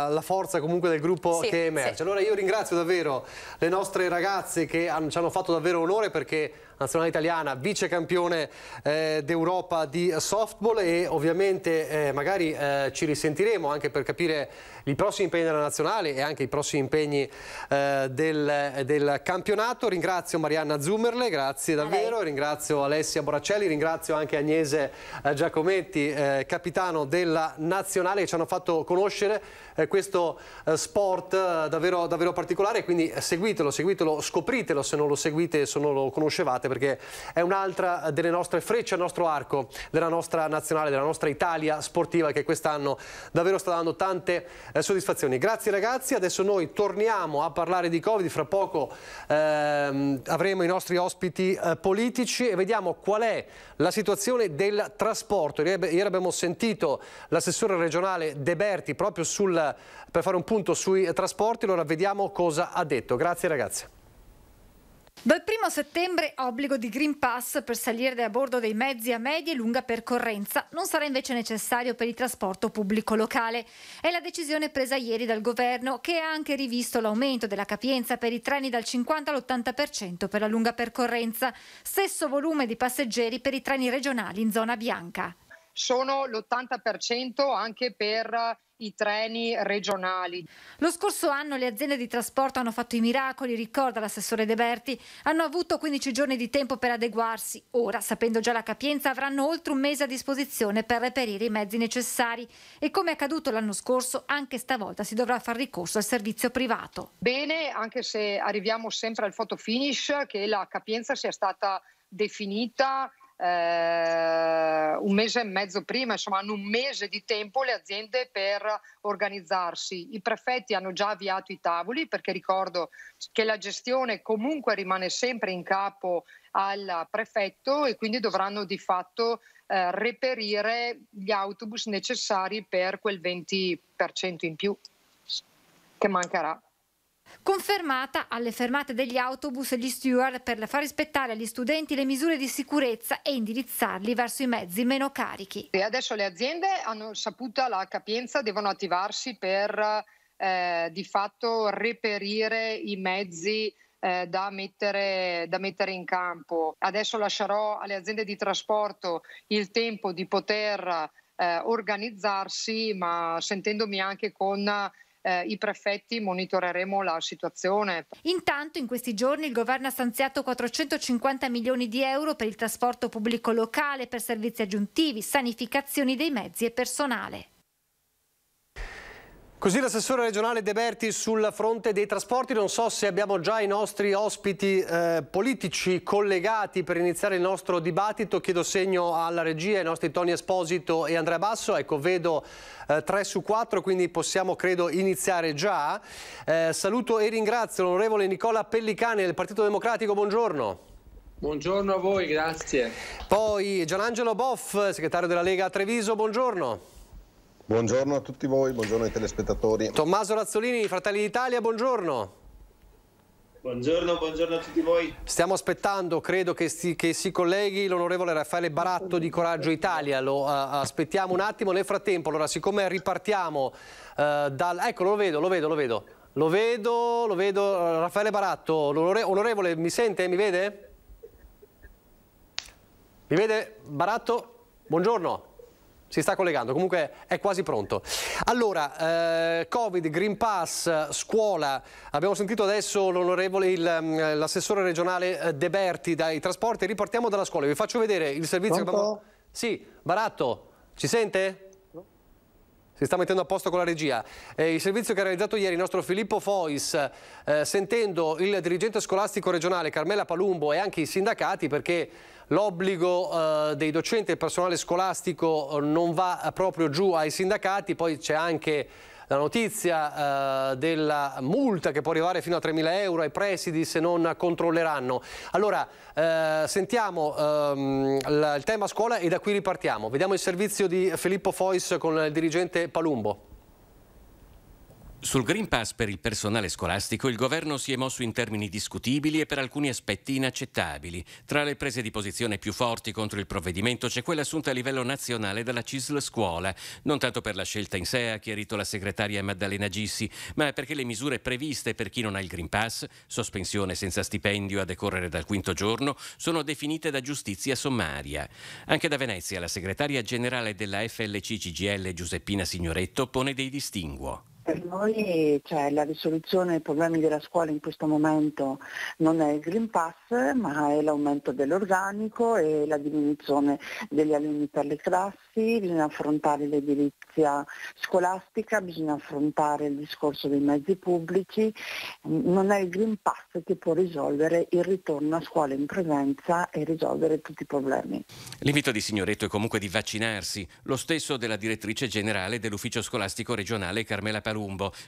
la forza comunque del gruppo che emerge. Allora io ringrazio davvero le nostre ragazze che ci hanno fatto davvero onore, perché nazionale italiana, vice campione d'Europa di softball, e ovviamente magari ci risentiremo anche per capire i prossimi impegni della nazionale e anche i prossimi impegni del campionato. Ringrazio Marianna Zummerle, grazie davvero, ringrazio Alessia Boraccelli, ringrazio anche Agnese Giacometti, capitano della nazionale, che ci hanno fatto conoscere questo sport davvero particolare. Quindi seguitelo, scopritelo se non lo seguite, se non lo conoscevate, perché è un'altra delle nostre frecce al nostro arco, della nostra nazionale, della nostra Italia sportiva, che quest'anno davvero sta dando tante soddisfazioni. Grazie ragazzi, adesso noi torniamo a parlare di Covid, fra poco avremo i nostri ospiti politici e vediamo qual è la situazione del trasporto. Ieri abbiamo sentito l'assessore regionale De Berti proprio per fare un punto sui trasporti, allora vediamo cosa ha detto. Grazie ragazzi. Dal 1° settembre obbligo di Green Pass per salire a bordo dei mezzi a media e lunga percorrenza, non sarà invece necessario per il trasporto pubblico locale. È la decisione presa ieri dal governo, che ha anche rivisto l'aumento della capienza per i treni dal 50 all'80% per la lunga percorrenza, stesso volume di passeggeri per i treni regionali in zona bianca. Sono l'80% anche per i treni regionali. Lo scorso anno le aziende di trasporto hanno fatto i miracoli, ricorda l'assessore De Berti. Hanno avuto 15 giorni di tempo per adeguarsi. Ora, sapendo già la capienza, avranno oltre un mese a disposizione per reperire i mezzi necessari. E come è accaduto l'anno scorso, anche stavolta si dovrà far ricorso al servizio privato. Bene, anche se arriviamo sempre al photo finish, che la capienza sia stata definita un mese e mezzo prima, insomma hanno un mese di tempo le aziende per organizzarsi. I prefetti hanno già avviato i tavoli, perché ricordo che la gestione comunque rimane sempre in capo al prefetto e quindi dovranno di fatto reperire gli autobus necessari per quel 20% in più che mancherà. Confermata alle fermate degli autobus gli steward per far rispettare agli studenti le misure di sicurezza e indirizzarli verso i mezzi meno carichi. E adesso le aziende hanno saputa la capienza, devono attivarsi per di fatto reperire i mezzi da mettere in campo. Adesso lascerò alle aziende di trasporto il tempo di poter organizzarsi, ma sentendomi anche con i prefetti monitoreremo la situazione. Intanto in questi giorni il governo ha stanziato 450 milioni di euro per il trasporto pubblico locale, per servizi aggiuntivi, sanificazioni dei mezzi e personale. Così l'assessore regionale De Berti sul fronte dei trasporti. Non so se abbiamo già i nostri ospiti politici collegati per iniziare il nostro dibattito. Chiedo segno alla regia, ai nostri Tony Esposito e Andrea Basso. Ecco, vedo 3 su 4, quindi possiamo credo iniziare già. Saluto e ringrazio l'onorevole Nicola Pellicani del Partito Democratico, buongiorno. Buongiorno a voi, grazie. Poi Gianangelo Boff, segretario della Lega a Treviso, buongiorno. Buongiorno a tutti voi, buongiorno ai telespettatori. Tommaso Razzolini, Fratelli d'Italia, buongiorno. Buongiorno a tutti voi. Stiamo aspettando, credo che si colleghi l'onorevole Raffaele Baratto di Coraggio Italia, lo aspettiamo un attimo. Nel frattempo, allora, siccome ripartiamo ecco, lo vedo, Raffaele Baratto, onorevole, mi sente, mi vede? Mi vede Baratto? Buongiorno. Si sta collegando, comunque è quasi pronto. Allora, Covid, Green Pass, scuola, abbiamo sentito adesso l'onorevole, l'assessore regionale De Berti dai trasporti. Ripartiamo dalla scuola, vi faccio vedere il servizio. Pronto? Sì, Baratto, ci sente? Si sta mettendo a posto con la regia. Il servizio che ha realizzato ieri il nostro Filippo Fois, sentendo il dirigente scolastico regionale Carmela Palumbo e anche i sindacati, perché l'obbligo dei docenti e del personale scolastico non va proprio giù ai sindacati. Poi c'è anche la notizia della multa che può arrivare fino a 3.000 euro ai presidi se non controlleranno. Allora, sentiamo il tema scuola e da qui ripartiamo. Vediamo il servizio di Filippo Fois con il dirigente Palumbo. Sul Green Pass per il personale scolastico il governo si è mosso in termini discutibili e per alcuni aspetti inaccettabili. Tra le prese di posizione più forti contro il provvedimento c'è quella assunta a livello nazionale dalla CISL Scuola, non tanto per la scelta in sé, ha chiarito la segretaria Maddalena Gissi, ma perché le misure previste per chi non ha il Green Pass, sospensione senza stipendio a decorrere dal 5° giorno, sono definite da giustizia sommaria. Anche da Venezia la segretaria generale della FLC CGIL Giuseppina Signoretto pone dei distinguo. Per noi la risoluzione dei problemi della scuola in questo momento non è il Green Pass, ma è l'aumento dell'organico e la diminuzione degli alunni per le classi. Bisogna affrontare l'edilizia scolastica, bisogna affrontare il discorso dei mezzi pubblici. Non è il Green Pass che può risolvere il ritorno a scuola in presenza e risolvere tutti i problemi. L'invito di Signoretto è comunque di vaccinarsi, lo stesso della direttrice generale dell'ufficio scolastico regionale Carmela Palumbo,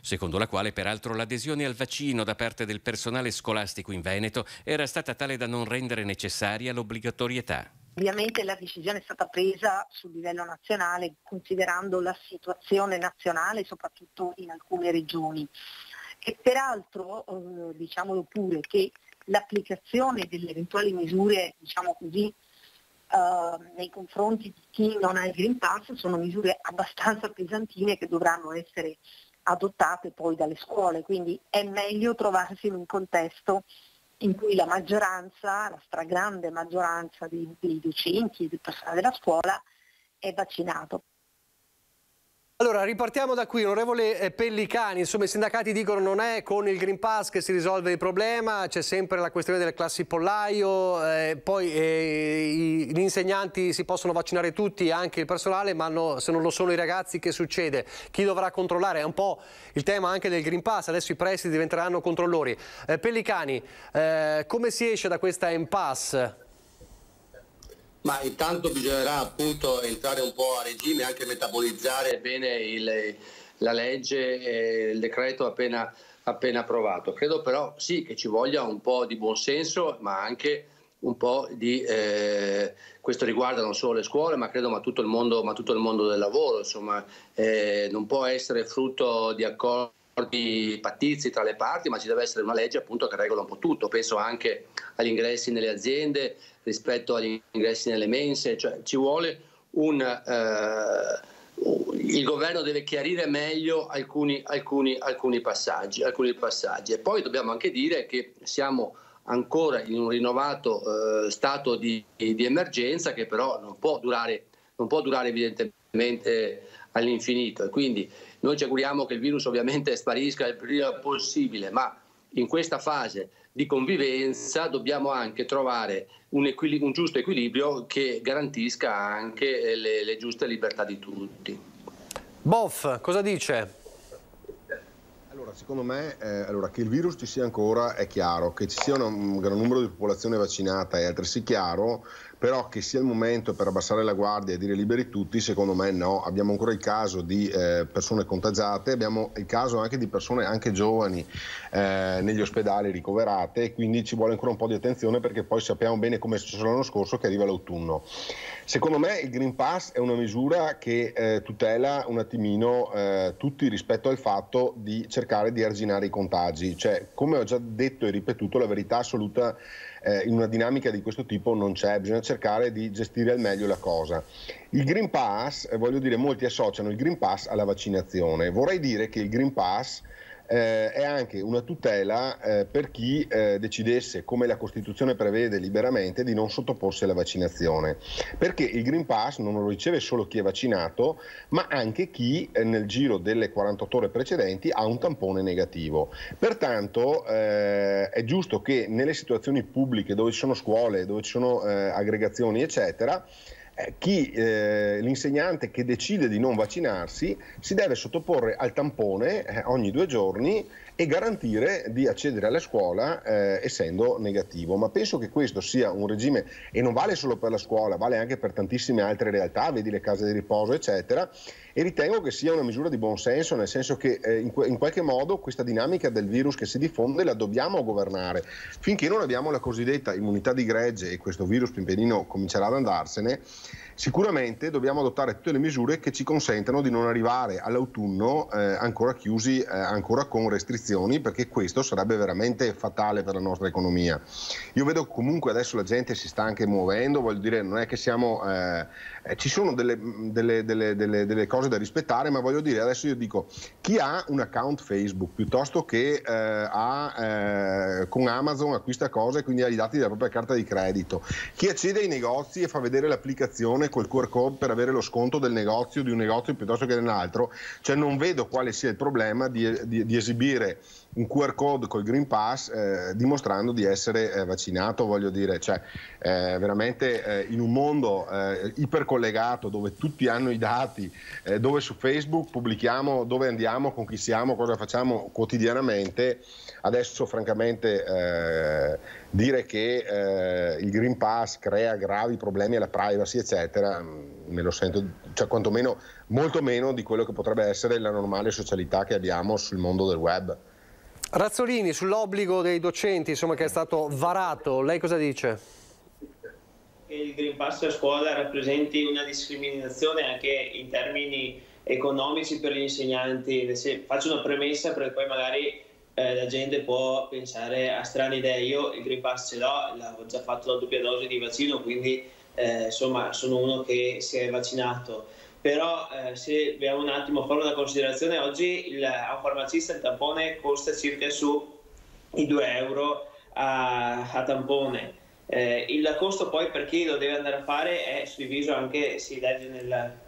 secondo la quale peraltro l'adesione al vaccino da parte del personale scolastico in Veneto era stata tale da non rendere necessaria l'obbligatorietà. Ovviamente la decisione è stata presa sul livello nazionale considerando la situazione nazionale, soprattutto in alcune regioni. E peraltro diciamolo pure che l'applicazione delle eventuali misure, diciamo così, nei confronti di chi non ha il Green Pass sono misure abbastanza pesantine che dovranno essere adottate poi dalle scuole, quindi è meglio trovarsi in un contesto in cui la maggioranza, la stragrande maggioranza dei docenti e del personale della scuola è vaccinato. Allora, ripartiamo da qui, onorevole Pellicani. Insomma, i sindacati dicono non è con il Green Pass che si risolve il problema, c'è sempre la questione delle classi pollaio, poi gli insegnanti si possono vaccinare tutti, anche il personale, ma se non lo sono i ragazzi che succede? Chi dovrà controllare? È un po' il tema anche del Green Pass, adesso i presidi diventeranno controllori. Pellicani, come si esce da questa impasse? Ma intanto bisognerà appunto entrare un po' a regime, anche metabolizzare bene la legge e il decreto appena approvato. Credo però sì che ci voglia un po' di buonsenso, ma anche un po' di questo riguarda non solo le scuole, ma credo tutto il mondo del lavoro. Insomma, non può essere frutto di accordi pattizi tra le parti, ma ci deve essere una legge appunto che regola un po' tutto. Penso anche agli ingressi nelle aziende rispetto agli ingressi nelle mense, cioè ci vuole il governo deve chiarire meglio alcuni passaggi e poi dobbiamo anche dire che siamo ancora in un rinnovato stato di emergenza che però non può durare evidentemente all'infinito, e quindi noi ci auguriamo che il virus ovviamente sparisca il prima possibile, ma in questa fase di convivenza dobbiamo anche trovare un giusto equilibrio che garantisca anche le giuste libertà di tutti. Boff, cosa dice? Allora, secondo me che il virus ci sia ancora è chiaro, che ci sia un gran numero di popolazione vaccinata è altresì chiaro, però che sia il momento per abbassare la guardia e dire liberi tutti, secondo me no. Abbiamo ancora il caso di persone contagiate, abbiamo il caso anche di persone anche giovani negli ospedali ricoverate, quindi ci vuole ancora un po' di attenzione, perché poi sappiamo bene come è successo l'anno scorso che arriva l'autunno. Secondo me il Green Pass è una misura che tutela un attimino tutti rispetto al fatto di cercare di arginare i contagi, cioè, come ho già detto e ripetuto, la verità assoluta in una dinamica di questo tipo non c'è, bisogna cercare di gestire al meglio la cosa. Il Green Pass, voglio dire, molti associano il Green Pass alla vaccinazione. Vorrei dire che il Green Pass è anche una tutela per chi decidesse, come la Costituzione prevede liberamente, di non sottoporsi alla vaccinazione, perché il Green Pass non lo riceve solo chi è vaccinato, ma anche chi nel giro delle 48 ore precedenti ha un tampone negativo. Pertanto è giusto che nelle situazioni pubbliche dove ci sono scuole, dove ci sono aggregazioni eccetera, l'insegnante che decide di non vaccinarsi si deve sottoporre al tampone ogni 2 giorni e garantire di accedere alla scuola essendo negativo. Ma penso che questo sia un regime, e non vale solo per la scuola, vale anche per tantissime altre realtà, vedi le case di riposo eccetera, e ritengo che sia una misura di buon senso, nel senso che in qualche modo questa dinamica del virus che si diffonde la dobbiamo governare. Finché non abbiamo la cosiddetta immunità di gregge e questo virus pimpinino comincerà ad andarsene, sicuramente dobbiamo adottare tutte le misure che ci consentano di non arrivare all'autunno ancora chiusi, ancora con restrizioni, perché questo sarebbe veramente fatale per la nostra economia. Io vedo comunque adesso la gente si sta anche muovendo, voglio dire, non è che siamo... ci sono delle cose da rispettare, ma voglio dire, adesso io dico, chi ha un account Facebook piuttosto che con Amazon acquista cose e quindi ha i dati della propria carta di credito, chi accede ai negozi e fa vedere l'applicazione col QR code per avere lo sconto del negozio, di un negozio piuttosto che dell'altro, cioè non vedo quale sia il problema di esibire un QR code col Green Pass dimostrando di essere vaccinato, voglio dire, cioè veramente in un mondo ipercollegato dove tutti hanno i dati, dove su Facebook pubblichiamo dove andiamo, con chi siamo, cosa facciamo quotidianamente, adesso francamente dire che il Green Pass crea gravi problemi alla privacy eccetera, me lo sento, cioè quantomeno molto meno di quello che potrebbe essere la normale socialità che abbiamo sul mondo del web. Razzolini, sull'obbligo dei docenti, insomma, che è stato varato, lei cosa dice? Che il Green Pass a scuola rappresenti una discriminazione anche in termini economici per gli insegnanti. Faccio una premessa perché poi magari la gente può pensare a strane idee. Io il Green Pass ce l'ho, ho già fatto la doppia dose di vaccino, quindi insomma sono uno che si è vaccinato. Però se dobbiamo un attimo fare una considerazione, oggi a un farmacista il tampone costa circa sui 2 euro a tampone. Il costo poi per chi lo deve andare a fare è suddiviso anche, si legge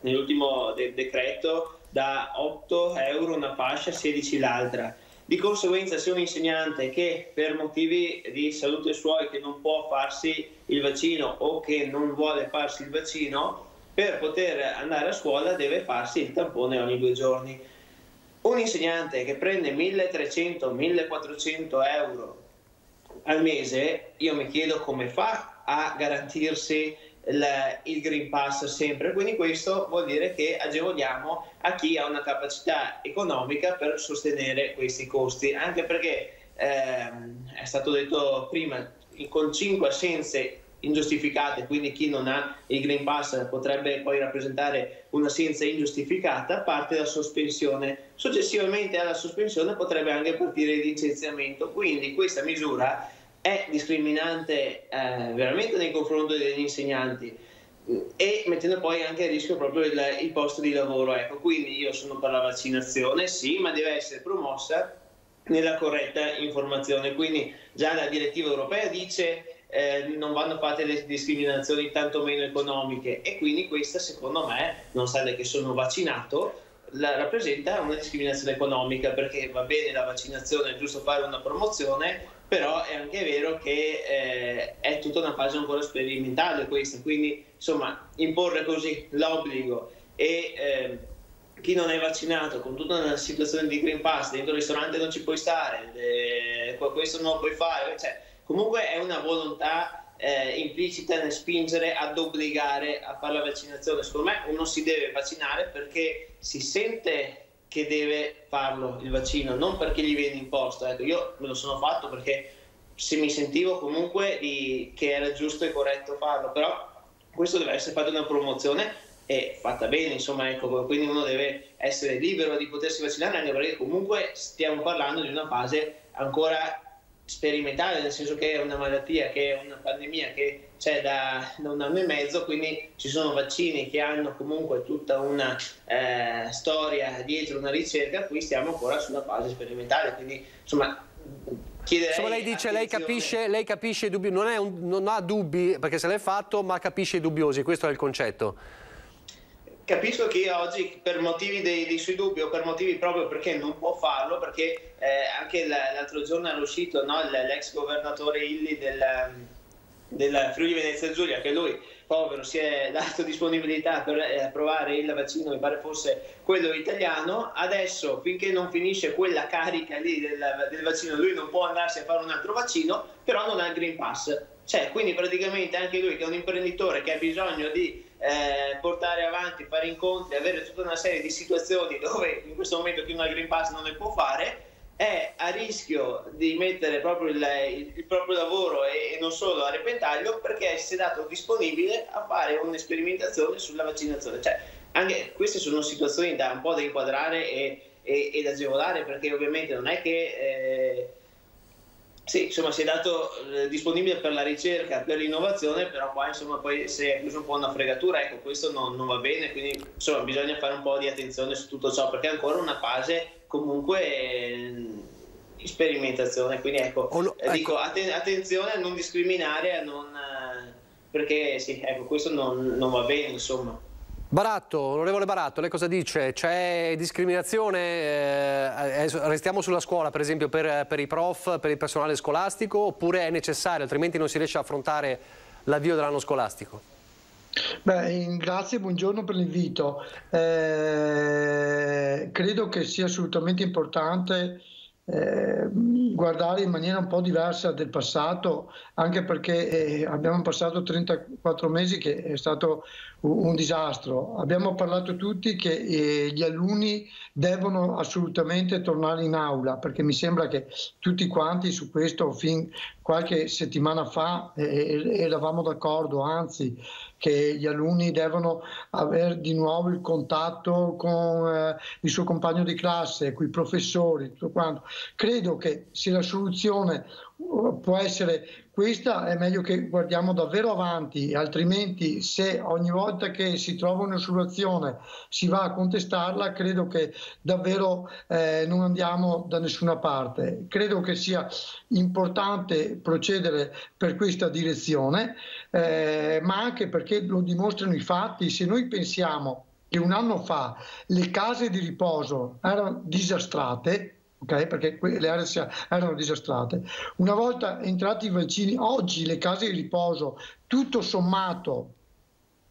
nell'ultimo decreto, da 8 euro una fascia, 16 l'altra. Di conseguenza, se un insegnante che per motivi di salute suoi che non può farsi il vaccino o che non vuole farsi il vaccino, per poter andare a scuola deve farsi il tampone ogni 2 giorni. Un insegnante che prende 1.300-1.400 euro al mese, io mi chiedo come fa a garantirsi il Green Pass sempre. Quindi questo vuol dire che agevoliamo a chi ha una capacità economica per sostenere questi costi, anche perché è stato detto prima, con 5 assenze ingiustificate, quindi chi non ha il Green Pass potrebbe poi rappresentare un'assenza ingiustificata, parte la sospensione. Successivamente alla sospensione potrebbe anche partire il licenziamento, quindi questa misura è discriminante veramente nei confronti degli insegnanti e mettendo poi anche a rischio proprio il posto di lavoro. Ecco, quindi io sono per la vaccinazione, sì, ma deve essere promossa nella corretta informazione. Quindi già la direttiva europea dice non vanno fatte le discriminazioni tantomeno economiche, e quindi questa secondo me, nonostante che sono vaccinato, rappresenta una discriminazione economica, perché va bene la vaccinazione, è giusto fare una promozione, però è anche vero che è tutta una fase ancora sperimentale questa, quindi insomma imporre così l'obbligo e chi non è vaccinato con tutta una situazione di Green Pass, dentro il ristorante non ci puoi stare, questo non lo puoi fare, cioè, comunque è una volontà implicita nel spingere ad obbligare a fare la vaccinazione. Secondo me uno si deve vaccinare perché si sente che deve farlo il vaccino, non perché gli viene imposto. Ecco, io me lo sono fatto perché se mi sentivo comunque che era giusto e corretto farlo, però questo deve essere fatto una promozione e fatta bene, insomma, ecco, quindi uno deve essere libero di potersi vaccinare, anche perché comunque stiamo parlando di una fase ancora sperimentale, nel senso che è una malattia, che è una pandemia che c'è da 1 anno e mezzo, quindi ci sono vaccini che hanno comunque tutta una storia dietro, una ricerca. Qui stiamo ancora su una fase sperimentale, quindi insomma chiederei. Insomma, lei dice, lei capisce i dubbi, non ha dubbi perché se l'è fatto, ma capisce i dubbiosi, questo è il concetto. Capisco che oggi per motivi dei suoi dubbi o per motivi proprio perché non può farlo, perché anche l'altro giorno era uscito, no, l'ex governatore Illy del Friuli Venezia Giulia, che lui, povero, si è dato disponibilità per approvare il vaccino, mi pare fosse quello italiano. Adesso, finché non finisce quella carica lì del vaccino, lui non può andarsi a fare un altro vaccino, però non ha il Green Pass. Cioè, quindi praticamente anche lui, che è un imprenditore che ha bisogno di portare avanti, fare incontri, avere tutta una serie di situazioni dove in questo momento chi non ha il Green Pass non ne può fare, è a rischio di mettere proprio il proprio lavoro e non solo a repentaglio, perché si è dato disponibile a fare un'esperimentazione sulla vaccinazione. Cioè, anche queste sono situazioni un po' da inquadrare e da agevolare, perché ovviamente non è che sì, insomma, si è dato disponibile per la ricerca, per l'innovazione, però qua insomma poi si è chiuso un po' una fregatura, ecco, questo non va bene, quindi insomma bisogna fare un po' di attenzione su tutto ciò, perché è ancora una fase comunque di sperimentazione, quindi ecco, dico attenzione a non discriminare, perché sì, ecco, questo non va bene, insomma. Baratto, onorevole Baratto, lei cosa dice? C'è discriminazione? Restiamo sulla scuola, per esempio, per i prof, per il personale scolastico, oppure è necessario, altrimenti non si riesce a affrontare l'avvio dell'anno scolastico? Beh, grazie, buongiorno per l'invito. Credo che sia assolutamente importante guardare in maniera un po' diversa del passato, anche perché abbiamo passato 34 mesi che è stato un disastro. Abbiamo parlato tutti che gli alunni devono assolutamente tornare in aula, perché mi sembra che tutti quanti su questo fin qualche settimana fa eravamo d'accordo, anzi che gli alunni devono avere di nuovo il contatto con il suo compagno di classe, con i professori, tutto quanto. Credo che se la soluzione può essere questa, è meglio che guardiamo davvero avanti, altrimenti se ogni volta che si trova una soluzione si va a contestarla, credo che davvero non andiamo da nessuna parte. Credo che sia importante procedere per questa direzione, ma anche perché lo dimostrano i fatti. Se noi pensiamo che 1 anno fa le case di riposo erano disastrate, okay, perché le aree erano disastrate. Una volta entrati i vaccini, oggi le case di riposo tutto sommato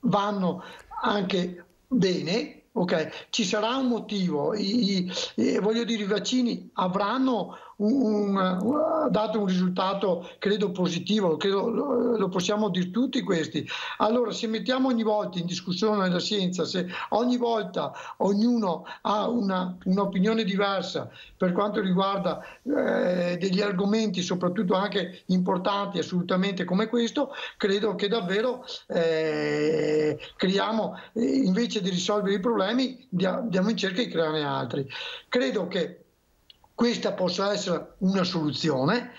vanno anche bene, okay? Ci sarà un motivo, voglio dire, i vaccini avranno dato un risultato credo positivo, lo possiamo dire tutti questi. Allora, se mettiamo ogni volta in discussione la scienza, se ogni volta ognuno ha un'opinione diversa per quanto riguarda degli argomenti soprattutto anche importanti assolutamente come questo, credo che davvero creiamo, invece di risolvere i problemi, andiamo in cerca di crearne altri. Credo che questa possa essere una soluzione,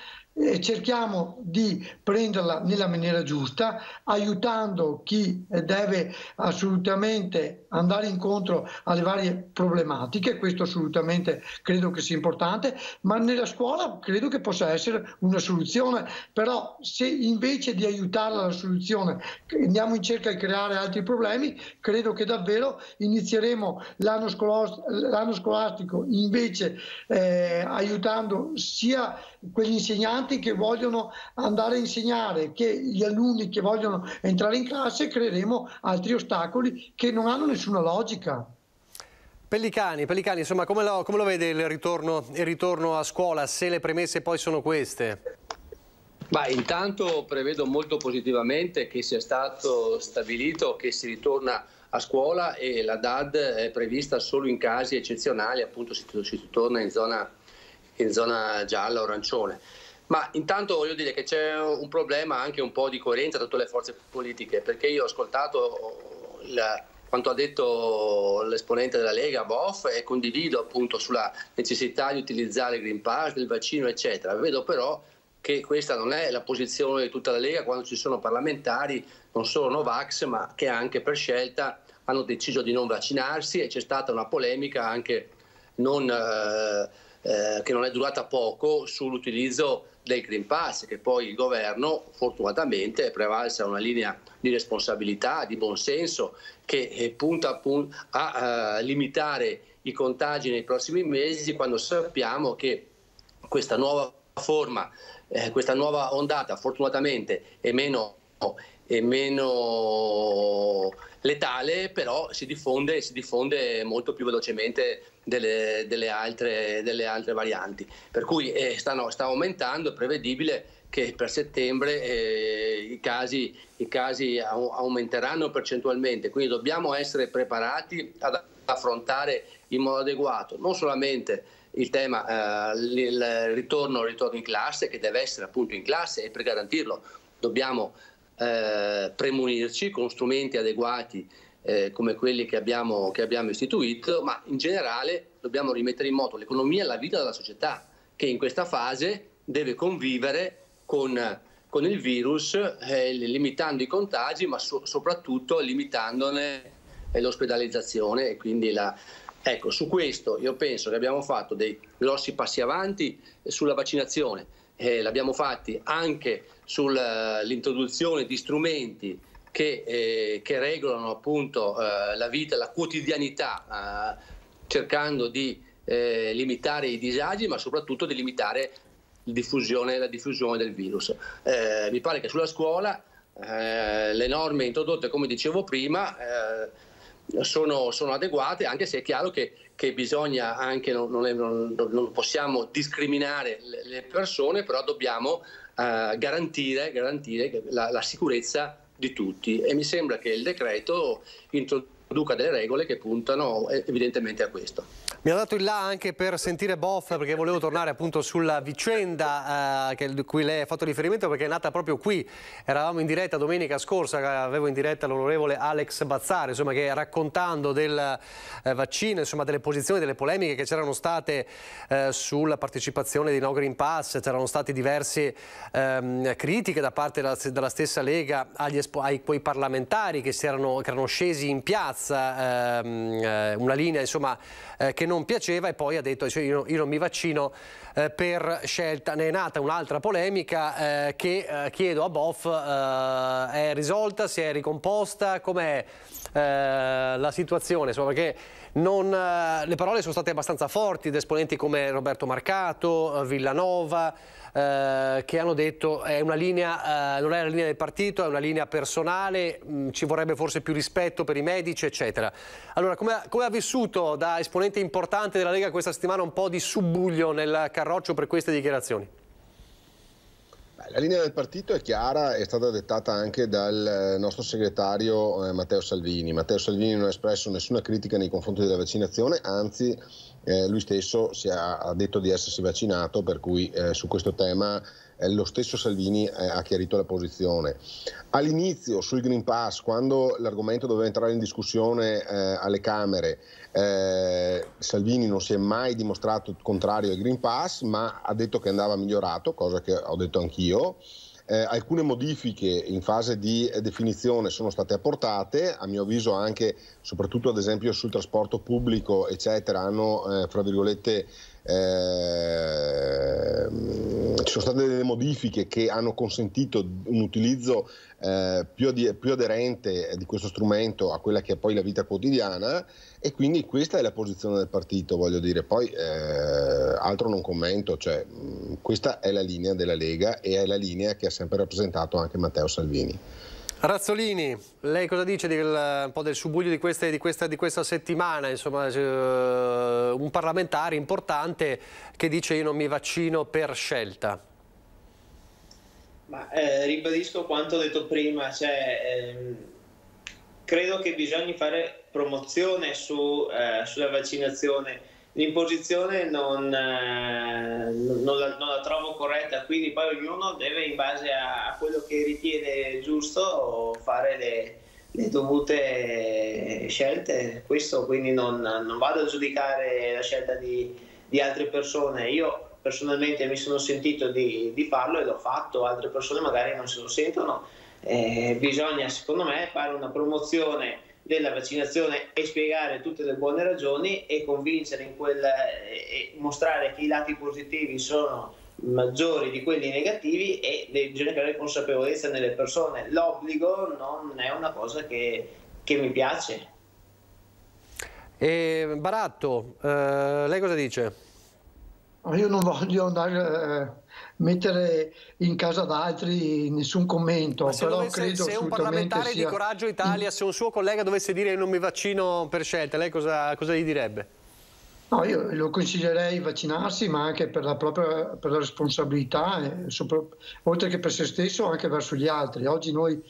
cerchiamo di prenderla nella maniera giusta, aiutando chi deve assolutamente andare incontro alle varie problematiche, questo assolutamente credo che sia importante, ma nella scuola credo che possa essere una soluzione, però se invece di aiutarla alla soluzione andiamo in cerca di creare altri problemi, credo che davvero inizieremo l'anno scolastico invece aiutando sia quegli insegnanti che vogliono andare a insegnare, che gli alunni che vogliono entrare in classe, creeremo altri ostacoli che non hanno nessuna logica. Pellicani, insomma, come lo vede il ritorno a scuola, se le premesse poi sono queste? Ma intanto prevedo molto positivamente che sia stato stabilito che si ritorna a scuola e la DAD è prevista solo in casi eccezionali, appunto si torna in zona gialla o arancione. Ma intanto voglio dire che c'è un problema anche un po' di coerenza da tutte le forze politiche, perché io ho ascoltato quanto ha detto l'esponente della Lega, Boff, e condivido appunto sulla necessità di utilizzare il Green Pass, del vaccino, eccetera. Vedo però che questa non è la posizione di tutta la Lega quando ci sono parlamentari, non solo Novax, ma che anche per scelta hanno deciso di non vaccinarsi, e c'è stata una polemica anche che non è durata poco sull'utilizzo del Green Pass, che poi il governo fortunatamente è prevalsa una linea di responsabilità, di buonsenso, che punta a limitare i contagi nei prossimi mesi, quando sappiamo che questa nuova forma, questa nuova ondata fortunatamente è meno letale, però si diffonde molto più velocemente delle altre varianti, per cui sta aumentando. È prevedibile che per settembre i casi aumenteranno percentualmente, quindi dobbiamo essere preparati ad affrontare in modo adeguato non solamente il tema il ritorno in classe, che deve essere appunto in classe, e per garantirlo dobbiamo premunirci con strumenti adeguati come quelli che abbiamo istituito, ma in generale dobbiamo rimettere in moto l'economia e la vita della società, che in questa fase deve convivere con il virus, limitando i contagi, ma soprattutto limitandone l'ospedalizzazione. E quindi ecco, su questo io penso che abbiamo fatto dei grossi passi avanti sulla vaccinazione, l'abbiamo fatti anche sull'introduzione di strumenti che regolano appunto la vita, la quotidianità, cercando di limitare i disagi, ma soprattutto di limitare la diffusione del virus. Mi pare che sulla scuola le norme introdotte, come dicevo prima, sono adeguate, anche se è chiaro che bisogna anche, non possiamo discriminare le persone, però dobbiamo garantire la sicurezza di tutti, e mi sembra che il decreto introduca delle regole che puntano evidentemente a questo. Mi ha dato il là anche per sentire Boff, perché volevo tornare appunto sulla vicenda di cui lei ha fatto riferimento, perché è nata proprio qui. Eravamo in diretta domenica scorsa, avevo in diretta l'onorevole Alex Bazzare, insomma, che raccontando del vaccino, insomma, delle posizioni, delle polemiche che c'erano state sulla partecipazione di No Green Pass, c'erano state diverse critiche da parte della stessa Lega ai quei parlamentari che erano scesi in piazza, una linea insomma che non piaceva, e poi ha detto io non mi vaccino per scelta. Ne è nata un'altra polemica che chiedo a Boff, è risolta, si è ricomposta, com'è la situazione? Insomma, perché le parole sono state abbastanza forti da esponenti come Roberto Marcato, Villanova, che hanno detto è una linea, non è la linea del partito, è una linea personale, ci vorrebbe forse più rispetto per i medici, eccetera. Allora, come ha vissuto da esponente importante della Lega questa settimana un po' di subbuglio nel carroccio per queste dichiarazioni? La linea del partito è chiara, è stata dettata anche dal nostro segretario Matteo Salvini. Matteo Salvini non ha espresso nessuna critica nei confronti della vaccinazione, anzi lui stesso ha detto di essersi vaccinato, per cui su questo tema lo stesso Salvini ha chiarito la posizione. All'inizio sul Green Pass, quando l'argomento doveva entrare in discussione alle Camere, Salvini non si è mai dimostrato contrario al Green Pass, ma ha detto che andava migliorato, cosa che ho detto anch'io. Alcune modifiche in fase di definizione sono state apportate, a mio avviso anche, soprattutto ad esempio sul trasporto pubblico eccetera, hanno fra virgolette ci sono state delle modifiche che hanno consentito un utilizzo più aderente di questo strumento a quella che è poi la vita quotidiana, e quindi questa è la posizione del partito, voglio dire. Poi altro non commento, cioè questa è la linea della Lega e è la linea che ha sempre rappresentato anche Matteo Salvini. Razzolini, lei cosa dice un po' del subbuglio di questa settimana? Insomma, un parlamentare importante che dice io non mi vaccino per scelta. Ma ribadisco quanto detto prima, credo che bisogna fare promozione sulla vaccinazione. L'imposizione non la trovo corretta, quindi poi ognuno deve, in base a quello che ritiene giusto, fare le dovute scelte. Questo, quindi non vado a giudicare la scelta di altre persone. Io personalmente mi sono sentito di farlo e l'ho fatto, altre persone magari non se lo sentono. Bisogna, secondo me, fare una promozione della vaccinazione e spiegare tutte le buone ragioni e convincere e mostrare che i lati positivi sono maggiori di quelli negativi, e bisogna creare consapevolezza nelle persone. L'obbligo non è una cosa che mi piace. Baratto, lei cosa dice? Io non voglio andare a mettere in casa d'altri nessun commento, però credo se un parlamentare di Coraggio Italia, se un suo collega dovesse dire non mi vaccino per scelta, lei cosa gli direbbe? No, io lo consiglierei vaccinarsi, ma anche per la responsabilità, oltre che per se stesso, anche verso gli altri. Oggi noi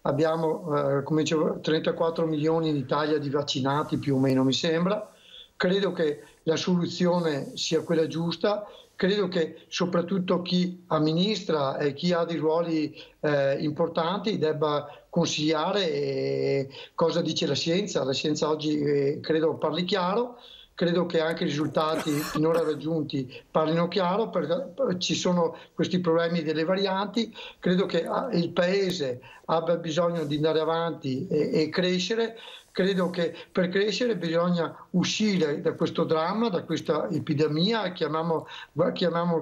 abbiamo, come dicevo, 34 milioni in Italia di vaccinati, più o meno mi sembra. Credo che la soluzione sia quella giusta, credo che soprattutto chi amministra e chi ha dei ruoli importanti debba consigliare cosa dice la scienza. La scienza oggi credo parli chiaro, credo che anche i risultati finora raggiunti parlino chiaro, perché ci sono questi problemi delle varianti.Epcredo che il Paese abbia bisogno di andare avanti e crescere. Credo che per crescere bisogna uscire da questo dramma, da questa epidemia, chiamiamolo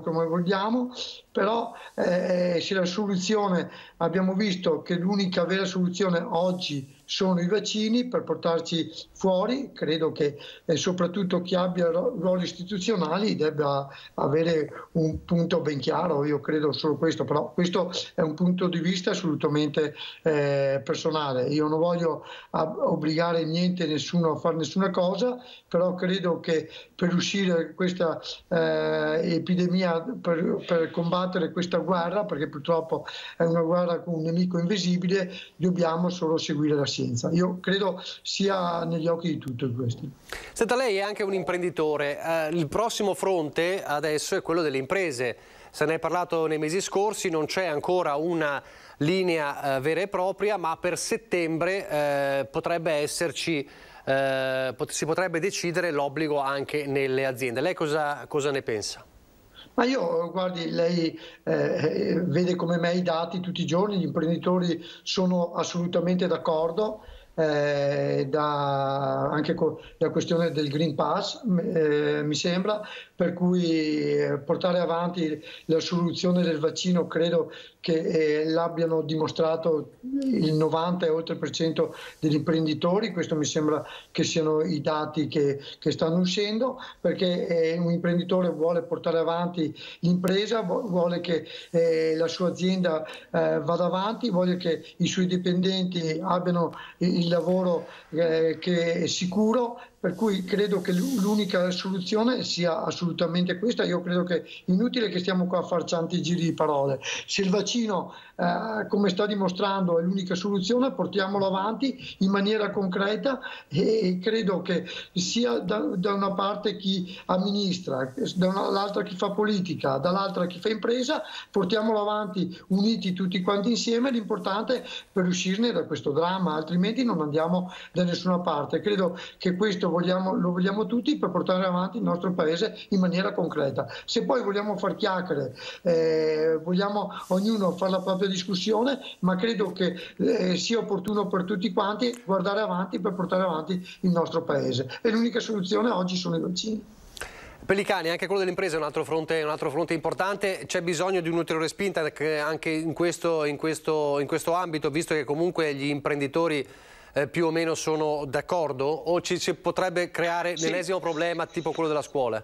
come vogliamo, però se la soluzione, abbiamo visto che l'unica vera soluzione oggi sono i vaccini per portarci fuori. Credo che soprattutto chi abbia ruoli istituzionali debba avere un punto ben chiaro. Io credo solo questo, però questo è un punto di vista assolutamente personale. Io non voglio obbligare nessuno a fare nessuna cosa, però credo che per uscire da questa epidemia, per combattere questa guerra, perché purtroppo è una guerra con un nemico invisibile, dobbiamo solo seguire la scienza. Io credo sia negli occhi di tutti questi. Senta, lei è anche un imprenditore. Il prossimo fronte adesso è quello delle imprese. Se ne è parlato nei mesi scorsi, non c'è ancora una linea vera e propria, ma per settembre potrebbe esserci, si potrebbe decidere l'obbligo anche nelle aziende. Lei cosa ne pensa? Ma io, guardi, lei vede come me i dati tutti i giorni, gli imprenditori sono assolutamente d'accordo. Anche con la questione del Green Pass, mi sembra, per cui portare avanti la soluzione del vaccino credo che l'abbiano dimostrato il 90 e oltre per cento degli imprenditori. Questo mi sembra che siano i dati che stanno uscendo, perché un imprenditore vuole portare avanti l'impresa, vuole che la sua azienda vada avanti, vuole che i suoi dipendenti abbiano il lavoro che è sicuro, per cui credo che l'unica soluzione sia assolutamente questa. Io credo che è inutile che stiamo qua a fare tanti giri di parole. Se il vaccino, come sta dimostrando, è l'unica soluzione, portiamolo avanti in maniera concreta, e credo che sia da una parte chi amministra, dall'altra chi fa politica, dall'altra chi fa impresa, portiamolo avanti uniti tutti quanti insieme. L'importante per uscirne da questo dramma, altrimenti non andiamo da nessuna parte. Credo che questo lo vogliamo tutti per portare avanti il nostro paese in maniera concreta. Se poi vogliamo far chiacchiere, vogliamo ognuno fare la propria discussione, ma credo che sia opportuno per tutti quanti guardare avanti per portare avanti il nostro paese. E l'unica soluzione oggi sono i vaccini. Pellicani, anche quello delle imprese è un altro fronte importante. C'è bisogno di un'ulteriore spinta anche in questo ambito, visto che comunque gli imprenditori più o meno sono d'accordo, o ci potrebbe creare l'ennesimo problema tipo quello della scuola?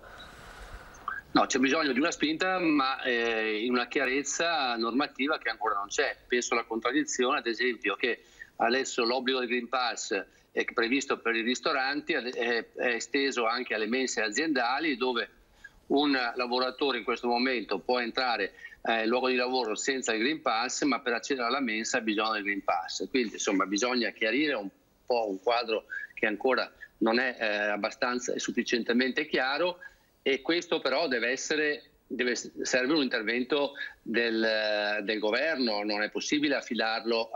No, c'è bisogno di una spinta, ma in una chiarezza normativa che ancora non c'è. Penso alla contraddizione, ad esempio, che adesso l'obbligo del Green Pass è previsto per i ristoranti, è esteso anche alle mense aziendali, dove un lavoratore in questo momento può entrare nel luogo di lavoro senza il Green Pass, ma per accedere alla mensa ha bisogno del Green Pass. Quindi insomma bisogna chiarire un po' un quadro che ancora non è abbastanza e sufficientemente chiaro, e questo però serve un intervento del governo, non è possibile affidarlo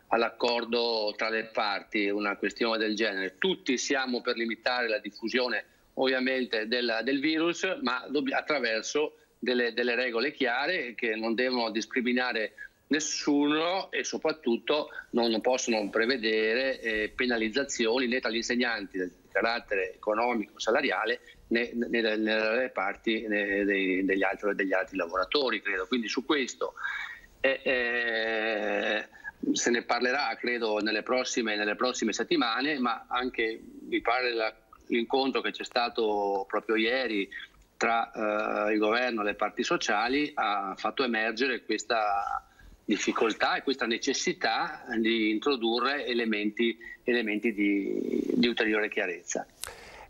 all'accordo tra le parti, una questione del genere. Tutti siamo per limitare la diffusione ovviamente del virus, ma attraverso delle regole chiare che non devono discriminare nessuno e soprattutto non possono prevedere penalizzazioni né tra gli insegnanti di carattere economico, salariale, né nelle parti degli altri lavoratori, credo. Quindi su questo se ne parlerà, credo, nelle prossime settimane, ma anche mi pare l'incontro che c'è stato proprio ieri tra il governo e le parti sociali ha fatto emergere questa difficoltà e questa necessità di introdurre elementi di ulteriore chiarezza.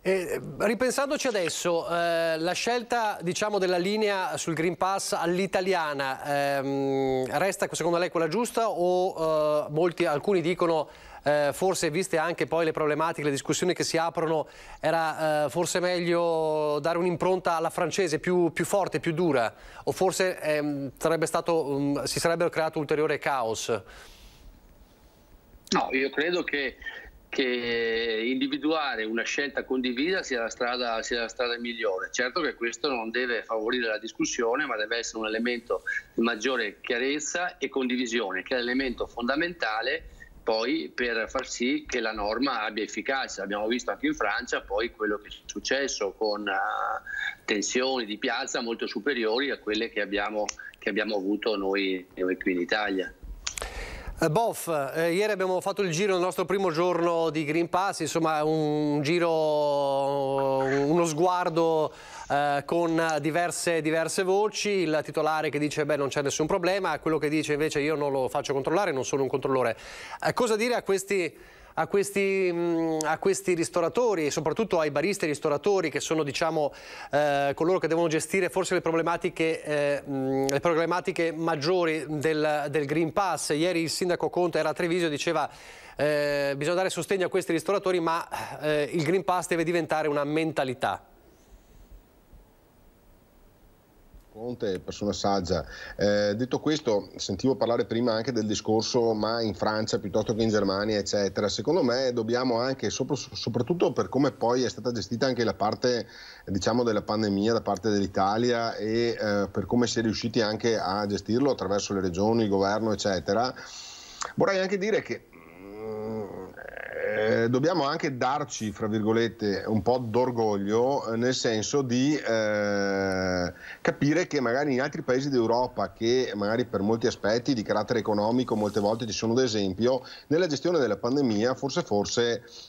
Ripensandoci adesso, la scelta della linea sul Green Pass all'italiana resta secondo lei quella giusta o alcuni dicono forse, viste anche poi le problematiche, le discussioni che si aprono, era forse meglio dare un'impronta alla francese più forte, più dura, o forse si sarebbe creato ulteriore caos? No, io credo che individuare una scelta condivisa sia la strada migliore. Certo che questo non deve favorire la discussione, ma deve essere un elemento di maggiore chiarezza e condivisione, che è l'elemento fondamentale poi per far sì che la norma abbia efficacia. Abbiamo visto anche in Francia poi quello che è successo, con tensioni di piazza molto superiori a quelle che abbiamo avuto noi qui in Italia. Boff, ieri abbiamo fatto il giro nel nostro primo giorno di Green Pass, insomma uno sguardo con diverse voci, il titolare che dice non c'è nessun problema, quello che dice invece io non lo faccio controllare, non sono un controllore. Cosa dire a questi ristoratori e soprattutto ai baristi e ristoratori che sono coloro che devono gestire forse le problematiche maggiori del Green Pass? Ieri il sindaco Conte era a Treviso e diceva bisogna dare sostegno a questi ristoratori, ma il Green Pass deve diventare una mentalità. Conte, persona saggia. Detto questo, sentivo parlare prima anche del discorso ma in Francia piuttosto che in Germania eccetera. Secondo me dobbiamo anche, soprattutto per come poi è stata gestita anche la parte della pandemia da parte dell'Italia e per come si è riusciti anche a gestirlo attraverso le regioni, il governo eccetera, vorrei anche dire che dobbiamo anche darci, fra virgolette, un po' d'orgoglio, nel senso di capire che magari in altri paesi d'Europa, che magari per molti aspetti di carattere economico molte volte ci sono d'esempio, nella gestione della pandemia forse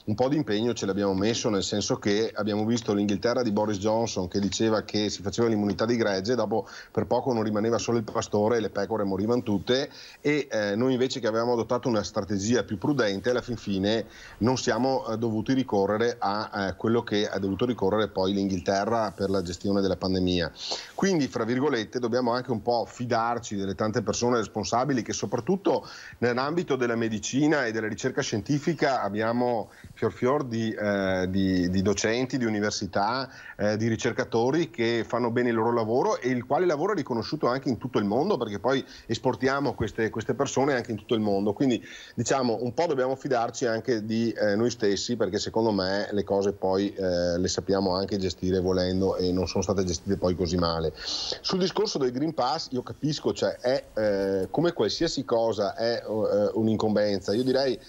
un po' di impegno ce l'abbiamo messo, nel senso che abbiamo visto l'Inghilterra di Boris Johnson che diceva che si faceva l'immunità di gregge, dopo per poco non rimaneva solo il pastore e le pecore morivano tutte, e noi invece che avevamo adottato una strategia più prudente, alla fin fine non siamo dovuti ricorrere a quello che ha dovuto ricorrere poi l'Inghilterra per la gestione della pandemia. Quindi, fra virgolette, dobbiamo anche un po' fidarci delle tante persone responsabili che soprattutto nell'ambito della medicina e della ricerca scientifica abbiamo fior di docenti, di università, di ricercatori che fanno bene il loro lavoro e il quale lavoro è riconosciuto anche in tutto il mondo, perché poi esportiamo queste persone anche in tutto il mondo. Quindi un po' dobbiamo fidarci anche di noi stessi, perché secondo me le cose poi le sappiamo anche gestire volendo e non sono state gestite poi così male. Sul discorso del Green Pass io capisco, è come qualsiasi cosa è un'incombenza. Io direi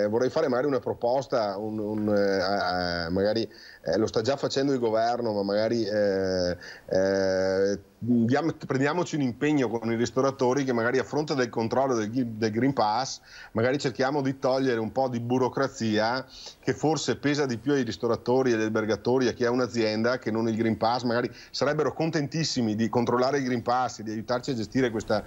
vorrei fare magari una proposta, magari lo sta già facendo il governo, ma magari prendiamoci un impegno con i ristoratori che magari a fronte del controllo del Green Pass magari cerchiamo di togliere un po' di burocrazia che forse pesa di più ai ristoratori e agli albergatori, a chi ha un'azienda, che non il Green Pass. Magari sarebbero contentissimi di controllare il Green Pass e di aiutarci a gestire questa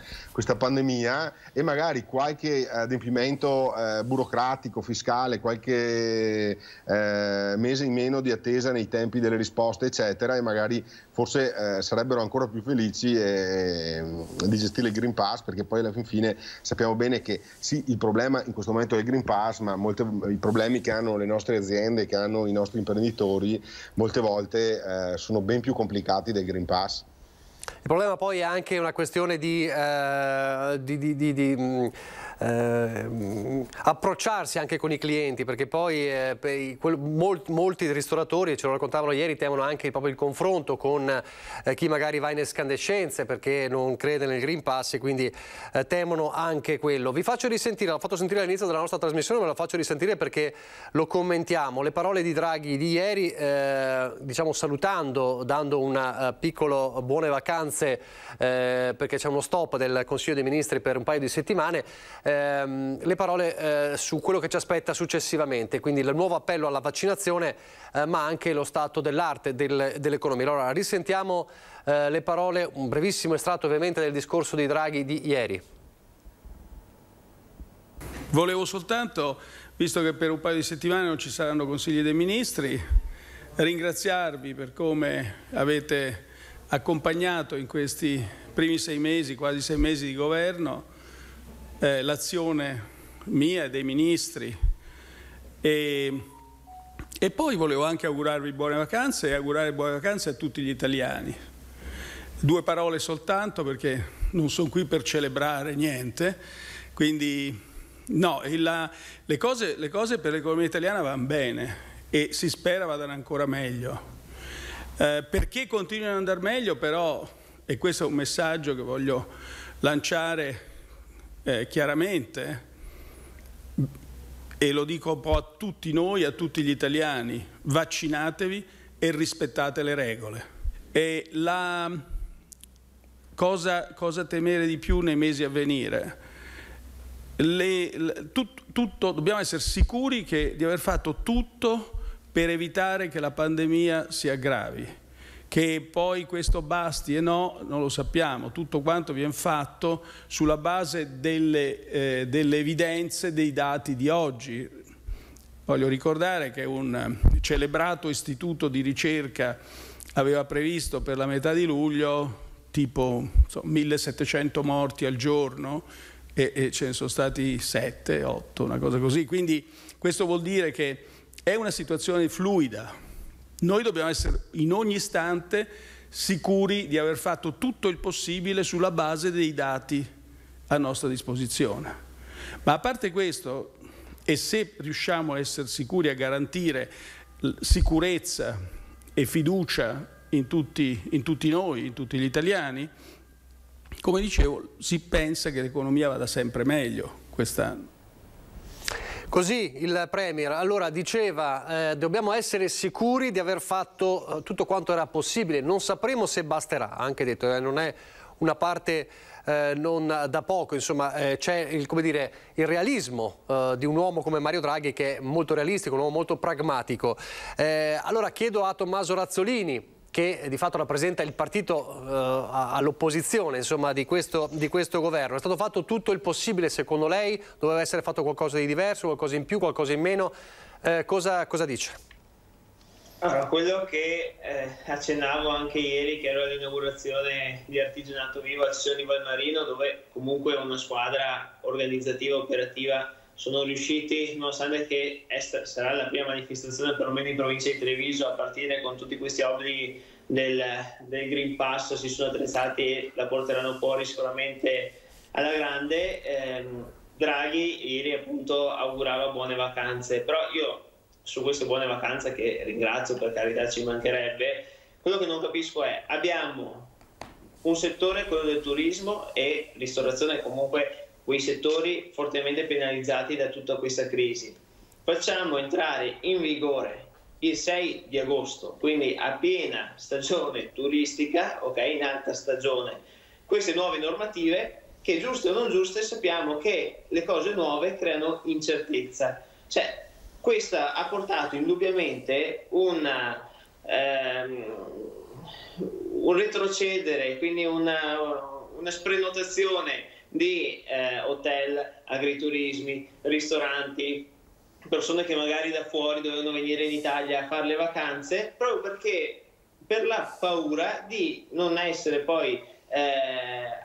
pandemia, e magari qualche adempimento burocratico, fiscale, qualche mese in meno di attesa nei tempi delle risposte eccetera, e magari forse sarebbero ancora più felici di gestire il Green Pass, perché poi alla fine sappiamo bene che sì, il problema in questo momento è il Green Pass, ma i problemi che hanno le nostre aziende, che hanno i nostri imprenditori, molte volte sono ben più complicati del Green Pass. Il problema poi è anche una questione di approcciarsi anche con i clienti, perché poi molti ristoratori, ce lo raccontavano ieri, temono anche proprio il confronto con chi magari va in escandescenze perché non crede nel Green Pass, e quindi temono anche quello. Vi faccio risentire, l'ho fatto sentire all'inizio della nostra trasmissione, ma lo faccio risentire perché lo commentiamo, le parole di Draghi di ieri, diciamo salutando, dando un piccolo buone vacanze, perché c'è uno stop del Consiglio dei Ministri per un paio di settimane, le parole su quello che ci aspetta successivamente, quindi il nuovo appello alla vaccinazione, ma anche lo stato dell'arte dell'economia. Allora risentiamo le parole, un brevissimo estratto ovviamente del discorso di Draghi di ieri. Volevo soltanto, visto che per un paio di settimane non ci saranno Consigli dei Ministri, ringraziarvi per come avete accompagnato in questi primi 6 mesi, quasi 6 mesi di governo, l'azione mia e dei ministri, e poi volevo anche augurarvi buone vacanze e augurare buone vacanze a tutti gli italiani. 2 parole soltanto, perché non sono qui per celebrare niente, quindi no, le cose per l'economia italiana vanno bene e si spera vadano ancora meglio. Perché continuano ad andare meglio però, e questo è un messaggio che voglio lanciare chiaramente, e lo dico un po' a tutti noi, a tutti gli italiani: vaccinatevi e rispettate le regole. E la cosa temere di più nei mesi a venire? Dobbiamo essere sicuri di aver fatto tutto per evitare che la pandemia si aggravi. Che poi questo basti e no, non lo sappiamo. Tutto quanto viene fatto sulla base delle evidenze, dei dati di oggi. Voglio ricordare che un celebrato istituto di ricerca aveva previsto per la metà di luglio tipo 1700 morti al giorno, e ce ne sono stati 7, 8, una cosa così. Quindi questo vuol dire che è una situazione fluida. Noi dobbiamo essere in ogni istante sicuri di aver fatto tutto il possibile sulla base dei dati a nostra disposizione. Ma a parte questo, e se riusciamo a essere sicuri a garantire sicurezza e fiducia in tutti noi, in tutti gli italiani, come dicevo, si pensa che l'economia vada sempre meglio quest'anno. Così il Premier allora diceva dobbiamo essere sicuri di aver fatto tutto quanto era possibile, non sapremo se basterà, ha anche detto non è una parte non da poco, insomma c'è il realismo di un uomo come Mario Draghi, che è molto realistico, un uomo molto pragmatico. Allora chiedo a Tommaso Razzolini, che di fatto rappresenta il partito all'opposizione, insomma, di questo governo. È stato fatto tutto il possibile secondo lei? Doveva essere fatto qualcosa di diverso, qualcosa in più, qualcosa in meno? Cosa dice? Allora, quello che accennavo anche ieri, che era l'inaugurazione di Artigianato Vivo a Cissione di Valmarino, dove comunque una squadra organizzativa, operativa, sono riusciti, nonostante che sarà la prima manifestazione perlomeno in provincia di Treviso, a partire con tutti questi obblighi del Green Pass, si sono attrezzati e la porteranno fuori sicuramente alla grande. Draghi ieri appunto augurava buone vacanze, però io su queste buone vacanze, che ringrazio, per carità, ci mancherebbe, quello che non capisco è: abbiamo un settore, quello del turismo e ristorazione, comunque quei settori fortemente penalizzati da tutta questa crisi. Facciamo entrare in vigore il 6 di agosto, quindi a piena stagione turistica, ok, in alta stagione, queste nuove normative, che giuste o non giuste, sappiamo che le cose nuove creano incertezza. Cioè, questa ha portato indubbiamente un retrocedere, quindi una sprenotazione di hotel, agriturismi, ristoranti, persone che magari da fuori dovevano venire in Italia a fare le vacanze, proprio perché per la paura di non essere poi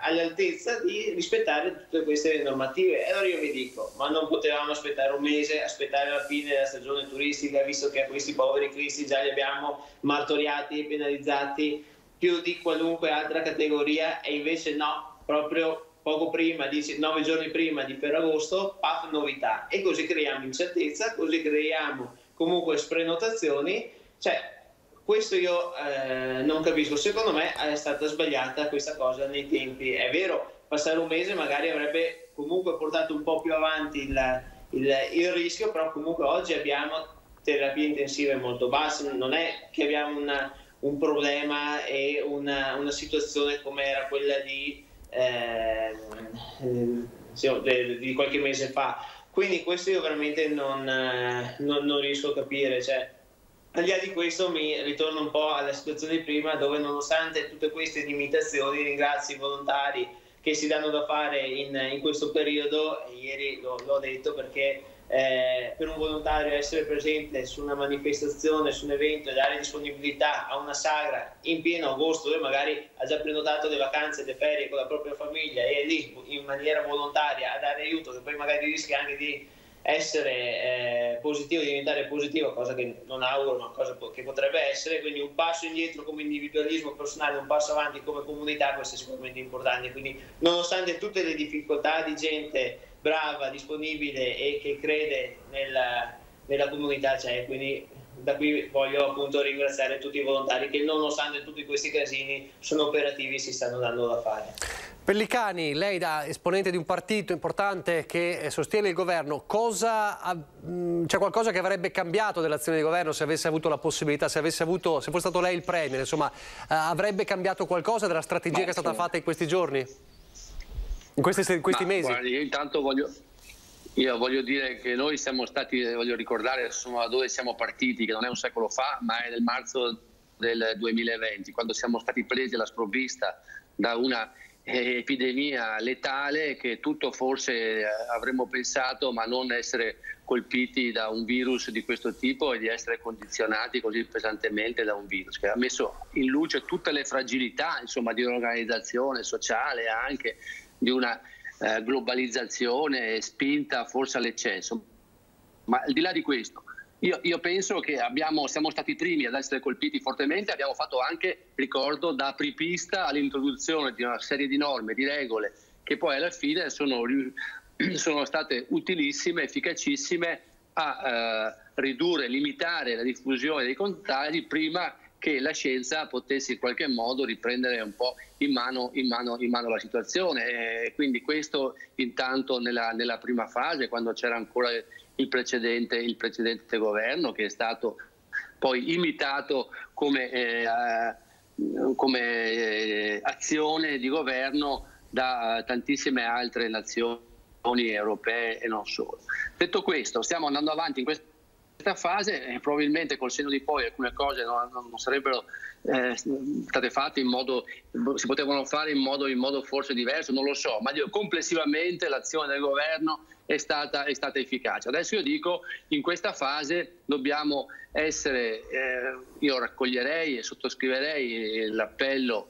all'altezza di rispettare tutte queste normative. E allora io mi dico, ma non potevamo aspettare un mese, aspettare la fine della stagione turistica, visto che a questi poveri cristi già li abbiamo martoriati e penalizzati più di qualunque altra categoria, e invece no, proprio poco prima, 9 giorni prima di Ferragosto, paf, novità, e così creiamo incertezza, così creiamo comunque sprenotazioni. Cioè, questo io non capisco. Secondo me è stata sbagliata questa cosa nei tempi. È vero, passare un mese magari avrebbe comunque portato un po' più avanti il rischio, però comunque oggi abbiamo terapie intensive molto basse, non è che abbiamo un problema e una situazione come era quella di qualche mese fa. Quindi questo io veramente non riesco a capire. Cioè, al di là di questo mi ritorno un po' alla situazione di prima, dove nonostante tutte queste limitazioni ringrazio i volontari che si danno da fare in questo periodo. Ieri l'ho detto, perché per un volontario essere presente su una manifestazione, su un evento, e dare disponibilità a una sagra in pieno agosto, dove magari ha già prenotato le vacanze, le ferie con la propria famiglia, e è lì in maniera volontaria a dare aiuto, che poi magari rischia anche di essere positivo, diventare positivo, cosa che non auguro, ma cosa che potrebbe essere. Quindi un passo indietro come individualismo personale, un passo avanti come comunità, questo è sicuramente importante. Quindi nonostante tutte le difficoltà di gente brava, disponibile e che crede nella comunità, c'è. Quindi da qui voglio appunto ringraziare tutti i volontari che nonostante tutti questi casini sono operativi e si stanno dando da fare. Pellicani, lei da esponente di un partito importante che sostiene il governo, c'è qualcosa che avrebbe cambiato dell'azione di governo se avesse avuto la possibilità, se fosse stato lei il premier, insomma, avrebbe cambiato qualcosa della strategia che è stata fatta in questi giorni? In questi mesi? Guardi, io intanto voglio dire che noi siamo stati, voglio ricordare insomma, dove siamo partiti, che non è un secolo fa, ma è nel marzo del 2020, quando siamo stati presi alla sprovvista da una epidemia letale, che tutto forse avremmo pensato, ma non essere colpiti da un virus di questo tipo e di essere condizionati così pesantemente da un virus che ha messo in luce tutte le fragilità, insomma, di un'organizzazione sociale, anche di una globalizzazione spinta forse all'eccesso. Ma al di là di questo, io penso che siamo stati i primi ad essere colpiti fortemente. Abbiamo fatto anche, ricordo, da apripista all'introduzione di una serie di norme, di regole, che poi alla fine sono state utilissime, efficacissime a ridurre, limitare la diffusione dei contagi prima che la scienza potesse in qualche modo riprendere un po' in mano la situazione. E quindi questo intanto nella prima fase, quando c'era ancora il precedente governo, che è stato poi imitato come azione di governo da tantissime altre nazioni europee e non solo. Detto questo, stiamo andando avanti in questa fase e probabilmente col senno di poi alcune cose non sarebbero state fatte si potevano fare in modo forse diverso, non lo so, ma complessivamente l'azione del governo è stata efficace. Adesso io dico, in questa fase dobbiamo essere, io raccoglierei e sottoscriverei l'appello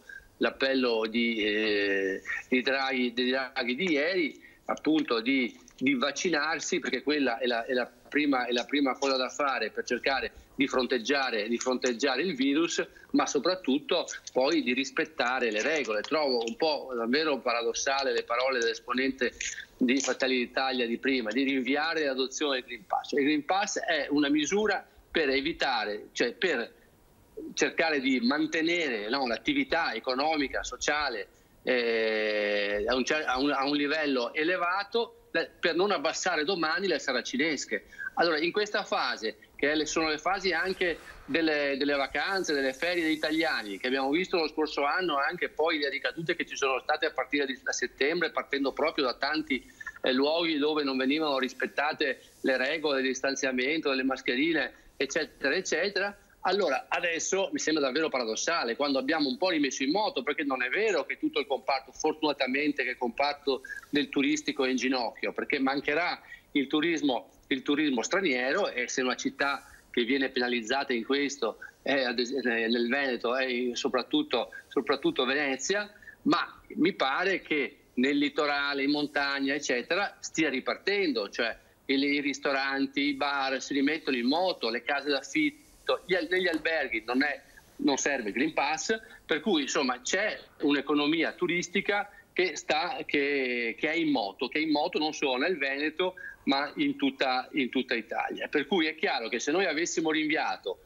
di Draghi di ieri, appunto di vaccinarsi, perché quella è la prima cosa da fare per cercare di fronteggiare il virus, ma soprattutto poi di rispettare le regole. Trovo un po' davvero paradossale le parole dell'esponente di Fratelli d'Italia di prima, di rinviare l'adozione del Green Pass. Il Green Pass è una misura per evitare, cioè per cercare di mantenere l'attività economica, sociale a un livello elevato, per non abbassare domani le saracinesche. Allora, in questa fase che sono le fasi anche delle vacanze, delle ferie degli italiani, che abbiamo visto lo scorso anno, anche poi le ricadute che ci sono state a partire da settembre, partendo proprio da tanti luoghi dove non venivano rispettate le regole del distanziamento, delle mascherine, eccetera, eccetera. Allora, adesso mi sembra davvero paradossale, quando abbiamo un po' rimesso in moto, perché non è vero che tutto il comparto, fortunatamente che il comparto del turistico è in ginocchio, perché mancherà il turismo straniero, e se una città che viene penalizzata in questo è nel Veneto, è soprattutto Venezia, ma mi pare che nel litorale, in montagna, eccetera, stia ripartendo, cioè i ristoranti, i bar si rimettono in moto, le case d'affitto, negli alberghi non serve il Green Pass, per cui insomma c'è un'economia turistica che è in moto non solo nel Veneto ma in tutta Italia. Per cui è chiaro che se noi avessimo rinviato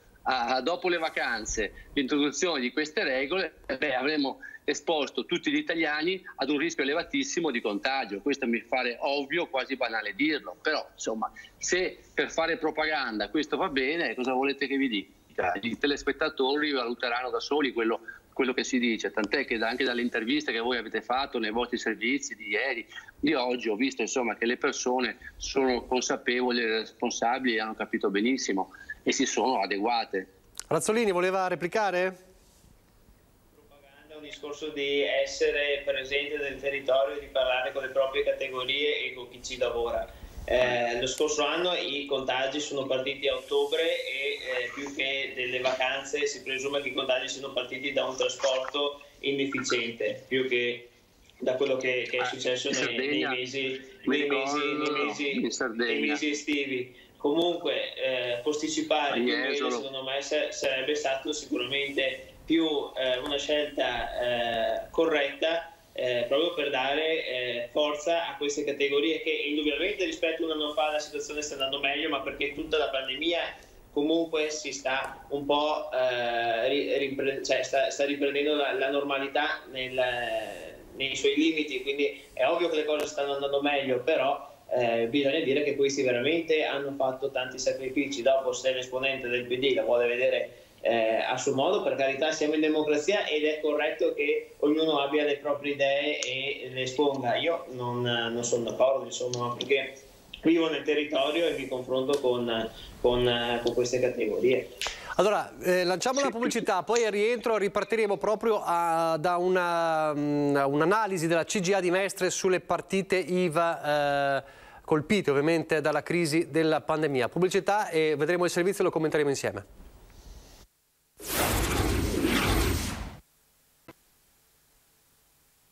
dopo le vacanze l'introduzione di queste regole, avremmo esposto tutti gli italiani ad un rischio elevatissimo di contagio. Questo mi pare ovvio, quasi banale dirlo, però insomma, se per fare propaganda questo va bene, cosa volete che vi dica? I telespettatori valuteranno da soli quello che si dice, tant'è che anche dalle interviste che voi avete fatto nei vostri servizi di ieri, di oggi, ho visto insomma che le persone sono consapevoli e responsabili, hanno capito benissimo e si sono adeguate. Razzolini voleva replicare? È un discorso di essere presente nel territorio, di parlare con le proprie categorie e con chi ci lavora. Lo scorso anno i contagi sono partiti a ottobre e più che delle vacanze si presume che i contagi siano partiti da un trasporto inefficiente, più che da quello che è successo nei mesi estivi. Comunque posticipare il mese secondo me sarebbe stato sicuramente più una scelta corretta, proprio per dare forza a queste categorie che indubbiamente rispetto a un anno fa la situazione sta andando meglio, ma perché tutta la pandemia comunque si sta un po' sta riprendendo la normalità nei suoi limiti, quindi è ovvio che le cose stanno andando meglio, però bisogna dire che questi veramente hanno fatto tanti sacrifici. Dopo, se l'esponente del PD la vuole vedere a suo modo, per carità, siamo in democrazia ed è corretto che ognuno abbia le proprie idee e le esponga. Io non sono d'accordo, insomma, perché vivo nel territorio e mi confronto con queste categorie. Allora, lanciamo una pubblicità, poi al rientro ripartiremo proprio da un'analisi della CGIA di Mestre sulle partite IVA colpite ovviamente dalla crisi della pandemia. Pubblicità e vedremo il servizio e lo commenteremo insieme.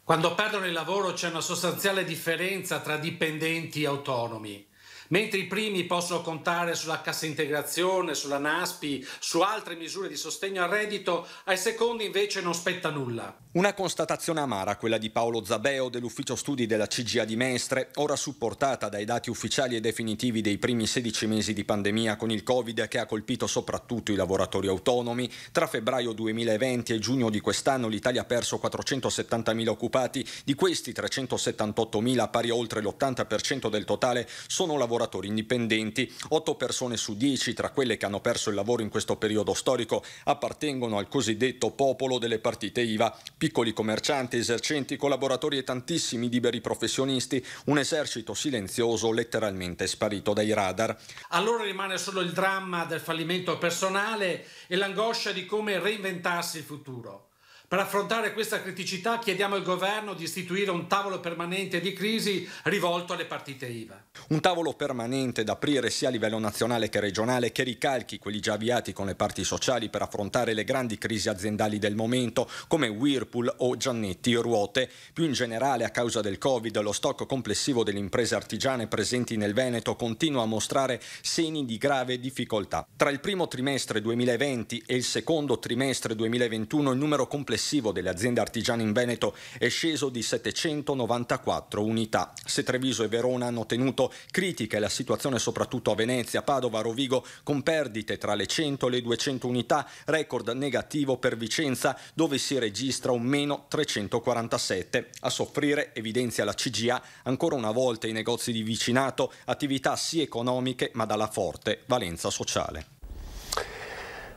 Quando perdono il lavoro c'è una sostanziale differenza tra dipendenti e autonomi. Mentre i primi possono contare sulla cassa integrazione, sulla NASPI, su altre misure di sostegno al reddito, ai secondi invece non spetta nulla. Una constatazione amara, quella di Paolo Zabeo dell'ufficio studi della CGIA di Mestre, ora supportata dai dati ufficiali e definitivi dei primi 16 mesi di pandemia con il Covid che ha colpito soprattutto i lavoratori autonomi. Tra febbraio 2020 e giugno di quest'anno l'Italia ha perso 470.000 occupati, di questi 378.000, pari a oltre l'80% del totale, sono lavoratori indipendenti. 8 persone su 10 tra quelle che hanno perso il lavoro in questo periodo storico appartengono al cosiddetto popolo delle partite IVA. Piccoli commercianti, esercenti, collaboratori e tantissimi liberi professionisti, un esercito silenzioso letteralmente sparito dai radar. Allora rimane solo il dramma del fallimento personale e l'angoscia di come reinventarsi il futuro. Per affrontare questa criticità chiediamo al governo di istituire un tavolo permanente di crisi rivolto alle partite IVA. Un tavolo permanente da aprire sia a livello nazionale che regionale, che ricalchi quelli già avviati con le parti sociali per affrontare le grandi crisi aziendali del momento come Whirlpool o Giannetti Ruote. Più in generale, a causa del Covid, lo stock complessivo delle imprese artigiane presenti nel Veneto continua a mostrare segni di grave difficoltà. Tra il primo trimestre 2020 e il secondo trimestre 2021 il numero complessivo complessivo delle aziende artigiane in Veneto è sceso di 794 unità. Se Treviso e Verona hanno tenuto critica la situazione soprattutto a Venezia, Padova, Rovigo, con perdite tra le 100 e le 200 unità, record negativo per Vicenza, dove si registra un meno 347. A soffrire, evidenzia la CGIA, ancora una volta i negozi di vicinato, attività sì economiche ma dalla forte valenza sociale.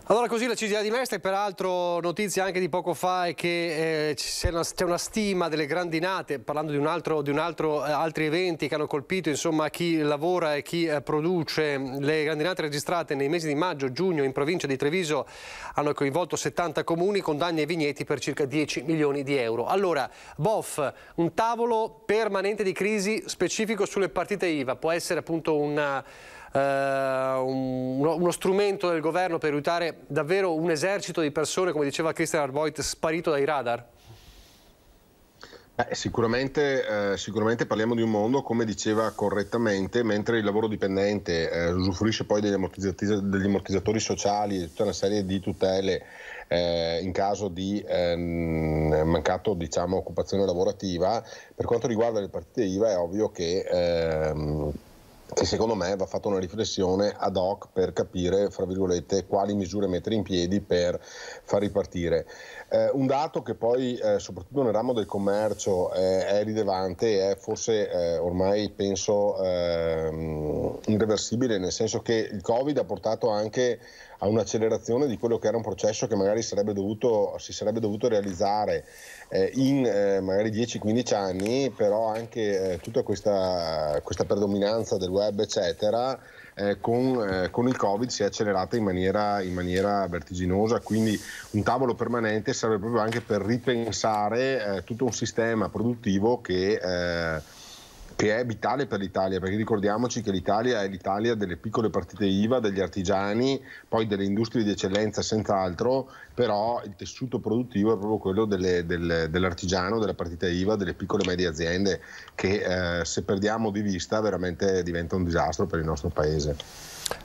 Allora così la CGIA di Mestre, peraltro notizia anche di poco fa è che c'è una stima delle grandinate, parlando di altri eventi che hanno colpito insomma chi lavora e chi produce. Le grandinate registrate nei mesi di maggio, giugno in provincia di Treviso hanno coinvolto 70 comuni con danni ai vigneti per circa 10 milioni di euro. Allora, BOF, un tavolo permanente di crisi specifico sulle partite IVA, può essere appunto uno strumento del governo per aiutare davvero un esercito di persone, come diceva Christian Arboit, sparito dai radar? Sicuramente parliamo di un mondo, come diceva correttamente, mentre il lavoro dipendente usufruisce poi degli ammortizzatori sociali e tutta una serie di tutele in caso di mancato occupazione lavorativa. Per quanto riguarda le partite IVA è ovvio che secondo me va fatta una riflessione ad hoc per capire, fra virgolette, quali misure mettere in piedi per far ripartire. Un dato che poi, soprattutto nel ramo del commercio, è rilevante, è forse ormai penso irreversibile, nel senso che il Covid ha portato anche a un'accelerazione di quello che era un processo che magari si sarebbe dovuto realizzare in magari 10-15 anni, però anche tutta questa predominanza del web eccetera con il Covid si è accelerata in maniera vertiginosa, quindi un tavolo permanente serve proprio anche per ripensare tutto un sistema produttivo che è vitale per l'Italia, perché ricordiamoci che l'Italia è l'Italia delle piccole partite IVA, degli artigiani, poi delle industrie di eccellenza senz'altro, però il tessuto produttivo è proprio quello dell'artigiano, della partita IVA, delle piccole e medie aziende, che se perdiamo di vista veramente diventa un disastro per il nostro paese.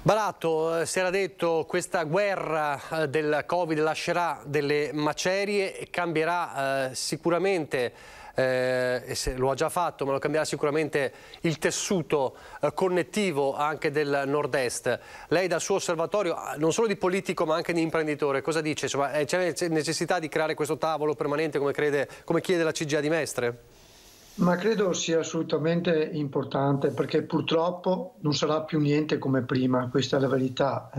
Baratto, si era detto questa guerra del Covid lascerà delle macerie e cambierà sicuramente, e se lo ha già fatto, ma lo cambierà sicuramente il tessuto connettivo anche del nord-est. Lei dal suo osservatorio, non solo di politico ma anche di imprenditore, cosa dice? Insomma, c'è necessità di creare questo tavolo permanente come chiede la CGIA di Mestre? Ma credo sia assolutamente importante, perché purtroppo non sarà più niente come prima, questa è la verità.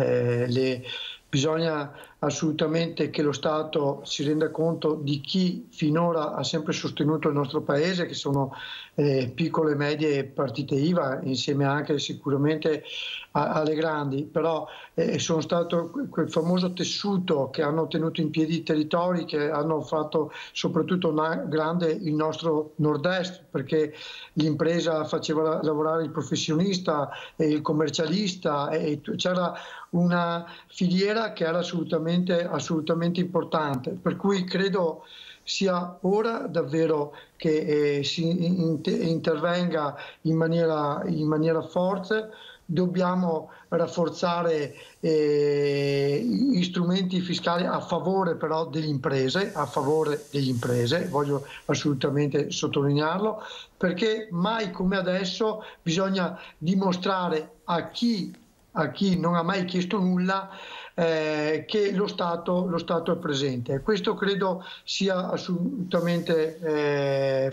Bisogna assolutamente che lo Stato si renda conto di chi finora ha sempre sostenuto il nostro Paese, che sono piccole e medie partite IVA, insieme anche sicuramente alle grandi, però sono stato quel famoso tessuto che hanno tenuto in piedi i territori, che hanno fatto soprattutto grande il nostro nord-est, perché l'impresa faceva lavorare il professionista e il commercialista, e c'era una filiera che era assolutamente importante, per cui credo sia ora davvero che si intervenga in maniera forte. Dobbiamo rafforzare gli strumenti fiscali a favore però delle imprese, voglio assolutamente sottolinearlo, perché mai come adesso bisogna dimostrare a chi non ha mai chiesto nulla che lo Stato è presente. Questo credo sia assolutamente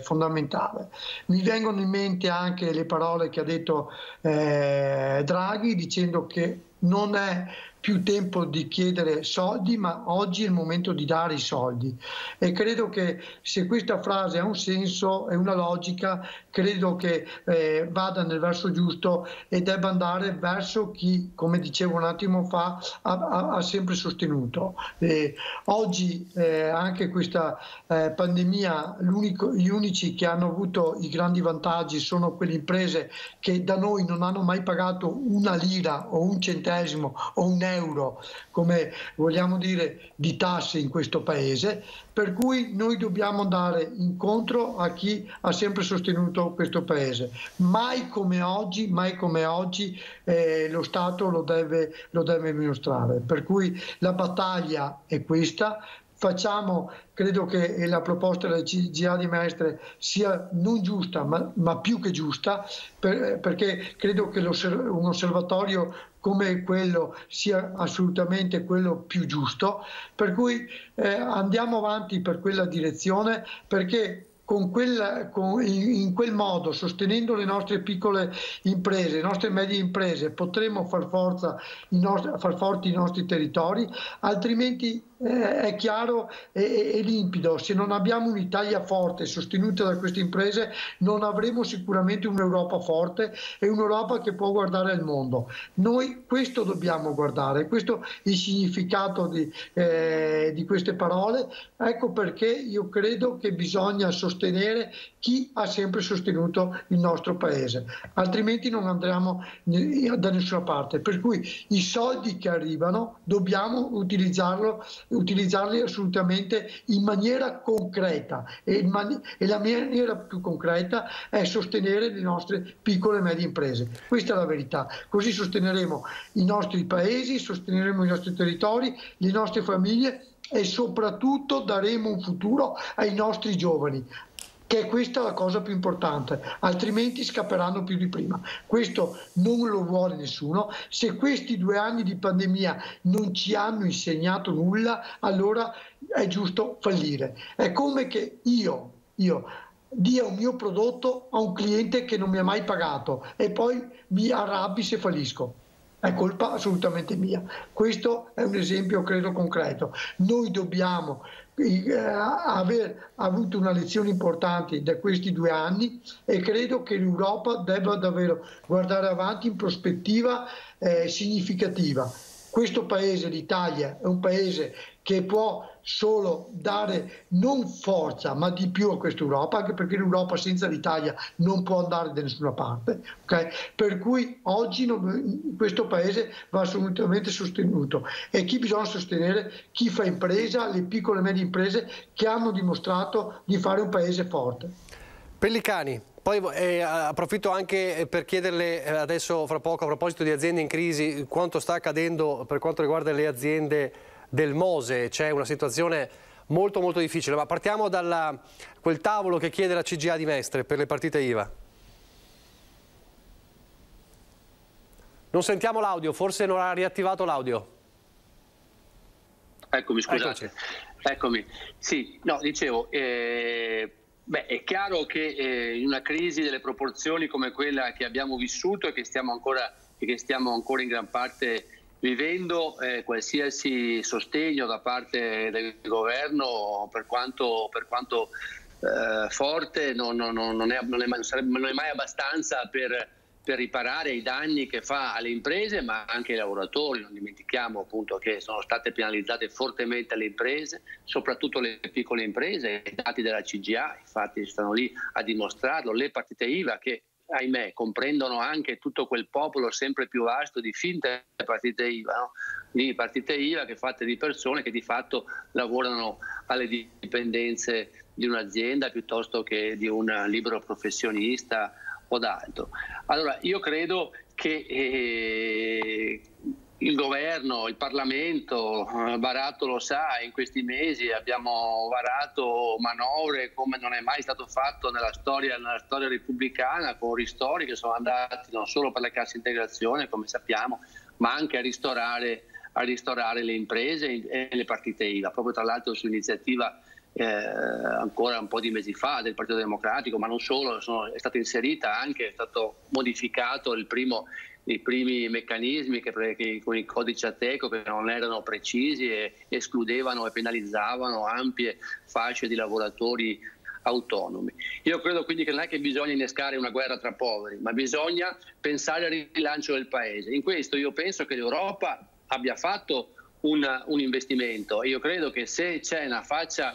fondamentale. Mi vengono in mente anche le parole che ha detto Draghi, dicendo che non è più tempo di chiedere soldi, ma oggi è il momento di dare i soldi. E credo che se questa frase ha un senso e una logica, credo che vada nel verso giusto e debba andare verso chi, come dicevo un attimo fa, ha sempre sostenuto. Oggi anche questa pandemia, gli unici che hanno avuto i grandi vantaggi sono quelle imprese che da noi non hanno mai pagato una lira o un centesimo o un euro, come vogliamo dire, di tasse in questo paese, per cui noi dobbiamo andare incontro a chi ha sempre sostenuto questo paese. Mai come oggi lo Stato lo deve dimostrare, per cui la battaglia è questa. credo che la proposta della CGIA di Mestre sia non giusta ma più che giusta, perché credo che un osservatorio come quello sia assolutamente quello più giusto, per cui andiamo avanti per quella direzione, perché in quel modo, sostenendo le nostre piccole imprese, le nostre medie imprese, potremo far forti i nostri territori, altrimenti è chiaro e limpido, se non abbiamo un'Italia forte sostenuta da queste imprese non avremo sicuramente un'Europa forte e un'Europa che può guardare al mondo. Noi questo dobbiamo guardare, questo è il significato di queste parole. Ecco perché io credo che bisogna sostenere chi ha sempre sostenuto il nostro paese, altrimenti non andremo da nessuna parte. Per cui i soldi che arrivano dobbiamo utilizzarli assolutamente in maniera concreta e la maniera più concreta è sostenere le nostre piccole e medie imprese. Questa è la verità. Così sosteneremo i nostri paesi, sosteneremo i nostri territori, le nostre famiglie e soprattutto daremo un futuro ai nostri giovani, che è questa la cosa più importante, altrimenti scapperanno più di prima. Questo non lo vuole nessuno. Se questi 2 anni di pandemia non ci hanno insegnato nulla, allora è giusto fallire. È come che io dia un mio prodotto a un cliente che non mi ha mai pagato e poi mi arrabbi se fallisco. È colpa assolutamente mia. Questo è un esempio, credo, concreto. Noi dobbiamo aver avuto una lezione importante da questi 2 anni e credo che l'Europa debba davvero guardare avanti in prospettiva significativa. Questo paese, l'Italia, è un paese che può solo dare non forza ma di più a questa Europa, anche perché l'Europa senza l'Italia non può andare da nessuna parte, okay? Per cui oggi questo paese va assolutamente sostenuto, e chi bisogna sostenere? Chi fa impresa, le piccole e medie imprese che hanno dimostrato di fare un paese forte. Pellicani, poi approfitto anche per chiederle adesso fra poco, a proposito di aziende in crisi, quanto sta accadendo per quanto riguarda le aziende del Mose. C'è una situazione molto molto difficile, ma partiamo da quel tavolo che chiede la CGIA di Mestre per le partite IVA. Non sentiamo l'audio, forse non ha riattivato l'audio. Eccomi, scusate. Eccomi. Sì, no, dicevo, è chiaro che in una crisi delle proporzioni come quella che abbiamo vissuto e che stiamo ancora in gran parte vivendo, qualsiasi sostegno da parte del governo, per quanto forte, non è mai abbastanza per riparare i danni che fa alle imprese, ma anche ai lavoratori. Non dimentichiamo appunto che sono state penalizzate fortemente le imprese, soprattutto le piccole imprese. I dati della CGIA infatti stanno lì a dimostrarlo, le partite IVA che, ahimè, comprendono anche tutto quel popolo sempre più vasto di finte partite IVA, no? Di partite IVA che fatte di persone che di fatto lavorano alle dipendenze di un'azienda piuttosto che di un libero professionista o d'altro. Allora, io credo che il governo, il Parlamento, Barato lo sa, in questi mesi abbiamo varato manovre come non è mai stato fatto nella storia repubblicana, con ristori che sono andati non solo per la cassa integrazione, come sappiamo, ma anche a ristorare le imprese e le partite IVA, proprio tra l'altro su iniziativa ancora un po' di mesi fa del Partito Democratico, ma non solo, è stata inserita anche, è stato modificato i primi meccanismi che con il codice Ateco, che non erano precisi e escludevano e penalizzavano ampie fasce di lavoratori autonomi. Io credo quindi che non è che bisogna innescare una guerra tra poveri, ma bisogna pensare al rilancio del paese. In questo io penso che l'Europa abbia fatto un investimento. Io credo che se c'è una faccia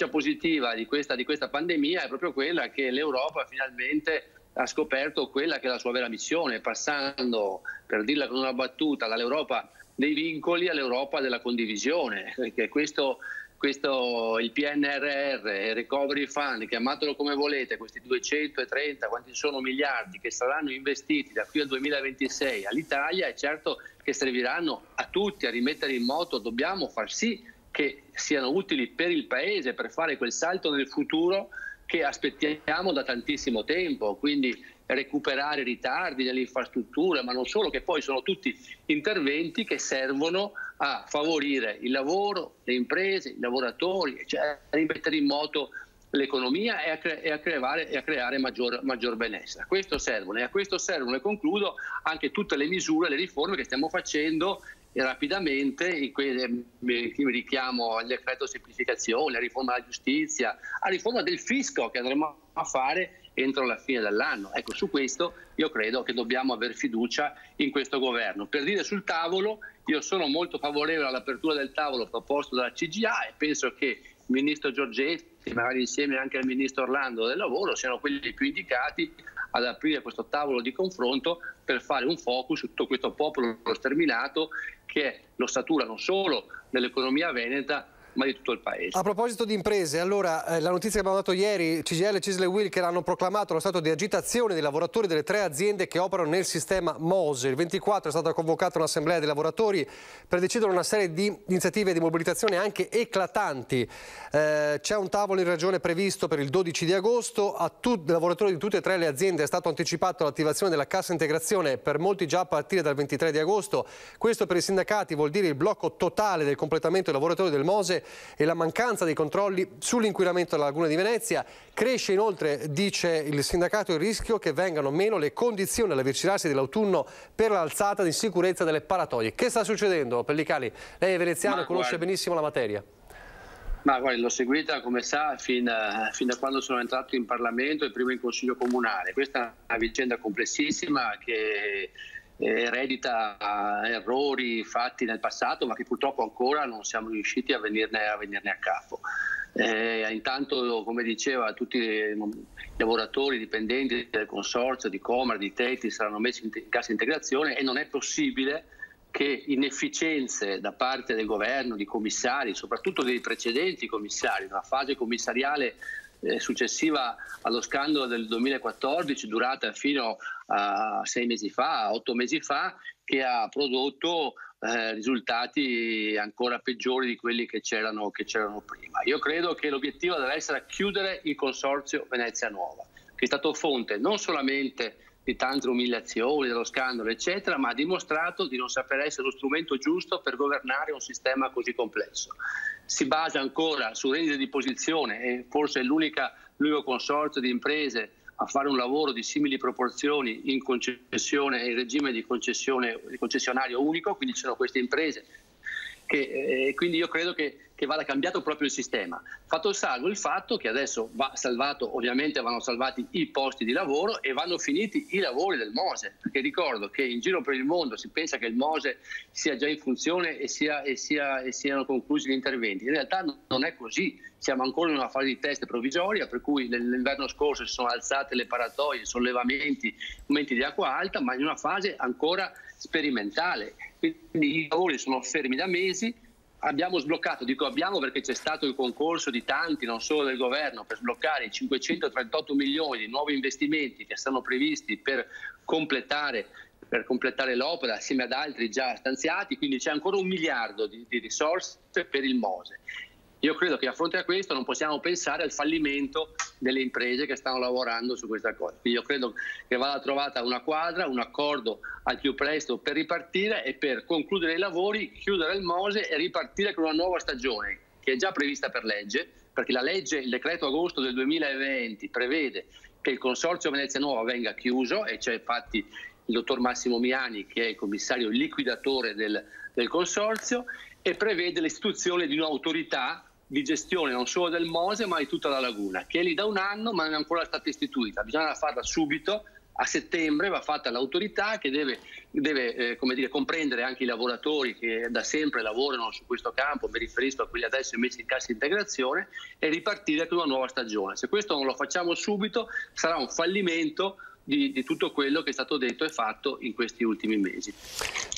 positiva di questa pandemia è proprio quella che l'Europa finalmente ha scoperto quella che è la sua vera missione, passando, per dirla con una battuta, dall'Europa dei vincoli all'Europa della condivisione, perché questo il PNRR, il Recovery Fund, chiamatelo come volete, questi 230, quanti sono miliardi che saranno investiti da qui al 2026 all'Italia, è certo che serviranno a tutti a rimettere in moto. Dobbiamo far sì che siano utili per il Paese, per fare quel salto nel futuro che aspettiamo da tantissimo tempo, quindi recuperare ritardi nelle infrastrutture, ma non solo, che poi sono tutti interventi che servono a favorire il lavoro, le imprese, i lavoratori, cioè a rimettere in moto l'economia e a creare maggior benessere. A questo servono, e concludo, anche tutte le misure, le riforme che stiamo facendo rapidamente. Mi richiamo al decreto semplificazione, alla riforma della giustizia, alla riforma del fisco che andremo a fare entro la fine dell'anno. Ecco, su questo io credo che dobbiamo aver fiducia in questo governo. Per dire sul tavolo, io sono molto favorevole all'apertura del tavolo proposto dalla CGA e penso che il ministro Giorgetti, magari insieme anche al ministro Orlando del lavoro, siano quelli più indicati ad aprire questo tavolo di confronto per fare un focus su tutto questo popolo sterminato che è l'ossatura non solo dell'economia veneta ma di tutto il Paese. A proposito di imprese, allora la notizia che abbiamo dato ieri, CGIL e CISL e UIL che hanno proclamato lo stato di agitazione dei lavoratori delle 3 aziende che operano nel sistema MOSE. Il 24 è stata convocata un'assemblea dei lavoratori per decidere una serie di iniziative di mobilitazione anche eclatanti. C'è un tavolo in regione previsto per il 12 di agosto. A tutti i lavoratori di tutte e 3 le aziende è stato anticipato l'attivazione della cassa integrazione, per molti già a partire dal 23 di agosto. Questo per i sindacati vuol dire il blocco totale del completamento dei lavoratori del MOSE e la mancanza dei controlli sull'inquinamento della laguna di Venezia. Cresce inoltre, dice il sindacato, il rischio che vengano meno le condizioni all'avvicinarsi dell'autunno per l'alzata di sicurezza delle paratoie. Che sta succedendo, Pellicali? Lei è veneziano e conosce benissimo la materia. Ma guarda, l'ho seguita, come sa, fin da quando sono entrato in Parlamento e prima in Consiglio Comunale. Questa è una vicenda complessissima che eredita errori fatti nel passato, ma che purtroppo ancora non siamo riusciti a venirne a capo. Intanto, come diceva, tutti i lavoratori dipendenti del consorzio di Comar, di Teti saranno messi in cassa integrazione e non è possibile che inefficienze da parte del governo, di commissari, soprattutto dei precedenti commissari, una fase commissariale successiva allo scandalo del 2014, durata fino a 6 mesi fa, 8 mesi fa, che ha prodotto risultati ancora peggiori di quelli che c'erano prima. Io credo che l'obiettivo deve essere chiudere il consorzio Venezia Nuova, che è stato fonte non solamente di tante umiliazioni, dello scandalo eccetera, ma ha dimostrato di non saper essere lo strumento giusto per governare un sistema così complesso. Si basa ancora su rendite di posizione e forse è l'unico consorzio di imprese a fare un lavoro di simili proporzioni in concessione e in regime di concessionario unico, quindi ci sono queste imprese quindi io credo che vada cambiato proprio il sistema. Fatto salvo il fatto che adesso ovviamente vanno salvati i posti di lavoro e vanno finiti i lavori del MOSE, perché ricordo che in giro per il mondo si pensa che il MOSE sia già in funzione e siano conclusi gli interventi. In realtà non è così, siamo ancora in una fase di test provvisoria, per cui l'inverno scorso si sono alzate le paratoie, sollevamenti, momenti di acqua alta, ma in una fase ancora sperimentale. Quindi i lavori sono fermi da mesi. Abbiamo sbloccato, dico abbiamo perché c'è stato il concorso di tanti, non solo del governo, per sbloccare i 538 milioni di nuovi investimenti che stanno previsti per completare l'opera assieme ad altri già stanziati, quindi c'è ancora 1 miliardo di risorse per il MOSE. Io credo che a fronte a questo non possiamo pensare al fallimento delle imprese che stanno lavorando su questa cosa. Quindi io credo che vada trovata una quadra, un accordo al più presto per ripartire e per concludere i lavori, chiudere il MOSE e ripartire con una nuova stagione che è già prevista per legge, perché il decreto agosto del 2020 prevede che il consorzio Venezia Nuova venga chiuso e c'è infatti il dottor Massimo Miani che è il commissario liquidatore del consorzio e prevede l'istituzione di un'autorità di gestione non solo del MOSE ma di tutta la laguna, che è lì da 1 anno ma non è ancora stata istituita. Bisogna farla subito, a settembre va fatta l'autorità che deve comprendere anche i lavoratori che da sempre lavorano su questo campo, mi riferisco a quelli adesso messi in cassa integrazione, e ripartire con una nuova stagione. Se questo non lo facciamo subito sarà un fallimento di tutto quello che è stato detto e fatto in questi ultimi mesi.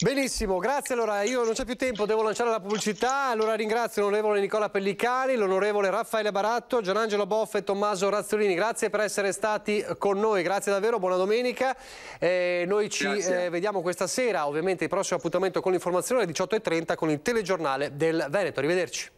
Benissimo, grazie. Allora io non c'è più tempo, devo lanciare la pubblicità, allora ringrazio l'onorevole Nicola Pellicani, l'onorevole Raffaele Baratto, Gianangelo Boffa e Tommaso Razzolini, grazie per essere stati con noi, grazie davvero, buona domenica. Noi ci vediamo questa sera, ovviamente il prossimo appuntamento con l'informazione alle 18:30 con il telegiornale del Veneto. Arrivederci.